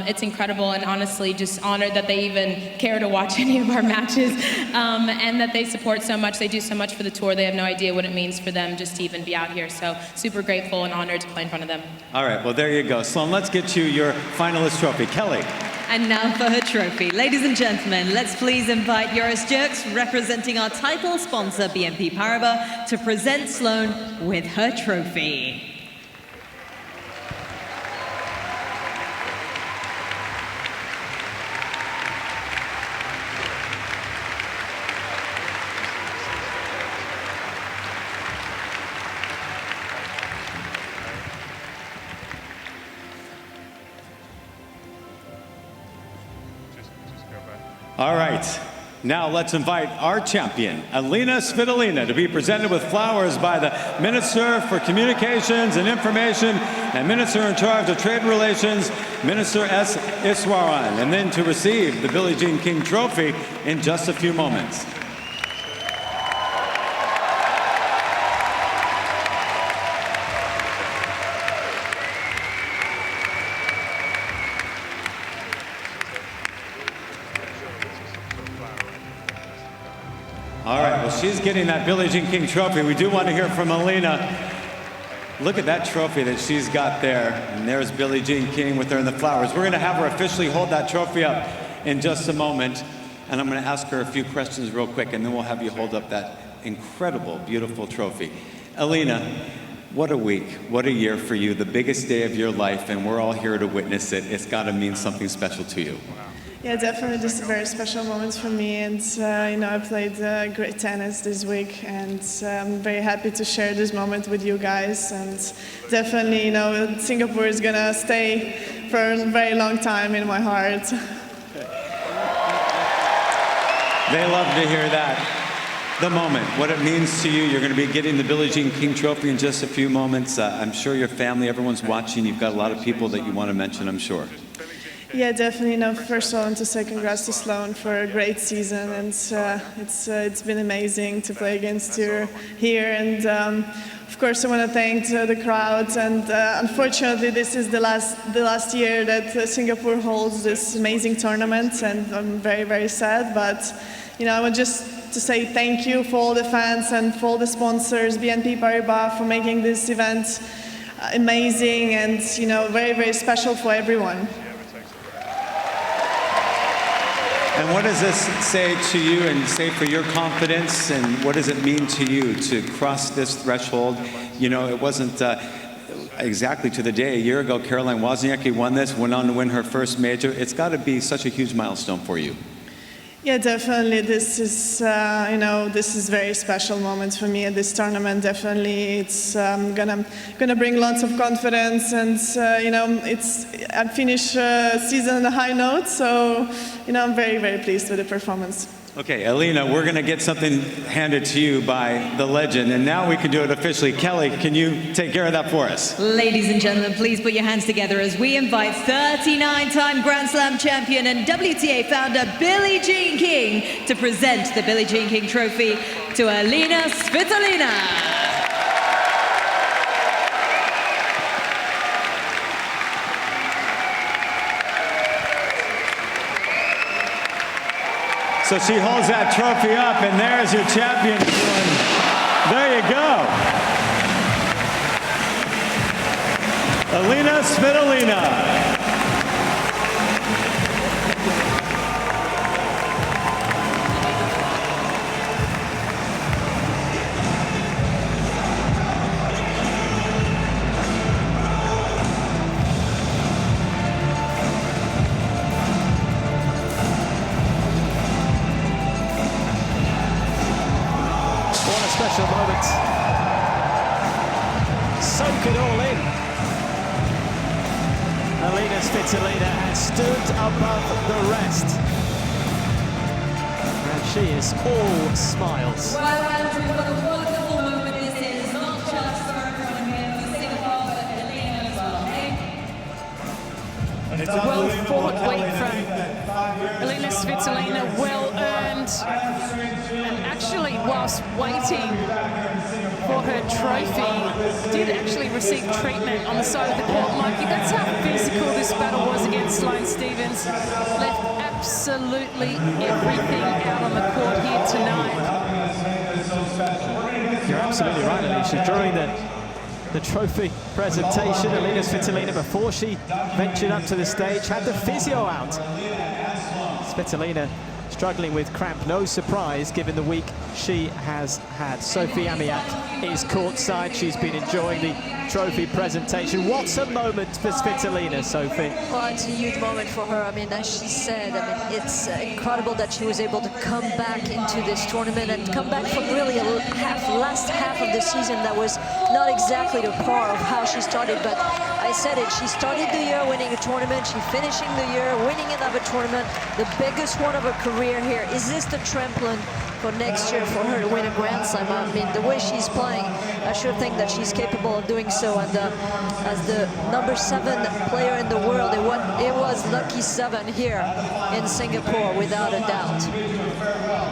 It's incredible, and honestly, just honored that they even care to watch any of our matches, and that they support so much. They do so much for the tour. They have no idea what it means for them just to even be out here. So super grateful and honored to play in front of them. All right, well, there you go. Sloane, let's get you your finalist trophy. Kelly. And now for her trophy. Ladies and gentlemen, let's please invite Joris Jerks, representing our title sponsor, BNP Paribas, to present Sloane with her trophy. All right, now let's invite our champion, Elina Svitolina, to be presented with flowers by the Minister for Communications and Information and Minister in charge of Trade Relations, Minister S. Iswaran, and then to receive the Billie Jean King Trophy in just a few moments. All right, well, she's getting that Billie Jean King trophy. We do want to hear from Elina. Look at that trophy that she's got there. And there's Billie Jean King with her in the flowers. We're going to have her officially hold that trophy up in just a moment. And I'm going to ask her a few questions real quick, and then we'll have you hold up that incredible, beautiful trophy. Elina, what a week, what a year for you, the biggest day of your life, and we're all here to witness it. It's got to mean something special to you. Yeah, definitely just a very special moment for me, and I played great tennis this week, and I'm very happy to share this moment with you guys, and definitely, Singapore is gonna stay for a very long time in my heart. They love to hear that. The moment, what it means to you. You're going to be getting the Billie Jean King trophy in just a few moments. I'm sure your family, everyone's watching. You've got a lot of people that you want to mention, I'm sure. Yeah, definitely. First of all, I want to say congrats to Sloane for a great season, and it's been amazing to play against you here. And of course, I want to thank the crowd. And unfortunately, this is the last year that Singapore holds this amazing tournament, and I'm very, very sad. But I want just to say thank you for all the fans and for all the sponsors, BNP Paribas, for making this event amazing and very, very special for everyone. And what does this say to you and say for your confidence, and what does it mean to you to cross this threshold? It wasn't exactly to the day a year ago Caroline Wozniacki won this, went on to win her first major. It's got to be such a huge milestone for you. Yeah, definitely. This is, this is very special moment for me at this tournament. Definitely, it's gonna bring lots of confidence, and I finished season on a high note. So, I'm very, very pleased with the performance. Okay, Elina, we're going to get something handed to you by the legend, and now we can do it officially. Kelly, can you take care of that for us? Ladies and gentlemen, please put your hands together as we invite 39-time Grand Slam champion and WTA founder Billie Jean King to present the Billie Jean King Trophy to Elina Svitolina. So she holds that trophy up, and there's your champion. There you go. Elina Svitolina. Special moment. Soak it all in. Elina Svitolina has stood above the rest. And she is all smiles. Well, Andrew, what a wonderful moment this is, not just for everyone here for Singapore, but Elina as well, Well fought week from Elina Svitolina, well earned. And actually, whilst waiting for her trophy, did actually receive treatment on the side of the court. Mikey, that's how physical this battle was against Sloane Stephens. Left absolutely everything out on the court here tonight. You're absolutely right, Alicia. During the trophy presentation, Elina Svitolina, before she ventured up to the stage, had the physio out. Svitolina struggling with cramp, no surprise given the week she has had. Sophie Amiak is courtside. She's been enjoying the trophy presentation. What's a moment for Svitolina, Sophie? Well, it's a huge moment for her. I mean, as she said, I mean, it's incredible that she was able to come back into this tournament and come back from really a last half of the season that was not exactly the par of how she started. But I said it, she started the year winning a tournament, she finishing the year winning another tournament, the biggest one of her career here. Is this the trampoline for next year for her to win a Grand Slam? I mean, the way she's playing, I sure think that she's capable of doing so. And as the #7 player in the world, it was lucky 7 here in Singapore, without a doubt.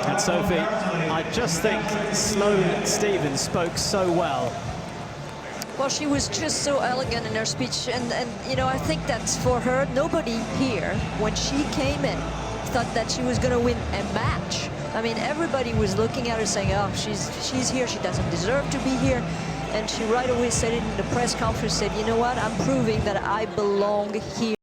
And Sophie, I just think Sloane Stephens spoke so well. Well, she was just so elegant in her speech, and you know, I think that's for her. Nobody here, when she came in, thought that she was going to win a match. I mean, everybody was looking at her saying, oh, she's here, she doesn't deserve to be here. And she right away said it in the press conference, said, you know what, I'm proving that I belong here.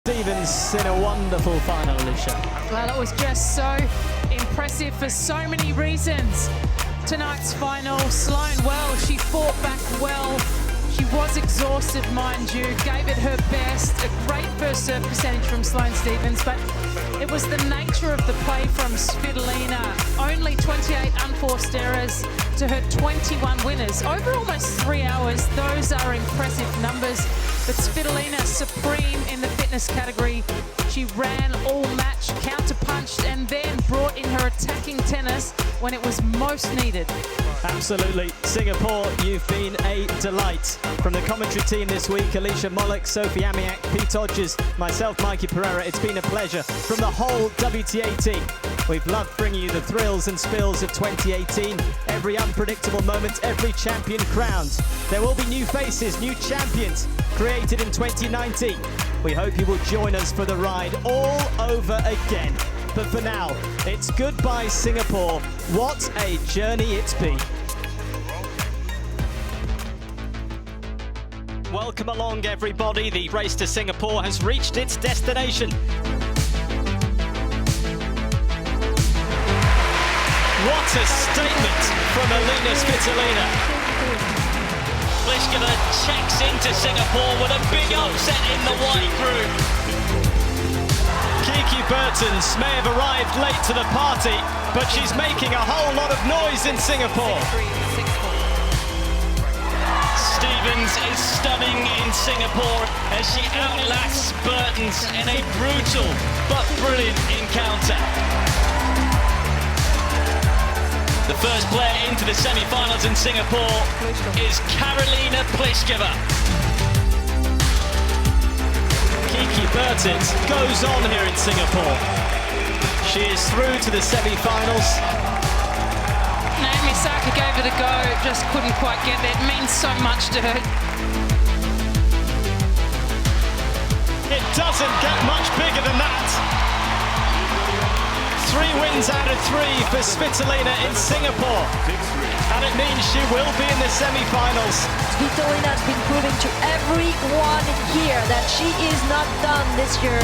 Stevens in a wonderful final, Alicia. Well, it was just so impressive for so many reasons. Tonight's final, Sloane, well, she fought back well. She was exhausted, mind you, gave it her best. A great first serve percentage from Sloane Stephens, but it was the nature of the play from Svitolina. Only 28 unforced errors to her 21 winners. Over almost 3 hours, those are impressive numbers. But Svitolina, supreme in the fitness category. She ran all match, counter-punched, and then brought in her attacking tennis when it was most needed. Absolutely. Singapore, you've been a delight. From the commentary team this week, Alicia Mollick, Sophie Amiak, Pete Hodges, myself, Mikey Pereira, it's been a pleasure. From the whole WTA team, we've loved bringing you the thrills and spills of 2018. Every unpredictable moment, every champion crowned. There will be new faces, new champions created in 2019. We hope you will join us for the ride all over again. But for now, it's goodbye Singapore. What a journey it's been. Welcome along, everybody. The race to Singapore has reached its destination. What a statement from Elina Svitolina. Pliskova checks into Singapore with a big upset in the white group. Kiki Bertens may have arrived late to the party, but she's making a whole lot of noise in Singapore. Stevens is stunning in Singapore as she outlasts Bertens in a brutal but brilliant encounter. The first player into the semi-finals in Singapore is Karolina Pliskova. Kiki Bertens goes on here in Singapore. She is through to the semi-finals. Naomi Osaka gave it a go, just couldn't quite get there. It means so much to her. It doesn't get much bigger than that. 3 wins out of 3 for Svitolina in Singapore. And it means she will be in the semi-finals. Svitolina has been proving to everyone here that she is not done this year.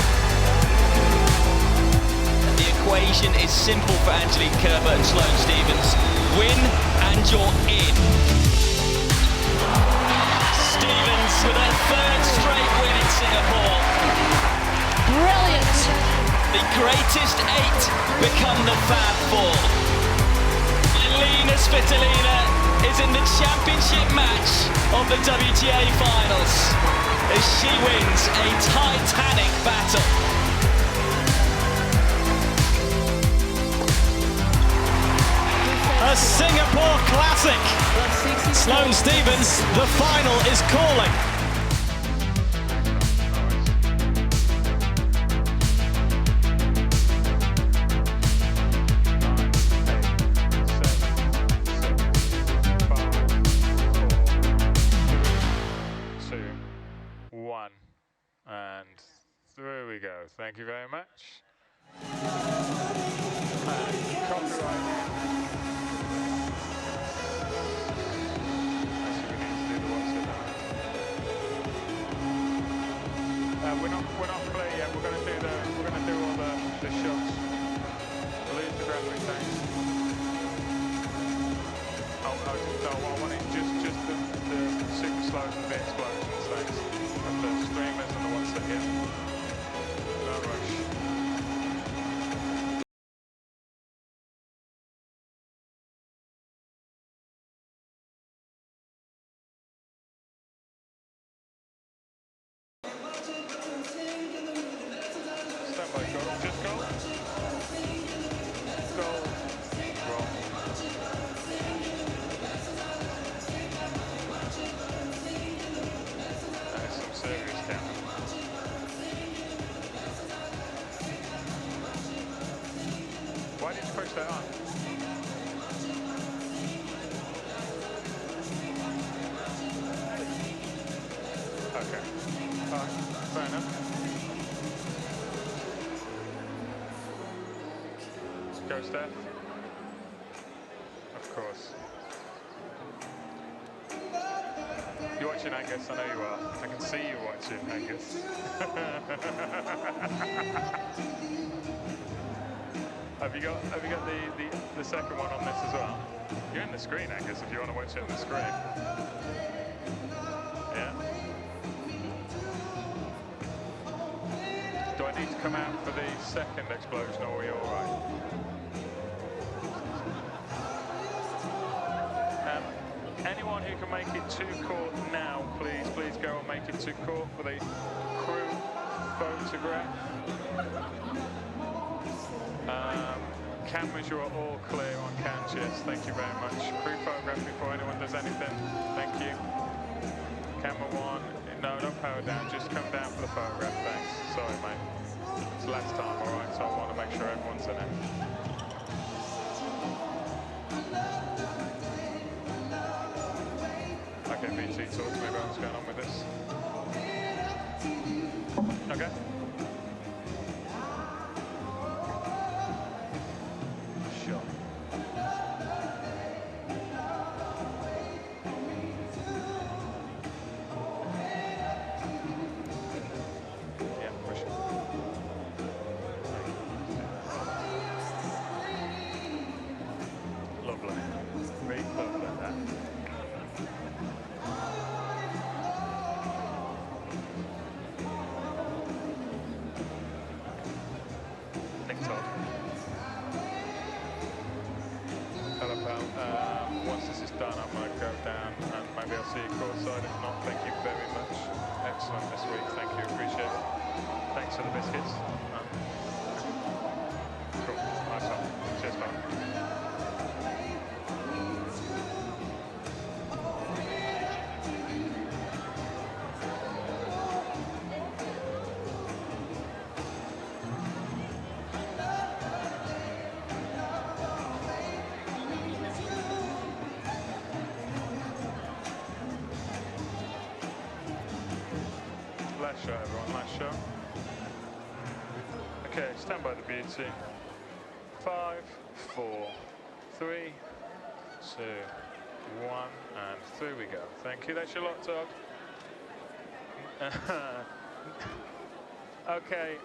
The equation is simple for Angelique Kerber and Sloane Stephens. Win and you're in. Stephens with her 3rd straight win in Singapore. Brilliant. The greatest 8 become the Fab 4. Elina Svitolina is in the championship match of the WTA finals as she wins a titanic battle. A Singapore classic. Sloane Stephens, the final is calling. And through we go. Thank you very much. We're not playing yet. We're going to do all the shots. Release the graphic, thanks. I want it just the super slows and the explosions, thanks. And the streamers and the ones that hit. No rush. Stand by, go. Just go. Go. Roll. That is some serious damage. Why did you push that on? Okay. Fair enough. Go, Steph. Of course. You watch watching, Angus. I know you are. I can see you watching, Angus. Have you got the second one on this as well? You're in the screen, Angus, if you want to watch it on the screen. Yeah. Do I need to come out for the second explosion, or are we all right? Anyone who can make it to court now, please go and make it to court for the crew photograph. Cameras, you are all clear on cans, yes, thank you very much. Crew photograph before anyone does anything, thank you. Camera 1, no, don't power down, just come down for the photograph, thanks. Sorry, mate. It's last time, all right, so I want to make sure everyone's in it. Okay, BT, talk to me about what's going on with this. Okay. Sure. Yeah, push it. Lovely. Very lovely, that. Hello, pal. Once this is done, I'm going to go down and maybe I'll see you courtside. If not, thank you very much. Excellent this week. Thank you. Appreciate it. Thanks for the biscuits. Cool. Nice one. Cheers, pal. Last shot, everyone, last shot. Okay, stand by the beauty. 5, 4, 3, 2, 1, and through we go. Thank you, that's your lot, dog. Okay,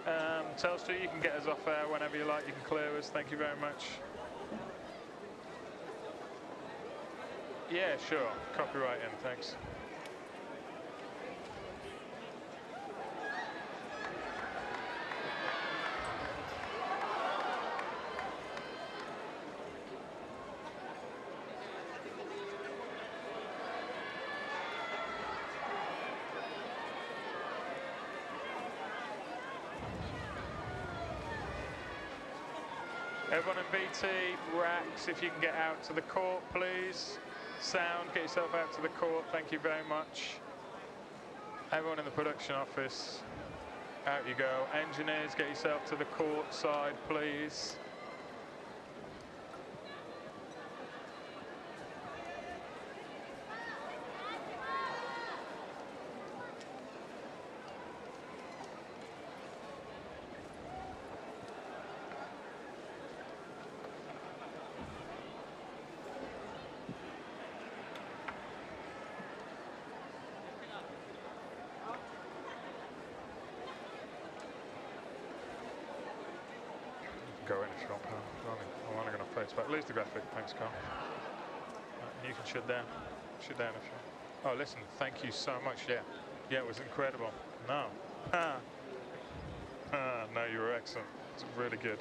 Telstra, you can get us off air whenever you like, you can clear us, thank you very much. Yeah, sure, copyright in, thanks. Everyone in BT, racks, if you can get out to the court, please. Sound, get yourself out to the court, thank you very much. Everyone in the production office, out you go. Engineers, get yourself to the court side, please. Go in if you want, pal. I'm only going to face back. Lose the graphic. Thanks, Carl. You can shut down. Shut down if you want. Oh, listen, thank you so much. Yeah, it was incredible. No. No, you were excellent. It's really good.